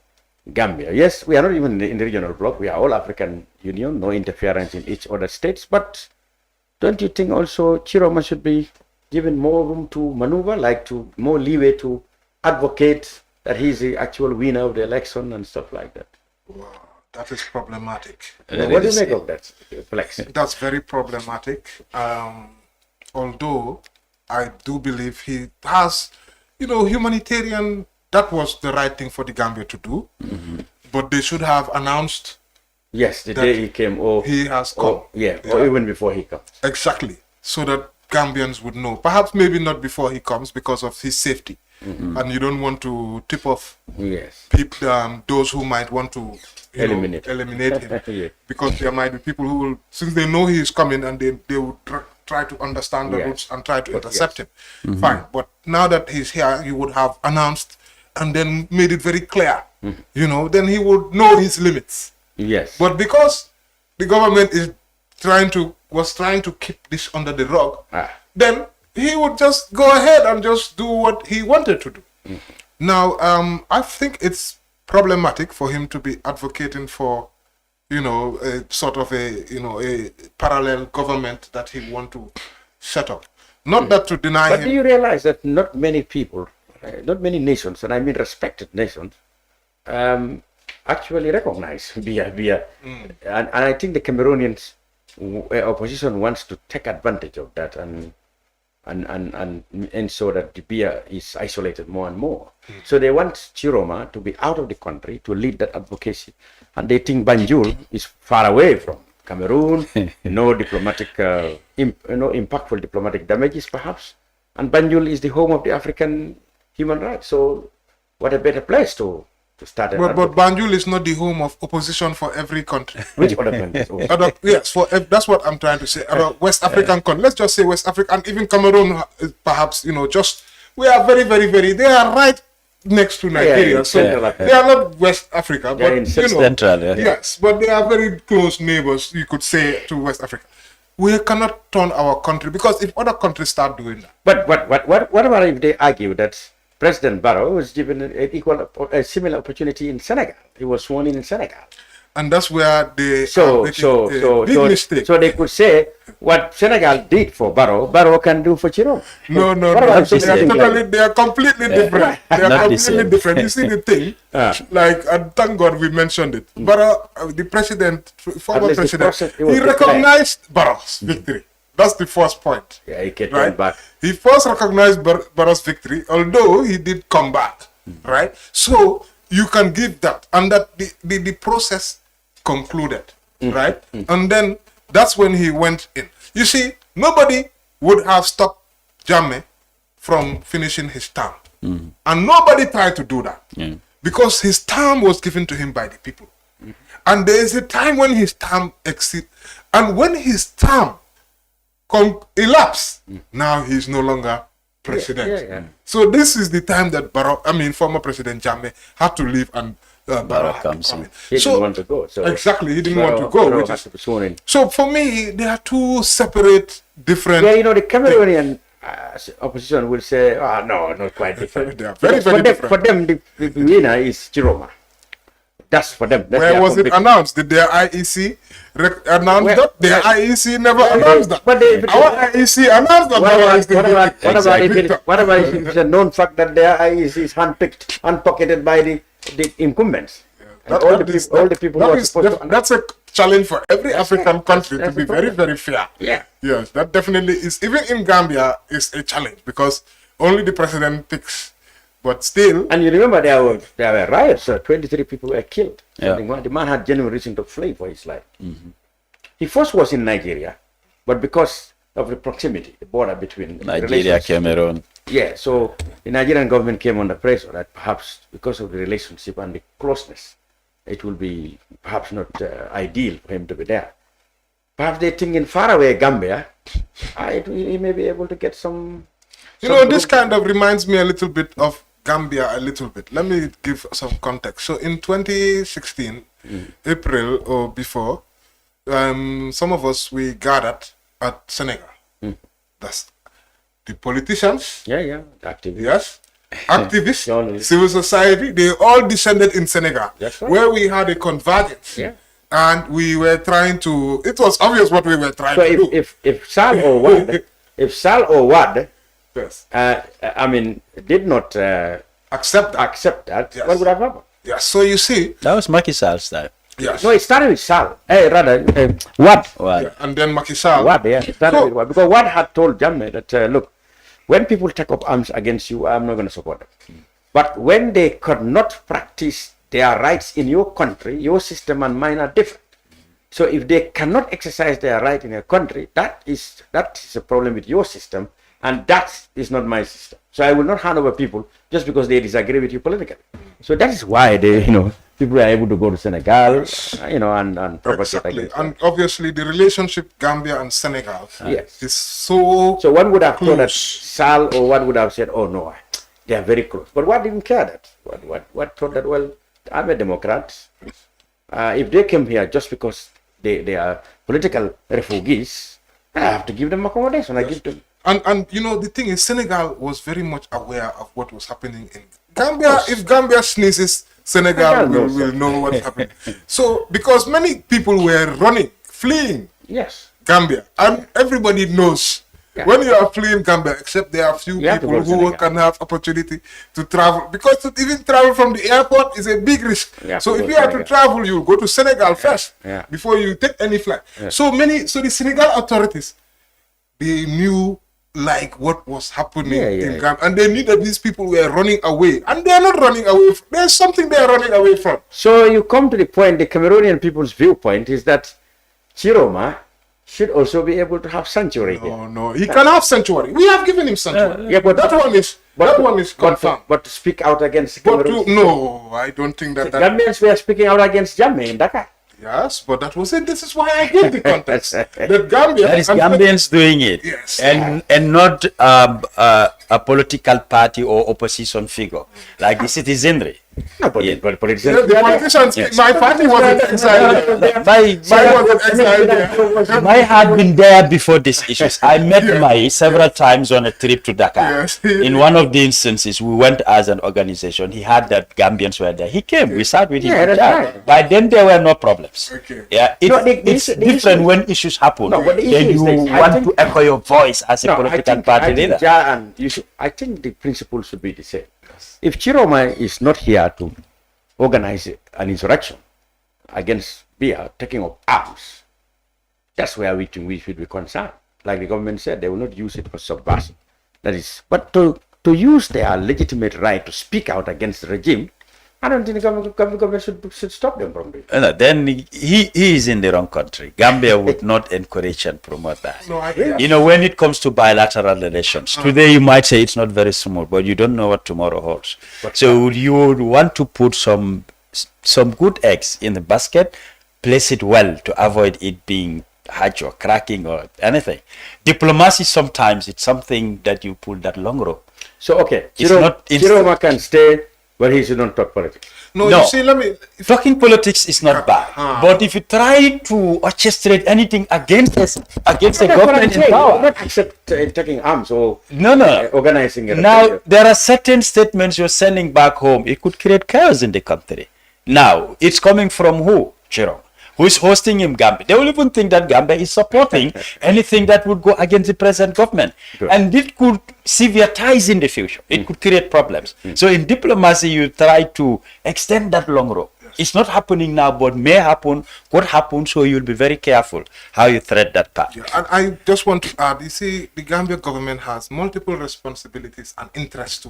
Speaker 5: Gambia. Yes, we are not even in the regional bloc. We are all African Union, no interference in each other states. But don't you think also Chiroma should be given more room to maneuver, more leeway to advocate that he's the actual winner of the election and stuff like that?
Speaker 7: Wow, that is problematic.
Speaker 5: What do you make of that, Flex?
Speaker 7: That's very problematic. Although I do believe he has, humanitarian. That was the right thing for the Gambia to do, but they should have announced.
Speaker 5: Yes, the day he came, or
Speaker 7: he has come.
Speaker 5: Or even before he comes.
Speaker 7: Exactly, so that Gambians would know. Perhaps maybe not before he comes because of his safety, and you don't want to tip off people, those who might want to eliminate him, because there might be people who will, since they know he is coming, and they will try to understand the routes and try to intercept him. Fine, but now that he's here, you would have announced and then made it very clear, then he would know his limits.
Speaker 5: Yes.
Speaker 7: But because the government was trying to keep this under the rug, then he would just go ahead and just do what he wanted to do. Now, I think it's problematic for him to be advocating for, a sort of a parallel government that he want to set up. Not that to deny him.
Speaker 5: But do you realize that not many people, not many nations, and I mean respected nations, actually recognize Biya. And I think the Cameroonians opposition wants to take advantage of that and ensure that the Biya is isolated more and more. So they want Chiroma to be out of the country to lead that advocacy, and they think Banjul is far away from Cameroon, no diplomatic, impactful diplomatic damages perhaps, and Banjul is the home of the African human rights. So what a better place to start.
Speaker 7: But Banjul is not the home of opposition for every country.
Speaker 5: Which other countries?
Speaker 7: Yes, that's what I'm trying to say. West African countries. Let's just say West Africa, and even Cameroon, perhaps, we are very, very, very, they are right next to Nigeria. So they are not West Africa, but
Speaker 6: in Central.
Speaker 7: Yes, but they are very close neighbors, you could say, to West Africa. We cannot turn our country, because if other countries start doing that.
Speaker 5: But what about if they argue that President Barrow was given a similar opportunity in Senegal? He was sworn in Senegal.
Speaker 7: And that's where they
Speaker 5: big mistake. So they could say what Senegal did for Barrow can do for Chiroma.
Speaker 7: No. They are completely different. They are completely different. You see the thing, and thank God we mentioned it. Barrow, the former president, he recognized Barrow's victory. That's the first point.
Speaker 5: Yeah, he came back.
Speaker 7: He first recognized Barrow's victory, although he did come back. Right? So you can give that, and that the process concluded, right? And then that's when he went in. You see, nobody would have stopped Jammeh from finishing his term. And nobody tried to do that. Because his term was given to him by the people. And there is a time when his term exceeds. And when his term elapsed, now he is no longer president. So this is the time that former President Jammeh had to leave and Barrow comes in.
Speaker 5: He didn't want to go. So
Speaker 7: exactly, he didn't want to go. So for me, there are two separate, different.
Speaker 5: Yeah, the Cameroonian opposition will say, no, not quite different.
Speaker 7: They are very, very different.
Speaker 5: For them, the winner is Chiroma. That's for them. That's
Speaker 7: where was it announced? Did their IEC announce that? Their IEC never announced that. But our IEC announced that.
Speaker 5: What about if it's a known fact that their IEC is handpicked, unpocketed by the incumbents? All the people who are supposed to.
Speaker 7: That's a challenge for every African country to be very, very fair.
Speaker 5: Yeah.
Speaker 7: Yes, that definitely is. Even in Gambia, is a challenge because only the president picks. But still,
Speaker 5: and you remember there were riots. 23 people were killed. Yeah. The man had genuine reason to flee for his life. He first was in Nigeria, but because of the proximity, the border between
Speaker 6: Nigeria, Cameroon.
Speaker 5: Yeah, so the Nigerian government came under pressure that perhaps because of the relationship and the closeness, it will be perhaps not ideal for him to be there. Perhaps they think in faraway Gambia, he may be able to get some.
Speaker 7: This kind of reminds me a little bit of Gambia a little bit. Let me give some context. So in 2016, April or before, some of us, we gathered at Senegal. That's the politicians.
Speaker 5: Activists.
Speaker 7: Yes. Activists, civil society, they all descended in Senegal.
Speaker 5: That's right.
Speaker 7: Where we had a convergence. Yeah. And we were trying to, it was obvious what we were trying to do.
Speaker 5: If Sal or Wad,
Speaker 7: yes.
Speaker 5: did not accept that,
Speaker 7: yes.
Speaker 5: What would have happened?
Speaker 7: Yeah, so you see.
Speaker 6: That was Macky Sall's time.
Speaker 7: Yes.
Speaker 5: No, it started with Sal. Wad.
Speaker 7: Yeah, and then Macky Sall.
Speaker 5: Wad, it started with Wad. Because Wad had told Jammeh that, look, when people take up arms against you, I'm not going to support them. But when they could not practice their rights in your country, your system and mine are different. So if they cannot exercise their right in your country, that is a problem with your system. And that is not my system. So I will not hand over people just because they disagree with you politically. So that is why people are able to go to Senegal, and propagate against
Speaker 7: and obviously the relationship Gambia and Senegal is
Speaker 5: so one would have thought that Sal or one would have said, oh no, they are very close. But what didn't care that? What thought that, well, I'm a Democrat. If they came here just because they are political refugees, I have to give them accommodation. I give them.
Speaker 7: And the thing is, Senegal was very much aware of what was happening in Gambia. If Gambia sneezes, Senegal will know what's happening. So, because many people were fleeing Gambia, and everybody knows when you are fleeing Gambia, except there are few people who can have opportunity to travel, because to even travel from the airport is a big risk. So if you have to travel, you go to Senegal first before you take any flight. So the Senegal authorities, they knew what was happening in Gambia, and they knew that these people were running away, and they are not running away. There's something they are running away from.
Speaker 5: So you come to the point, the Cameroonian people's viewpoint is that Chiroma should also be able to have sanctuary.
Speaker 7: No, he can have sanctuary. We have given him sanctuary.
Speaker 5: But
Speaker 7: that one is confirmed.
Speaker 5: But to speak out against Cameroon.
Speaker 7: No, I don't think that.
Speaker 5: Gambians were speaking out against Jammeh in Dakar.
Speaker 7: Yes, but that was it. This is why I gave the context. The Gambia.
Speaker 6: That is Gambians doing it.
Speaker 7: Yes.
Speaker 6: And not a political party or opposition figure, like the citizenry.
Speaker 5: No, but politicians.
Speaker 7: The politicians. My party wasn't exiled.
Speaker 6: My had been there before these issues. I met Mai several times on a trip to Dakar.
Speaker 7: Yes.
Speaker 6: In one of the instances, we went as an organization. He had that Gambians were there. He came. We sat with him.
Speaker 5: Right.
Speaker 6: By then, there were no problems.
Speaker 7: Okay.
Speaker 6: Yeah, it's different when issues happen.
Speaker 5: No, but the
Speaker 6: then
Speaker 5: issue
Speaker 6: you want to echo your voice as a political party leader.
Speaker 5: I think the principle should be the same. If Chiroma is not here to organize an insurrection against Bia taking up arms, that's where we should be concerned. Like the government said, they will not use it for subversion. That is, but to use their legitimate right to speak out against the regime, I don't think the government should stop them from doing it.
Speaker 6: No, then he is in the wrong country. Gambia would not encourage and promote that.
Speaker 7: No,
Speaker 6: You know, when it comes to bilateral relations, today you might say it's not very smooth, but you don't know what tomorrow holds. So you would want to put some good eggs in the basket, place it well to avoid it being hatch or cracking or anything. Diplomacy sometimes it's something that you pull that long rope.
Speaker 5: So okay,
Speaker 6: It's not
Speaker 5: Chiroma can stay, but he should not talk politics.
Speaker 7: No,
Speaker 6: No.
Speaker 7: you see, let me.
Speaker 6: Talking politics is not bad, but if you try to orchestrate anything against a government in power,
Speaker 5: Not accept taking arms or
Speaker 6: no.
Speaker 5: organizing a
Speaker 6: Now
Speaker 5: rebellion.
Speaker 6: there are certain statements you're sending back home. It could create chaos in the country. Now it's coming from who? Chiro. Who is hosting him? Gambia. They will even think that Gambia is supporting anything that would go against the present government, and it could severe ties in the future. It could create problems. So in diplomacy, you try to extend that long rope. It's not happening now, but may happen. Could happen. So you'll be very careful how you thread that path.
Speaker 7: Yeah, and I just want to add, you see, the Gambia government has multiple responsibilities and interests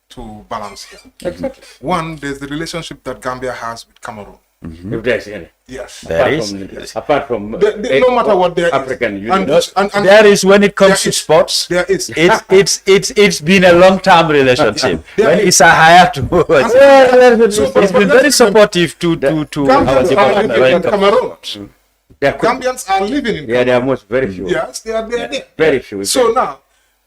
Speaker 7: to balance here.
Speaker 5: Exactly.
Speaker 7: One, there's the relationship that Gambia has with Cameroon.
Speaker 5: If there's any.
Speaker 7: Yes.
Speaker 6: There is.
Speaker 5: Apart from
Speaker 7: No matter what there is.
Speaker 5: African Union.
Speaker 7: And
Speaker 6: There is when it comes
Speaker 7: there
Speaker 6: to
Speaker 7: is-
Speaker 6: sports.
Speaker 7: There is.
Speaker 6: It's been a long term relationship.
Speaker 7: There
Speaker 6: When
Speaker 7: is-
Speaker 6: Issa Hayatu was, it's been very supportive to our
Speaker 7: Gambians are living in
Speaker 6: development.
Speaker 7: Cameroon.
Speaker 5: There could-
Speaker 7: Gambians are living in
Speaker 5: Yeah, there are most very few.
Speaker 7: Yes, they are there.
Speaker 5: Very few.
Speaker 7: So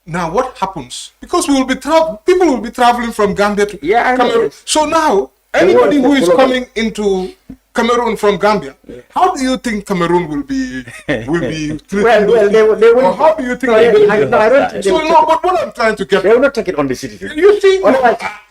Speaker 7: now what happens? Because we will be people will be traveling from Gambia to
Speaker 5: Yeah, I know.
Speaker 7: Cameroon. So now anybody who is coming into Cameroon from Gambia, how do you think Cameroon will be treated?
Speaker 5: Well, they will.
Speaker 7: Or how do you think?
Speaker 5: No,
Speaker 7: they will
Speaker 5: I
Speaker 7: be?
Speaker 5: don't think they
Speaker 7: So
Speaker 5: will
Speaker 7: no, but what I'm trying to get,
Speaker 5: They will not take it on the citizen.
Speaker 7: you see,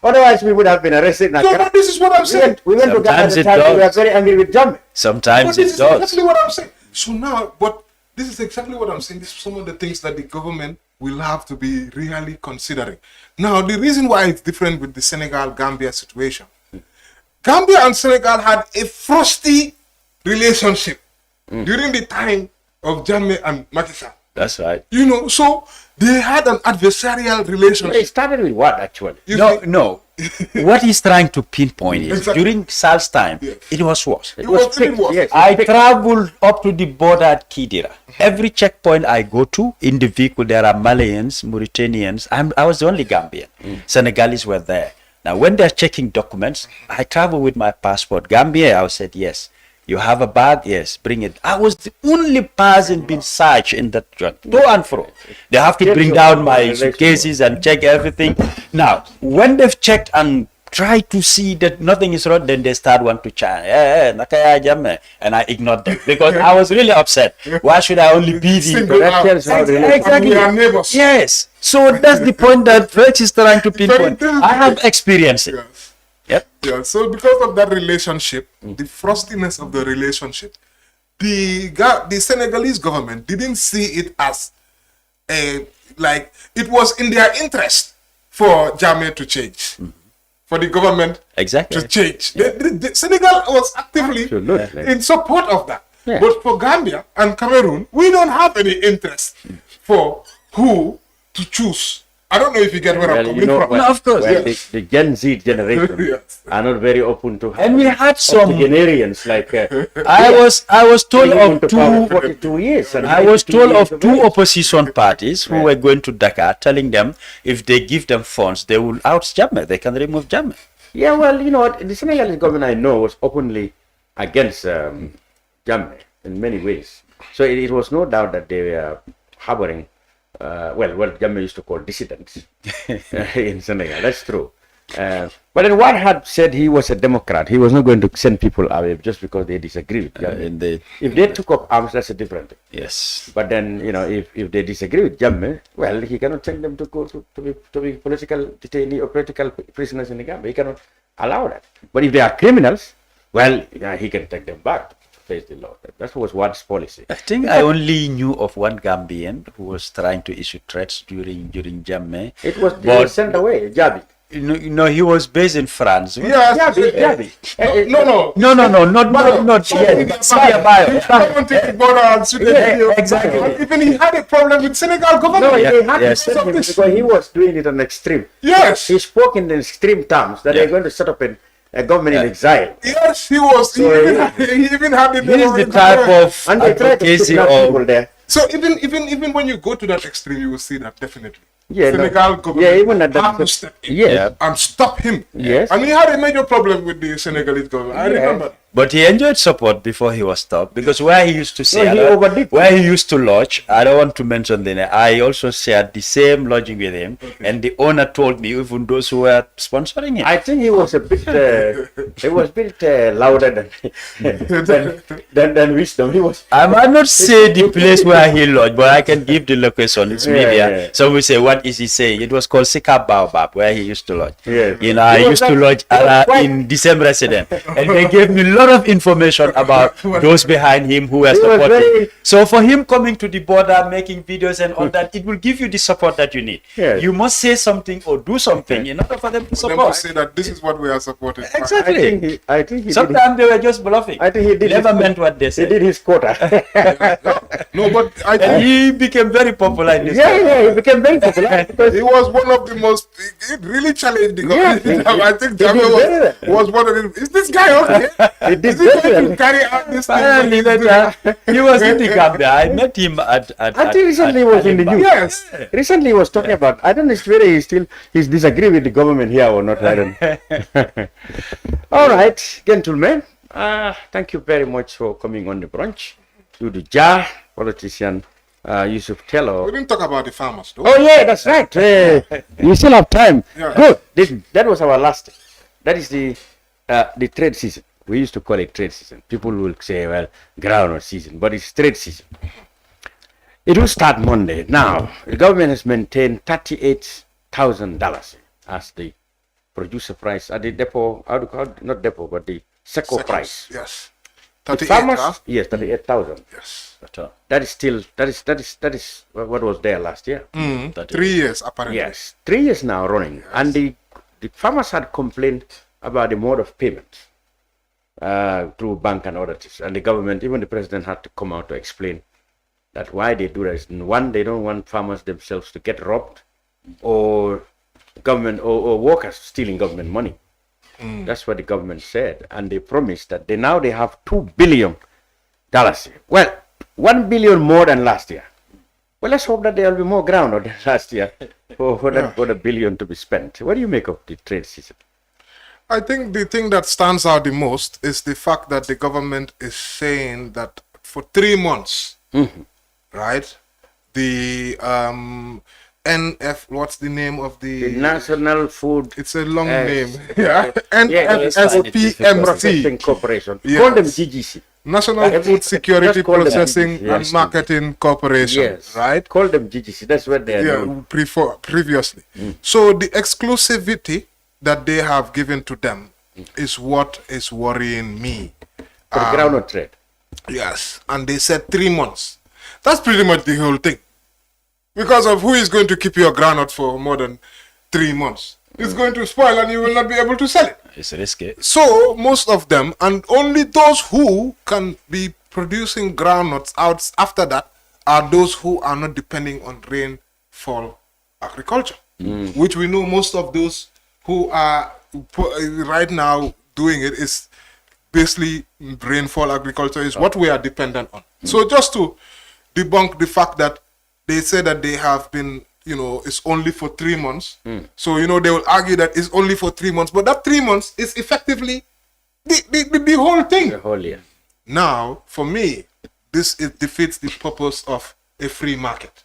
Speaker 5: Otherwise, we would have been arrested.
Speaker 7: no, but this is what I'm saying.
Speaker 5: We went to Ghana at
Speaker 6: Sometimes
Speaker 5: the
Speaker 6: it
Speaker 5: time. We were
Speaker 6: does.
Speaker 5: very angry with Jammeh.
Speaker 7: But
Speaker 6: Sometimes
Speaker 7: this
Speaker 6: it
Speaker 7: is
Speaker 6: does.
Speaker 7: exactly what I'm saying. So now, but this is exactly what I'm saying. This is some of the things that the government will have to be really considering. Now, the reason why it's different with the Senegal-Gambia situation, Gambia and Senegal had a frosty relationship during the time of Jammeh and Macky Sall.
Speaker 6: That's right.
Speaker 7: You know, so they had an adversarial
Speaker 5: It
Speaker 7: relationship.
Speaker 5: started with what, actually?
Speaker 7: You
Speaker 6: No,
Speaker 7: see,
Speaker 6: no. What he's trying to pinpoint is
Speaker 7: Exactly.
Speaker 6: during Sal's time,
Speaker 7: Yes.
Speaker 6: it was worse.
Speaker 7: it was even
Speaker 5: fixed,
Speaker 7: worse.
Speaker 5: yes.
Speaker 6: I traveled up to the border at Kidira. Every checkpoint I go to in the vehicle, there are Malians, Mauritanians. I was the only Gambian. Senegalese were there. Now, when they're checking documents, I travel with my passport. Gambia, I said, yes. You have a bag? Yes, bring it. I was the only person being searched in that joint, to and fro. They have to bring down my suitcases and check everything. Now, when they've checked and tried to see that nothing is wrong, then they start want to chant, Nakaya Jammeh, and I ignored them because I was really upset. Why should I only be the
Speaker 7: Single
Speaker 5: That
Speaker 7: out.
Speaker 5: tells how the
Speaker 6: Exactly.
Speaker 7: We are neighbors.
Speaker 6: Yes. So that's the point that Felix is trying to pinpoint.
Speaker 7: Very
Speaker 6: I have experienced it.
Speaker 7: Yes.
Speaker 6: Yep.
Speaker 7: Yeah, so because of that relationship, the frostiness of the relationship, the Senegalese government didn't see it as like it was in their interest for Jammeh to change, for the government
Speaker 6: Exactly.
Speaker 7: to change. The Senegal was actively
Speaker 5: Absolutely.
Speaker 7: in support of that.
Speaker 5: Yeah.
Speaker 7: But for Gambia and Cameroon, we don't have any interest for who to choose. I don't know if you get where I'm
Speaker 5: Well,
Speaker 7: coming
Speaker 5: you know,
Speaker 7: from.
Speaker 6: No, of course.
Speaker 5: well, the Gen Z generation
Speaker 7: Yes.
Speaker 5: are not very open to
Speaker 6: And we had some.
Speaker 5: octogenarians like
Speaker 6: I was told
Speaker 5: came
Speaker 6: of
Speaker 5: into power
Speaker 6: two.
Speaker 5: 42 years. And
Speaker 6: I was
Speaker 5: 92
Speaker 6: told
Speaker 5: years
Speaker 6: of two
Speaker 5: age.
Speaker 6: opposition parties who were going to Dakar, telling them if they give them funds, they will out Jammeh. They can remove Jammeh.
Speaker 5: Yeah, well, you know what? The Senegalese government I know was openly against Jammeh in many ways. So it was no doubt that they were harboring, what Jammeh used to call dissidents in Senegal. That's true. But then one had said he was a Democrat. He was not going to send people away just because they disagree with Jammeh. If they took up arms, that's a different thing.
Speaker 6: Yes.
Speaker 5: But then, you know, if they disagree with Jammeh, well, he cannot send them to go to be political detainee or political prisoners in the Gambia. He cannot allow that. But if they are criminals, well, yeah, he can take them back to face the law. That was one's policy.
Speaker 6: I think I only knew of one Gambian who was trying to issue threats during Jammeh.
Speaker 5: It was
Speaker 6: But-
Speaker 5: sent away, Jabi.
Speaker 6: No, he was based in France.
Speaker 7: Yes.
Speaker 5: Jabi.
Speaker 7: No.
Speaker 6: Not yet. Syria bio.
Speaker 7: Someone take the border and shoot the
Speaker 6: exactly.
Speaker 7: And even he had a problem with Senegal government.
Speaker 5: No,
Speaker 6: Yeah,
Speaker 5: they had
Speaker 6: yes.
Speaker 5: to send him because he was doing it on extreme.
Speaker 7: Yes.
Speaker 5: He spoke in the extreme terms that they're going to set up a government in exile.
Speaker 7: Yes, he was.
Speaker 5: So
Speaker 7: he even had it.
Speaker 6: He's the type of
Speaker 5: And they tried to
Speaker 6: advocacy
Speaker 5: kidnap
Speaker 6: of
Speaker 5: people there.
Speaker 7: So even when you go to that extreme, you will see that definitely.
Speaker 5: Yeah,
Speaker 7: Senegal government
Speaker 5: even at
Speaker 7: have to
Speaker 5: that.
Speaker 7: step in
Speaker 5: Yes.
Speaker 7: and stop him.
Speaker 5: Yes.
Speaker 7: And he had a major problem with the Senegalese government. I remember.
Speaker 6: But he enjoyed support before he was stopped, because where he used to stay,
Speaker 5: he overdid.
Speaker 6: where he used to lodge, I don't want to mention the name, I also shared the same lodging with him, and the owner told me, even those who were sponsoring him.
Speaker 5: I think he was a bit, he was a bit louder than wisdom. He was.
Speaker 6: I might not say the place where he lodged, but I can give the location. It's media. So we say, what is he saying? It was called Sika Baobab, where he used to lodge.
Speaker 5: Yes.
Speaker 6: You know, I used to lodge in the same residence, and they gave me a lot of information about those behind him who were supporting. So for him coming to the border, making videos and all that, it will give you the support that you need.
Speaker 5: Yes.
Speaker 6: You must say something or do something in order for them to
Speaker 7: For them to
Speaker 6: support.
Speaker 7: say that this is what we are supporting.
Speaker 6: Exactly.
Speaker 5: I think he
Speaker 6: Sometimes they were just bluffing.
Speaker 5: I think he did.
Speaker 6: Never
Speaker 5: his,
Speaker 6: meant what they
Speaker 5: He
Speaker 6: said.
Speaker 5: did his quota.
Speaker 7: No, but I
Speaker 6: And
Speaker 7: think
Speaker 6: he became very popular in this
Speaker 5: yeah,
Speaker 6: country.
Speaker 5: yeah, he became very popular because
Speaker 7: he was one of the most. He really challenged the government.
Speaker 5: Yeah,
Speaker 7: I think
Speaker 5: he did very
Speaker 7: Jamil was one of the. Is this guy okay?
Speaker 5: he did
Speaker 7: Is he
Speaker 5: very
Speaker 7: going
Speaker 5: well.
Speaker 7: to carry out this thing?
Speaker 6: Finally, he was in the Gambia. I met him at
Speaker 5: I think recently he was in the
Speaker 6: Alimba.
Speaker 5: news.
Speaker 7: Yes.
Speaker 5: Recently he was talking about. I don't know if whether he's disagree with the government here or not. I don't know. All right, gentlemen. Thank you very much for coming on the brunch. Dodou Jah, politician, Yusuf Tello.
Speaker 7: We didn't talk about the farmers, though.
Speaker 5: Oh yeah, that's right. You still have time.
Speaker 7: Yeah.
Speaker 5: Good. That was our last. That is the trade season. We used to call it trade season. People will say, well, groundnut season, but it's trade season. It will start Monday. Now, the government has maintained $38,000 as the producer price at the depot. Not depot, but the SECO price.
Speaker 7: Yes.
Speaker 5: The
Speaker 7: 38,
Speaker 5: farmers,
Speaker 7: huh?
Speaker 5: yes, 38,000.
Speaker 7: Yes.
Speaker 5: That is what was there last year.
Speaker 7: 3 years, apparently.
Speaker 5: Yes, 3 years now running, and the farmers had complained about the mode of payment through bank and auditors, and the government, even the president, had to come out to explain that why they do this. One, they don't want farmers themselves to get robbed, or government or workers stealing government money. That's what the government said, and they promised that they have $2 billion. Well, 1 billion more than last year. Well, let's hope that there will be more ground than last year for the billion to be spent. What do you make of the trade season?
Speaker 7: I think the thing that stands out the most is the fact that the government is saying that for 3 months, right, the what's the name of
Speaker 5: The National Food
Speaker 7: it's a long
Speaker 5: Uh,
Speaker 7: name. Yeah.
Speaker 5: Processing
Speaker 7: NFSOPMC.
Speaker 5: Corporation.
Speaker 7: Yes.
Speaker 5: Call them GGC.
Speaker 7: National Food Security
Speaker 5: Just call them
Speaker 7: Processing
Speaker 5: GGC.
Speaker 7: and Marketing Corporation.
Speaker 5: Yes.
Speaker 7: Right?
Speaker 5: Call them GGC. That's what they are
Speaker 7: Yeah,
Speaker 5: doing.
Speaker 7: previously. So the exclusivity that they have given to them is what is worrying me.
Speaker 5: For the groundnut trade.
Speaker 7: Yes, and they said 3 months. That's pretty much the whole thing. Because of who is going to keep your groundnut for more than 3 months. It's going to spoil and you will not be able to sell it.
Speaker 6: It's risky.
Speaker 7: So most of them, and only those who can be producing groundnuts out after that, are those who are not depending on rainfall agriculture. Which we know most of those who are right now doing it is basically rainfall agriculture is what we are dependent on. So just to debunk the fact that they say that they have been, it's only for 3 months. So, they will argue that it's only for 3 months, but that 3 months is effectively the whole thing.
Speaker 5: The whole year.
Speaker 7: Now, for me, this defeats the purpose of a free market.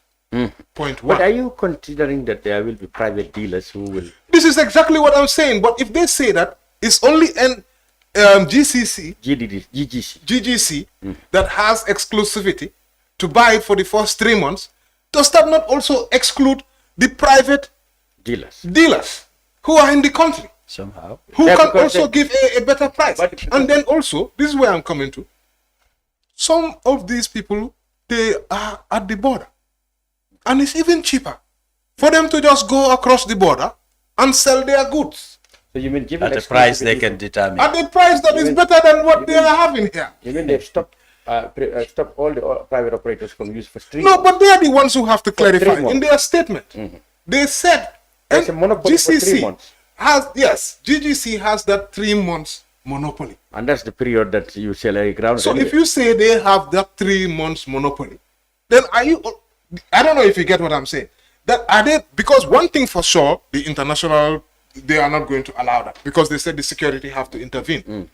Speaker 7: Point one.
Speaker 5: But are you considering that there will be private dealers who will...
Speaker 7: This is exactly what I'm saying. But if they say that it's only an GGC that has exclusivity to buy it for the first 3 months, does that not also exclude the private dealers who are in the country?
Speaker 6: Somehow.
Speaker 7: Who
Speaker 5: Yeah,
Speaker 7: can
Speaker 5: because
Speaker 7: also give a better price. And then also, this is where I'm coming to. Some of these people, they are at the border. And it's even cheaper for them to just go across the border and sell their goods.
Speaker 5: So you mean given
Speaker 6: At a price they can determine.
Speaker 7: At a price that is better than what they are having here.
Speaker 5: You mean they've stopped all the private operators from use for street?
Speaker 7: No, but they are the ones who have to clarify
Speaker 5: 3 months.
Speaker 7: in their statement. They said
Speaker 5: There's a monopoly for 3
Speaker 7: GCC
Speaker 5: months.
Speaker 7: GGC has that 3 months monopoly.
Speaker 5: And that's the period that you sell a ground.
Speaker 7: So if you say they have that 3 months monopoly, then I don't know if you get what I'm saying. That are they, because one thing for sure, the international, they are not going to allow that because they said the security have to intervene.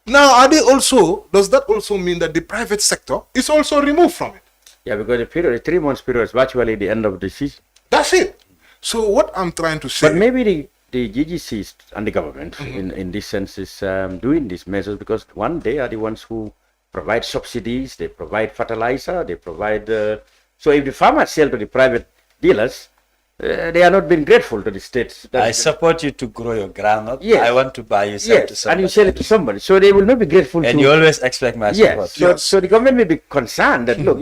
Speaker 7: Now, does that also mean that the private sector is also removed from it?
Speaker 5: Yeah, because the 3 months period is virtually the end of the season.
Speaker 7: That's it. So what I'm trying to say...
Speaker 5: But maybe the GGCs and the government, in this sense, is doing these measures because one, they are the ones who provide subsidies, they provide fertilizer, they provide... so if the farmers sell to the private dealers, they are not being grateful to the states.
Speaker 6: I support you to grow your groundnut.
Speaker 5: Yes.
Speaker 6: I want to buy you some to
Speaker 5: Yes,
Speaker 6: somebody.
Speaker 5: and you sell it to somebody. So they will not be grateful
Speaker 6: And
Speaker 5: to...
Speaker 6: you always expect my support.
Speaker 5: Yes. So the government may be concerned that, look,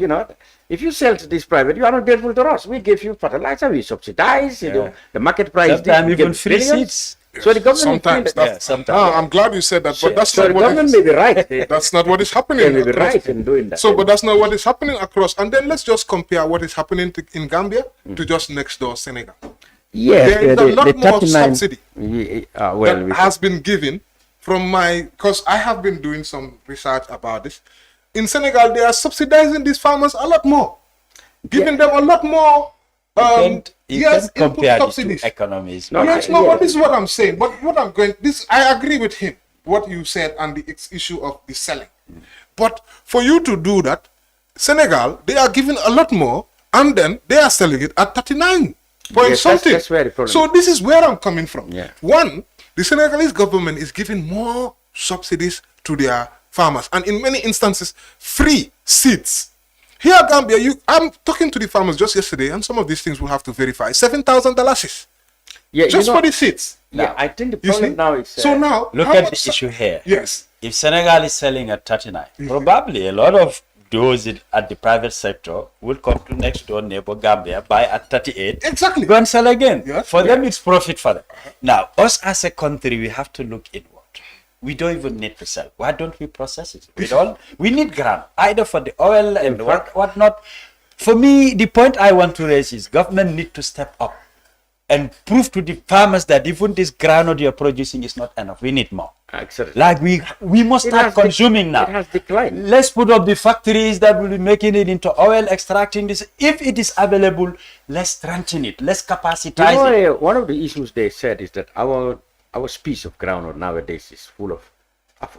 Speaker 5: if you sell to this private, you are not grateful to us. We give you fertilizer, we subsidize, the market price.
Speaker 6: Sometimes even
Speaker 5: give
Speaker 6: free
Speaker 5: billions.
Speaker 6: seeds.
Speaker 5: So the government
Speaker 7: Sometimes.
Speaker 6: sometimes.
Speaker 7: I'm glad you said that, but that's
Speaker 5: So
Speaker 7: not
Speaker 5: the
Speaker 7: what
Speaker 5: government may be right.
Speaker 7: that's not what is happening.
Speaker 5: They may be
Speaker 7: across.
Speaker 5: right in doing that.
Speaker 7: So, but that's not what is happening across. And then let's just compare what is happening in Gambia to just next door Senegal.
Speaker 5: Yes,
Speaker 7: There is a lot more subsidy
Speaker 5: well,
Speaker 7: that has been given from because I have been doing some research about this. In Senegal, they are subsidizing these farmers a lot more, giving them a lot more.
Speaker 6: You can't compare
Speaker 7: input
Speaker 6: the two economies.
Speaker 7: but this is what I'm saying. But what I'm going, I agree with him, what you said, and the issue of the selling. But for you to do that, Senegal, they are giving a lot more, and then they are selling it at 39 point something.
Speaker 5: That's where the problem
Speaker 7: So this is where I'm coming from.
Speaker 5: Yeah.
Speaker 7: One, the Senegalese government is giving more subsidies to their farmers, and in many instances, free seeds. Here, Gambia, I'm talking to the farmers just yesterday, and some of these things will have to verify. $7,000 just for the seeds.
Speaker 5: Yeah, I think the problem now is...
Speaker 7: so now,
Speaker 6: Look at the issue here.
Speaker 7: Yes.
Speaker 6: If Senegal is selling at 39, probably a lot of those at the private sector will come to next door neighbor Gambia, buy at 38.
Speaker 7: Exactly.
Speaker 6: Go and sell again.
Speaker 7: Yes.
Speaker 6: For them, it's profit for them. Now, us as a country, we have to look inward. We don't even need to sell. Why don't we process it? We need ground, either for the oil and what not. For me, the point I want to raise is government need to step up and prove to the farmers that even this groundnut you're producing is not enough. We need more.
Speaker 5: Exactly.
Speaker 6: Like we must start consuming now.
Speaker 5: It has declined.
Speaker 6: Let's put up the factories that will be making it into oil, extracting this. If it is available, let's strengthen it. Let's capacitize it.
Speaker 5: One of the issues they said is that our piece of groundnut nowadays is full of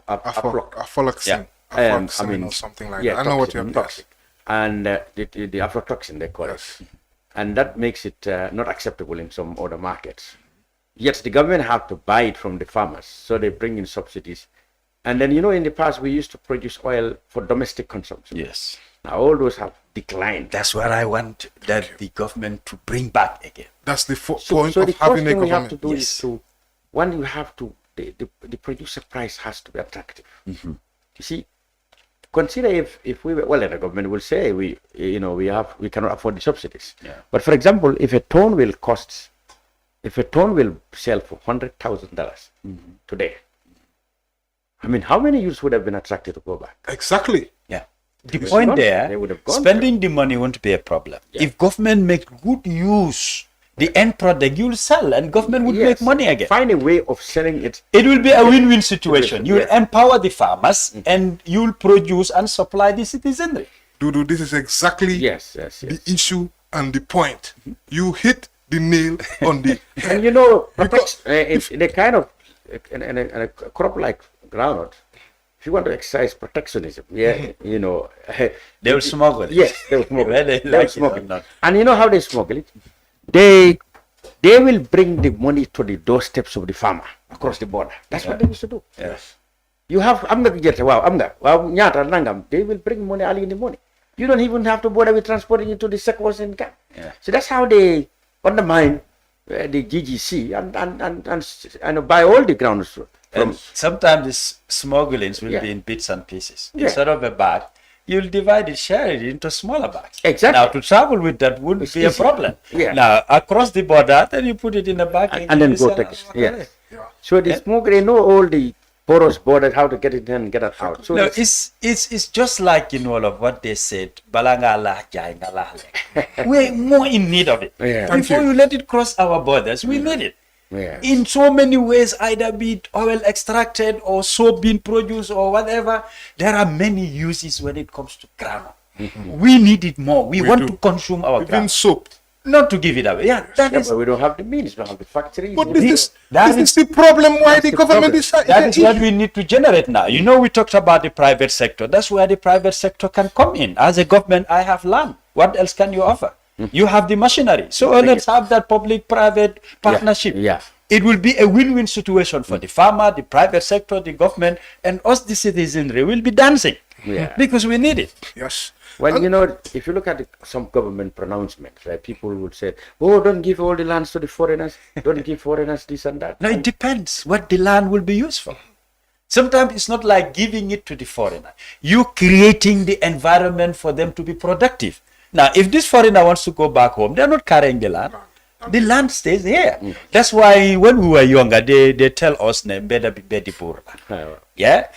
Speaker 7: aflatoxin.
Speaker 6: Yeah.
Speaker 7: Or something like that. I know what you're
Speaker 5: toxic. And the aflatoxin, they call it. And that makes it not acceptable in some other markets. Yet the government have to buy it from the farmers, so they bring in subsidies. And then, in the past, we used to produce oil for domestic consumption.
Speaker 6: Yes.
Speaker 5: Now, all those have declined.
Speaker 6: That's what I want the government to bring back again.
Speaker 7: That's the point
Speaker 5: So
Speaker 7: of
Speaker 5: the first
Speaker 7: having a
Speaker 5: thing we have
Speaker 7: government.
Speaker 5: to do is the producer price has to be attractive. You see, consider if we were, in the government will say we cannot afford the subsidies.
Speaker 6: Yeah.
Speaker 5: But for example, if a ton will sell for $100,000 today, I mean, how many youths would have been attracted to go back?
Speaker 7: Exactly.
Speaker 6: Yeah. The point there,
Speaker 5: they would have gone
Speaker 6: spending the money won't be a problem.
Speaker 5: Yeah.
Speaker 6: If government make good use, the end product you'll sell and government would make money again.
Speaker 5: Find a way of selling it.
Speaker 6: It will be a win-win situation. You'll empower the farmers and you'll produce and supply the citizenry.
Speaker 7: Dodou, this is exactly the issue and the point. You hit the nail on the head.
Speaker 5: And a crop like groundnut, if you want to exercise protectionism, they
Speaker 6: will smuggle it.
Speaker 5: Yes, they will smuggle it.
Speaker 6: Whether
Speaker 5: They will smuggle it. And you know how they smuggle it? They will bring the money to the doorsteps of the farmer across the border. That's what they used to do.
Speaker 6: Yes.
Speaker 5: You have they will bring money early in the morning. You don't even have to bother with transporting it to the sectors in camp.
Speaker 6: Yeah.
Speaker 5: So that's how they undermine the GGC and buy all the grounds.
Speaker 6: And sometimes these smugglings will be in bits and pieces. Instead of a bag, you'll divide it, share it into smaller bags.
Speaker 5: Exactly.
Speaker 6: Now, to travel with that wouldn't be a problem.
Speaker 5: Yeah.
Speaker 6: Now, across the border, then you put it in a bag
Speaker 5: and then go take it. Yes. So the smoker, they know all the porous borders, how to get it in and get it out. So
Speaker 6: no, it's just like in all of what they said. We're more in need of it.
Speaker 5: Yeah.
Speaker 6: Before you let it cross our borders, we need it.
Speaker 5: Yes.
Speaker 6: In so many ways, either be it oil extracted or soap being produced or whatever. There are many uses when it comes to groundnut. We need it more. We want
Speaker 7: do.
Speaker 6: to consume our
Speaker 7: Even
Speaker 6: groundnut.
Speaker 7: soap.
Speaker 6: Not to give it away. Yeah, that
Speaker 5: Yeah,
Speaker 6: is.
Speaker 5: but we don't have the means, we don't have the factories.
Speaker 7: But
Speaker 5: we
Speaker 7: this
Speaker 5: don't-
Speaker 7: is the problem why the government is...
Speaker 6: That is what we need to generate now. You know, we talked about the private sector. That's where the private sector can come in. As a government, I have land. What else can you offer? You have the machinery. So let's have that public-private partnership.
Speaker 5: yeah.
Speaker 6: It will be a win-win situation for the farmer, the private sector, the government, and us, the citizenry, will be dancing.
Speaker 5: Yeah.
Speaker 6: Because we need it.
Speaker 7: Yes.
Speaker 5: Well, you know, if you look at some government pronouncements, right, people would say, oh, don't give all the lands to the foreigners, don't give foreigners this and that.
Speaker 6: Now, it depends what the land will be used for. Sometimes it's not like giving it to the foreigner. You creating the environment for them to be productive. Now, if this foreigner wants to go back home, they're not carrying the land. The land stays here. That's why when we were younger, they tell us, better be better poor. Yeah?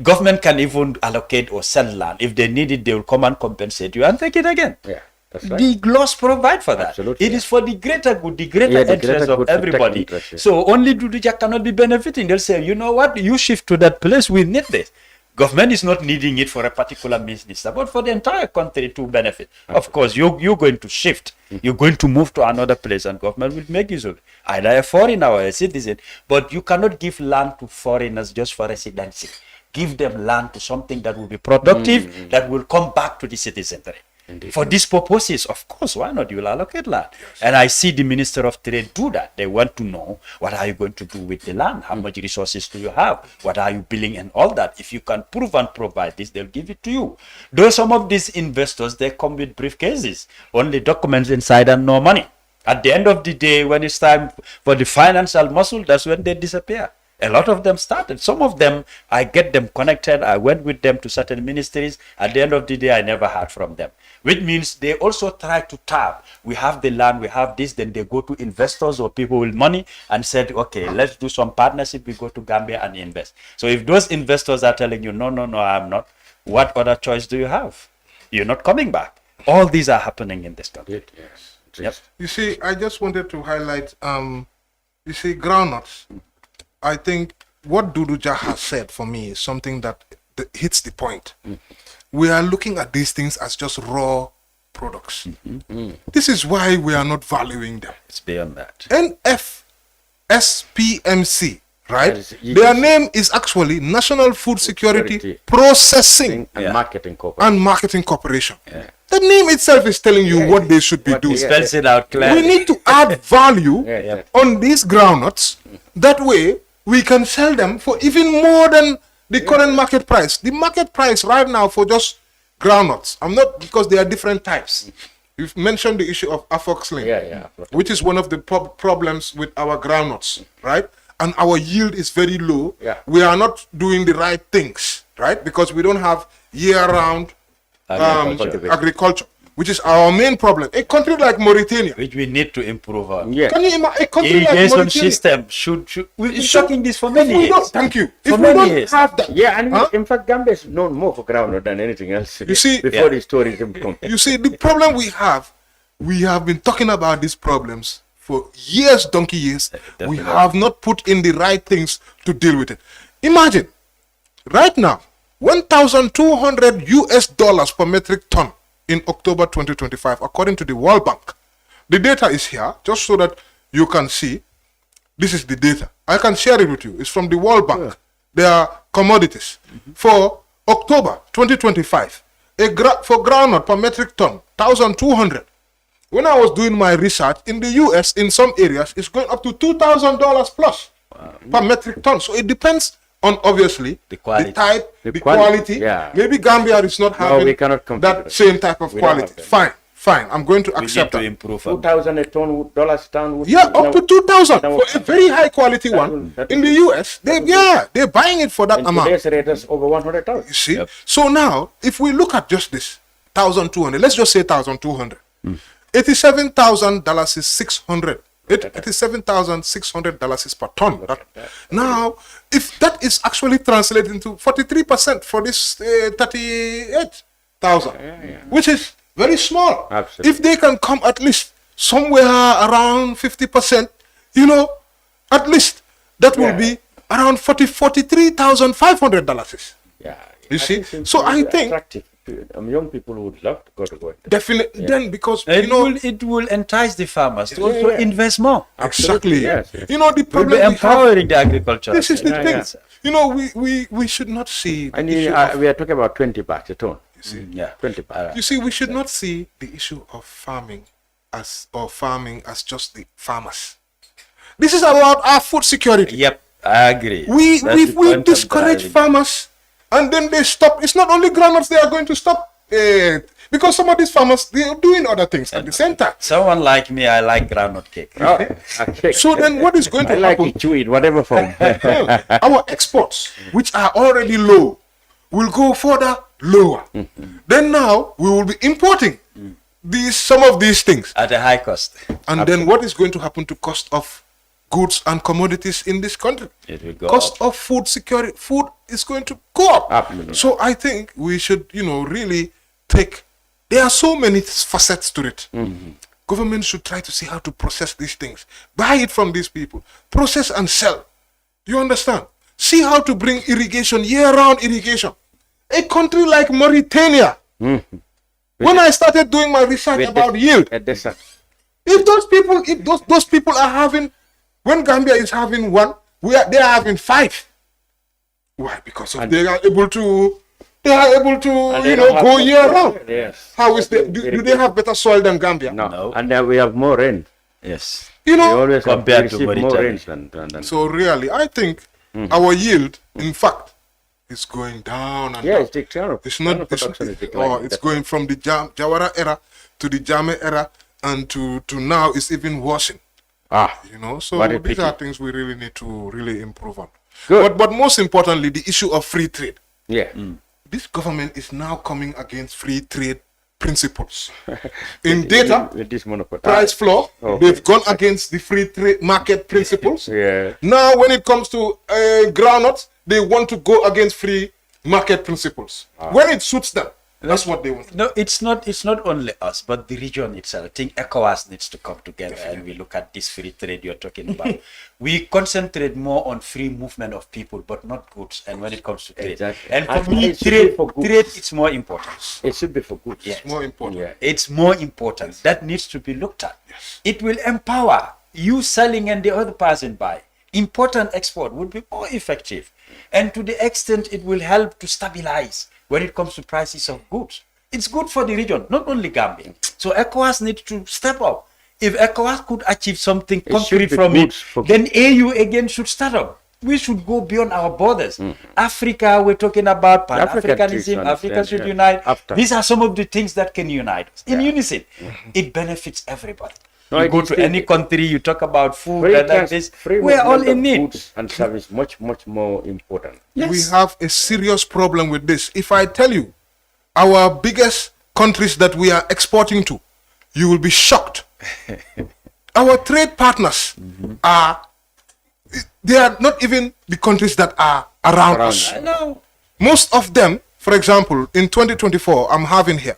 Speaker 6: Government can even allocate or sell land. If they need it, they will come and compensate you and take it again.
Speaker 5: Yeah, that's right.
Speaker 6: The laws provide for that.
Speaker 5: Absolutely,
Speaker 6: It is for the greater good, the greater
Speaker 5: Yeah, the
Speaker 6: interest
Speaker 5: greater
Speaker 6: of
Speaker 5: good, protect
Speaker 6: everybody.
Speaker 5: interest, yeah.
Speaker 6: So only Dodou Jah cannot be benefiting. They'll say, you know what, you shift to that place, we need this. Government is not needing it for a particular minister, but for the entire country to benefit. Of course, you're going to shift. You're going to move to another place and government will make use of it. Either a foreigner or a citizen. But you cannot give land to foreigners just for residency. Give them land to something that will be productive, that will come back to the citizenry.
Speaker 5: Indeed.
Speaker 6: For these purposes, of course, why not? You will allocate land. And I see the Minister of Trade do that. They want to know, what are you going to do with the land? How much resources do you have? What are you billing and all that? If you can prove and provide this, they'll give it to you. Though some of these investors, they come with briefcases, only documents inside and no money. At the end of the day, when it's time for the financial muscle, that's when they disappear. A lot of them started. Some of them, I get them connected. I went with them to certain ministries. At the end of the day, I never heard from them. Which means they also try to tap. We have the land, we have this. Then they go to investors or people with money and said, okay, let's do some partnership. We go to Gambia and invest. So if those investors are telling you, no, I'm not, what other choice do you have? You're not coming back. All these are happening in this country.
Speaker 5: Yes.
Speaker 6: Yep.
Speaker 7: You see, I just wanted to highlight, you see, groundnuts. I think what Dodou Jah has said for me is something that hits the point. We are looking at these things as just raw products. This is why we are not valuing them.
Speaker 6: It's beyond that.
Speaker 7: NFSPMC, right?
Speaker 5: That is-
Speaker 7: Their name is actually National Food Security
Speaker 5: Security
Speaker 7: Processing
Speaker 5: And
Speaker 6: Yeah.
Speaker 5: marketing corporation.
Speaker 7: and Marketing Corporation. The name itself is telling you what they should be
Speaker 5: What
Speaker 7: doing.
Speaker 5: they-
Speaker 6: Spells it out
Speaker 7: We
Speaker 6: clearly.
Speaker 7: need to add value
Speaker 5: Yeah.
Speaker 7: on these groundnuts. That way, we can sell them for even more than the current market price. The market price right now for just groundnuts, I'm not, because there are different types. You've mentioned the issue of aflatoxin,
Speaker 5: Yeah.
Speaker 7: which is one of the problems with our groundnuts, right? And our yield is very low.
Speaker 5: Yeah.
Speaker 7: We are not doing the right things, right? Because we don't have year-round agriculture, which is our main problem. A country like Mauritania,
Speaker 6: Which we need to improve on.
Speaker 5: Yeah.
Speaker 7: can you imagine a country like
Speaker 6: Irrigation
Speaker 7: Mauritania?
Speaker 6: system should we've been
Speaker 7: should-
Speaker 6: talking this for
Speaker 7: If
Speaker 6: many
Speaker 7: we don't-
Speaker 6: years.
Speaker 7: Thank you.
Speaker 6: For
Speaker 7: If we
Speaker 6: many
Speaker 7: don't
Speaker 6: years.
Speaker 7: have that,
Speaker 5: Yeah, and
Speaker 7: Huh?
Speaker 5: in fact, Gambia is known more for groundnut than anything else.
Speaker 7: You see-
Speaker 5: before
Speaker 6: Yeah.
Speaker 5: these tourism come.
Speaker 7: you see, the problem we have been talking about these problems for years, donkey years. We
Speaker 6: Definitely.
Speaker 7: have not put in the right things to deal with it. Imagine, right now, $1,200 per metric ton in October 2025, according to the World Bank. The data is here, just so that you can see. This is the data. I can share it with you. It's from the World Bank. They are commodities. For October 2025, for groundnut per metric ton, 1,200. When I was doing my research in the US, in some areas, it's going up to $2,000 plus per metric ton. So it depends on, obviously,
Speaker 6: The quality.
Speaker 7: the type,
Speaker 5: The
Speaker 7: the
Speaker 5: quality,
Speaker 7: quality.
Speaker 5: yeah.
Speaker 7: Maybe Gambia is not
Speaker 5: No,
Speaker 7: having
Speaker 5: we cannot compete with
Speaker 7: that
Speaker 5: it.
Speaker 7: same type of
Speaker 5: We don't
Speaker 7: quality.
Speaker 5: have that.
Speaker 7: Fine. I'm going to
Speaker 6: We need
Speaker 7: accept
Speaker 6: to
Speaker 7: that.
Speaker 6: improve on.
Speaker 5: $2,000 a ton, dollars a ton. would-
Speaker 7: Yeah, up to 2,000
Speaker 5: No,
Speaker 7: for a very high quality one.
Speaker 5: that
Speaker 7: In
Speaker 5: will-
Speaker 7: the US, they're buying it for that
Speaker 5: In
Speaker 7: amount.
Speaker 5: today's rate, that's over 100,000.
Speaker 7: You see?
Speaker 6: Yep.
Speaker 7: So now, if we look at just this, 1,200, let's just say 1,200. $87,000 is 600. $87,600 is per ton. Now, if that is actually translated into 43% for this 38,000, which is very small.
Speaker 5: Absolutely.
Speaker 7: If they can come at least somewhere around 50%, you know, At least that will be around $43,500.
Speaker 5: Yeah.
Speaker 7: You see?
Speaker 5: It's
Speaker 7: So I
Speaker 5: very
Speaker 7: think
Speaker 5: attractive. Young people would love to go to work.
Speaker 7: definitely then, because
Speaker 6: It will entice the farmers to also invest more.
Speaker 7: exactly.
Speaker 5: Yes, yes.
Speaker 7: The
Speaker 6: Will be
Speaker 7: problem we have,
Speaker 6: empowering the agriculture.
Speaker 7: this is the
Speaker 5: Yeah,
Speaker 7: thing.
Speaker 5: yeah.
Speaker 7: We should not see the
Speaker 5: And
Speaker 7: issue of,
Speaker 5: we are talking about 20 bags a ton.
Speaker 6: Yeah.
Speaker 5: 20 bags.
Speaker 7: you see, we should not see the issue of farming as just the farmers. This is about our food security.
Speaker 6: Yep, I agree.
Speaker 7: We
Speaker 6: That's the point
Speaker 7: we
Speaker 6: I'm
Speaker 7: discourage
Speaker 6: driving.
Speaker 7: farmers, and then they stop. It's not only groundnuts they are going to stop, because some of these farmers, they are doing other things at the same time.
Speaker 6: Someone like me, I like groundnut cake.
Speaker 5: Oh, okay.
Speaker 7: So then what is going
Speaker 5: I
Speaker 7: to
Speaker 5: like
Speaker 7: happen?
Speaker 5: it too in whatever form.
Speaker 7: Our exports, which are already low, will go further lower. Then now we will be importing some of these things.
Speaker 6: At a high cost.
Speaker 7: And then what is going to happen to cost of goods and commodities in this country?
Speaker 6: It will go
Speaker 7: Cost
Speaker 6: up.
Speaker 7: of food security, food is going to go up.
Speaker 5: Absolutely.
Speaker 7: So I think we should, really take, there are so many facets to it. Government should try to see how to process these things. Buy it from these people. Process and sell. You understand? See how to bring irrigation, year-round irrigation. A country like Mauritania, when I started doing my research
Speaker 5: With
Speaker 7: about
Speaker 5: the-
Speaker 7: yield,
Speaker 5: At the sun.
Speaker 7: if those people are having, when Gambia is having one, they are having 5. Why? Because of they are able to
Speaker 5: And they don't have
Speaker 7: go
Speaker 5: to-
Speaker 7: year round.
Speaker 5: Yes.
Speaker 7: How is do they have better soil than Gambia?
Speaker 5: No.
Speaker 6: No.
Speaker 5: And then we have more rain.
Speaker 6: Yes.
Speaker 7: You
Speaker 5: We
Speaker 7: know.
Speaker 5: always have
Speaker 6: Compared to
Speaker 5: receive more
Speaker 6: Mauritania.
Speaker 5: rains than
Speaker 7: So really, I think our yield, in fact, is going down and
Speaker 5: yeah,
Speaker 7: down.
Speaker 5: it's declining.
Speaker 7: It's not. It's going from the Jawara era to the Jame era, and to now it's even worsening. So
Speaker 5: what a
Speaker 7: these
Speaker 5: pity.
Speaker 7: are things we really need to really improve on.
Speaker 5: Good.
Speaker 7: But most importantly, the issue of free trade.
Speaker 5: Yeah.
Speaker 7: This government is now coming against free trade principles. In data,
Speaker 5: With this monopoly.
Speaker 7: price floor,
Speaker 5: Oh.
Speaker 7: they've gone against the free trade market principles.
Speaker 5: Yeah.
Speaker 7: Now, when it comes to groundnuts, they want to go against free market principles. When it suits them, that's what they want.
Speaker 6: No, it's not only us, but the region itself. I think ECOWAS needs to come together and we look at this free trade you're talking about. We concentrate more on free movement of people, but not goods. And when it comes to trade,
Speaker 5: Exactly.
Speaker 6: and
Speaker 5: I
Speaker 6: for
Speaker 5: think
Speaker 6: me,
Speaker 5: it should be for goods.
Speaker 6: trade it's more important.
Speaker 5: It should be for good.
Speaker 6: Yes.
Speaker 7: It's more important.
Speaker 5: Yeah.
Speaker 6: It's more important. That needs to be looked at. It will empower you selling and the other person buy. Import and export would be more effective. And to the extent it will help to stabilize when it comes to prices of goods. It's good for the region, not only Gambia. So ECOWAS needs to step up. If ECOWAS could achieve something
Speaker 5: should
Speaker 6: concrete
Speaker 5: be
Speaker 6: from
Speaker 5: good
Speaker 6: it,
Speaker 5: for-
Speaker 6: then AU again should start up. We should go beyond our borders. Africa, we're talking about Pan-Africanism.
Speaker 5: African
Speaker 6: Africa
Speaker 5: trees,
Speaker 6: should
Speaker 5: yeah.
Speaker 6: unite.
Speaker 5: After.
Speaker 6: These are some of the things that can unite us. In unison, it benefits everybody.
Speaker 5: No,
Speaker 6: You
Speaker 5: it
Speaker 6: go
Speaker 5: is
Speaker 6: to
Speaker 5: the-
Speaker 6: any country, you talk about food
Speaker 5: Free
Speaker 6: and like this.
Speaker 5: free
Speaker 6: We're all
Speaker 5: movement
Speaker 6: in
Speaker 5: of
Speaker 6: need.
Speaker 5: goods and service much more important.
Speaker 6: Yes.
Speaker 7: We have a serious problem with this. If I tell you, our biggest countries that we are exporting to, you will be shocked. Our trade partners they are not even the countries that are around us.
Speaker 6: I know.
Speaker 7: Most of them, for example, in 2024, I'm having here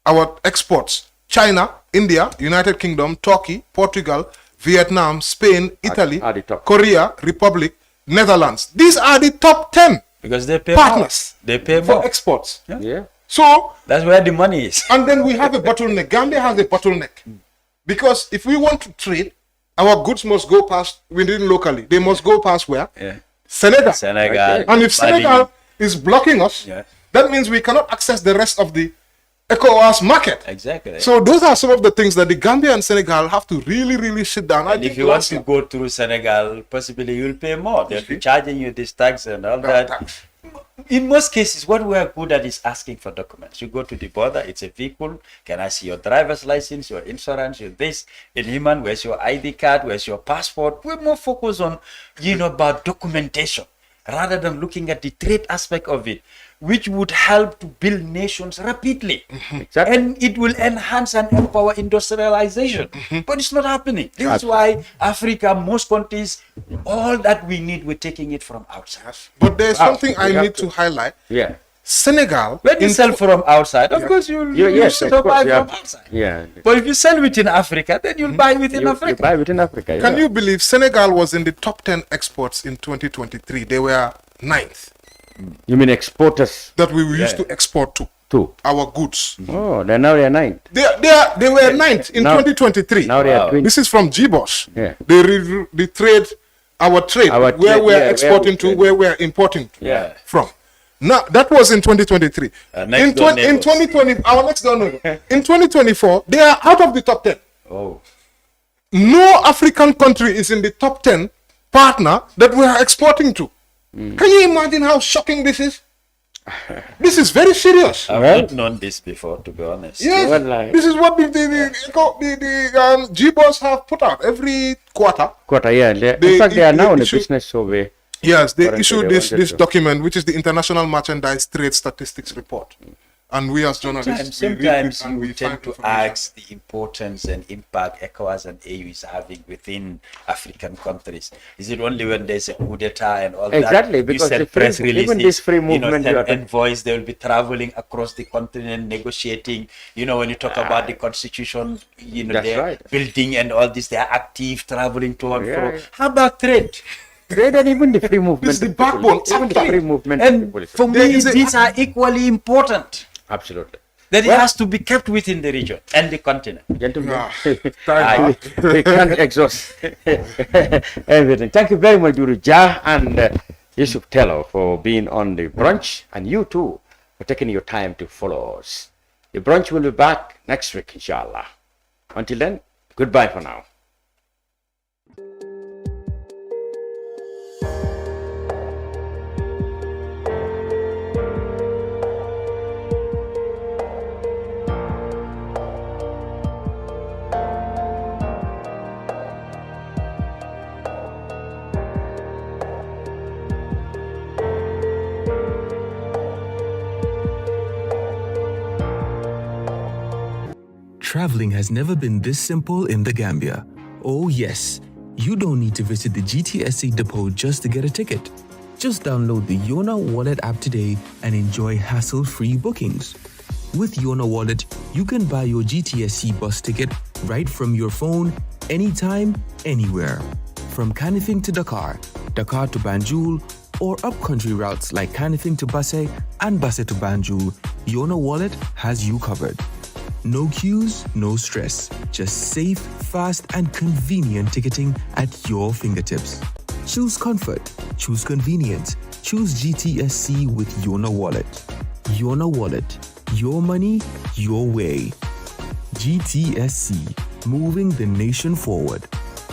Speaker 7: our exports: China, India, United Kingdom, Turkey, Portugal, Vietnam, Spain, Italy,
Speaker 5: are the top.
Speaker 7: Korea, Republic, Netherlands. These are the top 10
Speaker 6: Because they pay
Speaker 7: partners
Speaker 6: more. They pay
Speaker 7: for
Speaker 6: more.
Speaker 7: exports.
Speaker 5: Yeah.
Speaker 7: So,
Speaker 6: That's where the money is.
Speaker 7: and then we have a bottleneck. Gambia has a bottleneck. Because if we want to trade, our goods must go past, within locally. They must go past where?
Speaker 6: Yeah.
Speaker 7: Senegal.
Speaker 6: Senegal.
Speaker 7: And if
Speaker 6: Mali.
Speaker 7: Senegal is blocking us,
Speaker 6: Yeah.
Speaker 7: that means we cannot access the rest of the ECOWAS market.
Speaker 6: Exactly.
Speaker 7: So those are some of the things that the Gambia and Senegal have to really sit down. I
Speaker 6: And
Speaker 7: think
Speaker 6: if you want
Speaker 7: last
Speaker 6: to
Speaker 7: year-
Speaker 6: go through Senegal, possibly you'll pay more. They'll be charging you this tax and all that.
Speaker 7: tax.
Speaker 6: In most cases, what we are good at is asking for documents. You go to the border, it's a vehicle. Can I see your driver's license, your insurance, your this? In human, where's your ID card? Where's your passport? We're more focused on, about documentation rather than looking at the trade aspect of it, which would help to build nations rapidly.
Speaker 5: Exactly.
Speaker 6: And it will enhance and empower industrialization. But it's not happening. This is why Africa, most countries, all that we need, we're taking it from outside.
Speaker 7: But there's something I
Speaker 5: we have
Speaker 7: need to highlight.
Speaker 5: Yeah.
Speaker 7: Senegal.
Speaker 6: When you sell from outside, of course you'll
Speaker 5: Yes, of
Speaker 6: buy
Speaker 5: course,
Speaker 6: from outside.
Speaker 5: Yeah.
Speaker 6: But if you sell within Africa, then you'll buy within
Speaker 5: You
Speaker 6: Africa.
Speaker 5: buy within Africa.
Speaker 7: Can you believe Senegal was in the top 10 exports in 2023? They were ninth
Speaker 5: You mean exporters
Speaker 7: that we used to export to
Speaker 5: too?
Speaker 7: our goods.
Speaker 5: Oh, then now they are ninth.
Speaker 7: They were ninth in
Speaker 5: Now-
Speaker 7: 2023.
Speaker 5: Now they are 20.
Speaker 7: This is from GBOS.
Speaker 5: Yeah.
Speaker 7: They trade our trade,
Speaker 5: Our
Speaker 7: where
Speaker 5: trade,
Speaker 7: we're
Speaker 5: yeah,
Speaker 7: exporting
Speaker 5: where we
Speaker 7: to, where we're importing
Speaker 6: Yeah.
Speaker 7: from. Now that was in 2023.
Speaker 6: Next door
Speaker 7: In
Speaker 6: neighbors.
Speaker 7: 2020, our next door neighbor. In 2024, they are out of the top 10.
Speaker 6: Oh.
Speaker 7: No African country is in the top 10 partner that we are exporting to. Can you imagine how shocking this is? This is very serious.
Speaker 6: I've not known this before, to be honest.
Speaker 7: Yes,
Speaker 5: Well,
Speaker 7: this is what the GBOS have put out every quarter.
Speaker 5: Yeah.
Speaker 7: They-
Speaker 5: In fact, they are
Speaker 7: they
Speaker 5: now in the
Speaker 7: issue-
Speaker 5: business survey.
Speaker 7: Yes, they
Speaker 5: Currently,
Speaker 7: issued
Speaker 5: they
Speaker 7: this
Speaker 5: wanted to-
Speaker 7: document, which is the International Merchandise Trade Statistics Report. And we as journalists, we read it
Speaker 6: Sometimes
Speaker 7: and
Speaker 6: you
Speaker 7: we
Speaker 6: tend
Speaker 7: find
Speaker 6: to
Speaker 7: information.
Speaker 6: ask the importance and impact ECOWAS and AU is having within African countries. Is it only when there's a coup d'etat and all
Speaker 5: Exactly,
Speaker 6: that?
Speaker 5: because
Speaker 6: you
Speaker 5: the
Speaker 6: send
Speaker 5: free-
Speaker 6: press releases,
Speaker 5: even this free movement you
Speaker 6: send
Speaker 5: are talking-
Speaker 6: envoys, they will be traveling across the continent, negotiating. When you talk about the constitution,
Speaker 5: That's
Speaker 6: they're
Speaker 5: right.
Speaker 6: building and all this, they are active, traveling to and fro.
Speaker 5: Yeah.
Speaker 6: How about trade?
Speaker 5: Trade and even the free movement.
Speaker 7: This is the
Speaker 5: of people.
Speaker 7: backbone.
Speaker 5: Even the free movement. of
Speaker 6: And
Speaker 5: people.
Speaker 6: for
Speaker 7: There
Speaker 6: me,
Speaker 7: is a-
Speaker 6: these are equally important.
Speaker 5: Absolutely.
Speaker 6: That it has to be kept within the region and the continent.
Speaker 5: Gentlemen,
Speaker 7: Time
Speaker 5: we can't exhaust everything. Thank you very much, Dodou Jah and Yusuf Tello for being on the brunch, and you too for taking your time to follow us. The brunch will be back next week, inshallah. Until then, goodbye for now.
Speaker 1: Traveling has never been this simple in the Gambia. Oh yes, you don't need to visit the GTSC depot just to get a ticket. Just download the Yona Wallet app today and enjoy hassle-free bookings. With Yona Wallet, you can buy your GTSC bus ticket right from your phone, anytime, anywhere. From Kanifing to Dakar, Dakar to Banjul, or upcountry routes like Kanifing to Basse and Basse to Banjul, Yona Wallet has you covered. No queues, no stress. Just safe, fast, and convenient ticketing at your fingertips. Choose comfort, choose convenience, choose GTSC with Yona Wallet. Yona Wallet, your money, your way. GTSC, moving the nation forward.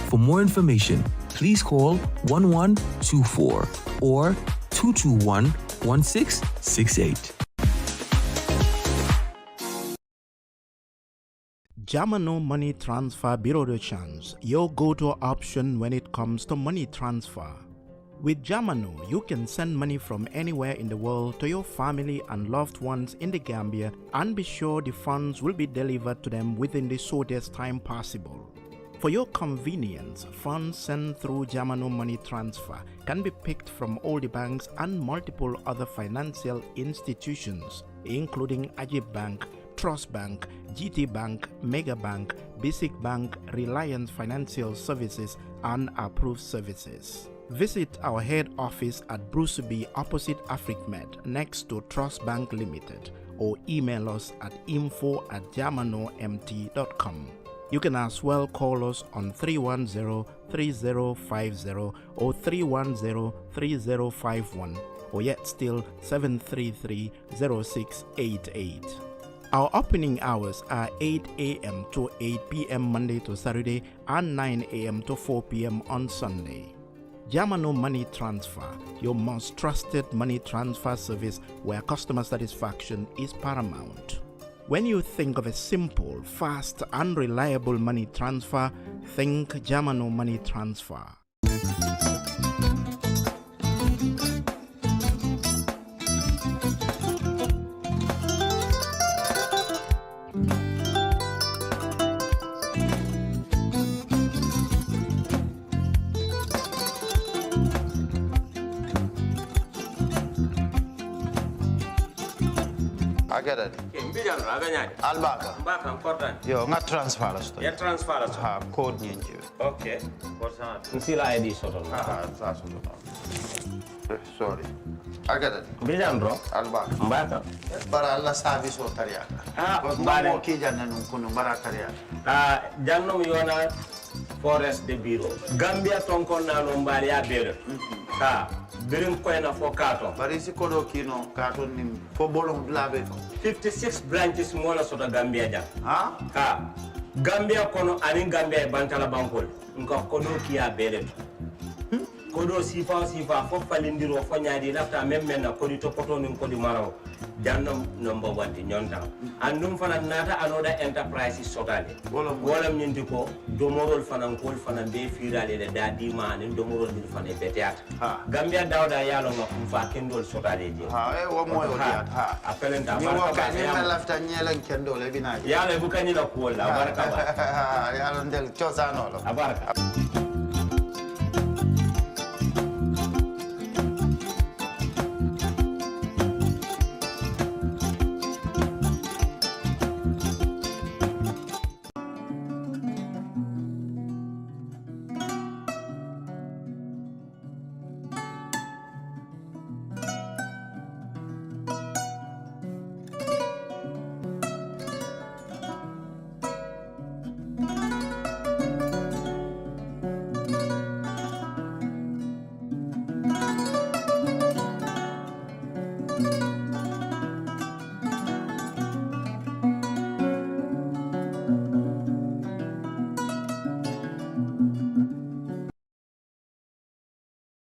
Speaker 1: For more information, please call 1124 or 221-1668.
Speaker 2: Jamano Money Transfer Bureau de Change, your go-to option when it comes to money transfer. With Jamano, you can send money from anywhere in the world to your family and loved ones in the Gambia and be sure the funds will be delivered to them within the shortest time possible. For your convenience, funds sent through Jamano Money Transfer can be picked from all the banks and multiple other financial institutions, including Ajib Bank, Trust Bank, GT Bank, Mega Bank, Basic Bank, Reliance Financial Services, and Approved Services. Visit our head office at Bruce B opposite AfricMed next to Trust Bank Limited or email us at info@jamanomt.com. You can as well call us on 310-3050 or 310-3051 or yet still 733-0688. Our opening hours are 8 a.m. to 8 p.m. Monday to Saturday and 9 a.m. to 4 p.m. on Sunday. Jamano Money Transfer, your most trusted money transfer service where customer satisfaction is paramount. When you think of a simple, fast, and reliable money transfer, think Jamano Money Transfer.
Speaker 3: agada
Speaker 4: ke mbijan raga nyaade
Speaker 3: albaka
Speaker 4: mbaka important
Speaker 3: yo nga transfer la sto
Speaker 4: ya transfer la
Speaker 3: ha code nyenje
Speaker 4: okay nsila id soto
Speaker 3: sa so sorry agada
Speaker 4: mbijan bro
Speaker 3: albaka
Speaker 4: mbaka
Speaker 3: bara alla service o tariya
Speaker 4: mbare
Speaker 3: mo ki janna nun kuno bara tariya
Speaker 4: jannom yona forest de bureau gambia tonkon nano mbari ya bere birin koyna fo kato
Speaker 3: bari si kodo kino kato nim fo bolon labe
Speaker 4: 56 branches mola sota gambia jam
Speaker 3: ha
Speaker 4: gambia kono ani gambia bantala bankol nko kodo kiya bere kodo sifa fo falindiro fo nyaadi lafta memmen na kodi to poto nin kodi maraw jannom number 1 ti nyonta andum fana nata anoda enterprise sotale wolam nyindi ko domorol fana kol fana be firale de dadi man domorol dir fana beteata gambia dawda yalo ngam fa kendol sotale je
Speaker 3: wo moyo diat
Speaker 4: apelenta
Speaker 3: baraka ni lafta nyelen kendol e binaji
Speaker 4: yalo bu kanila ko la baraka ba
Speaker 3: yalo ndel ciosano lo
Speaker 4: baraka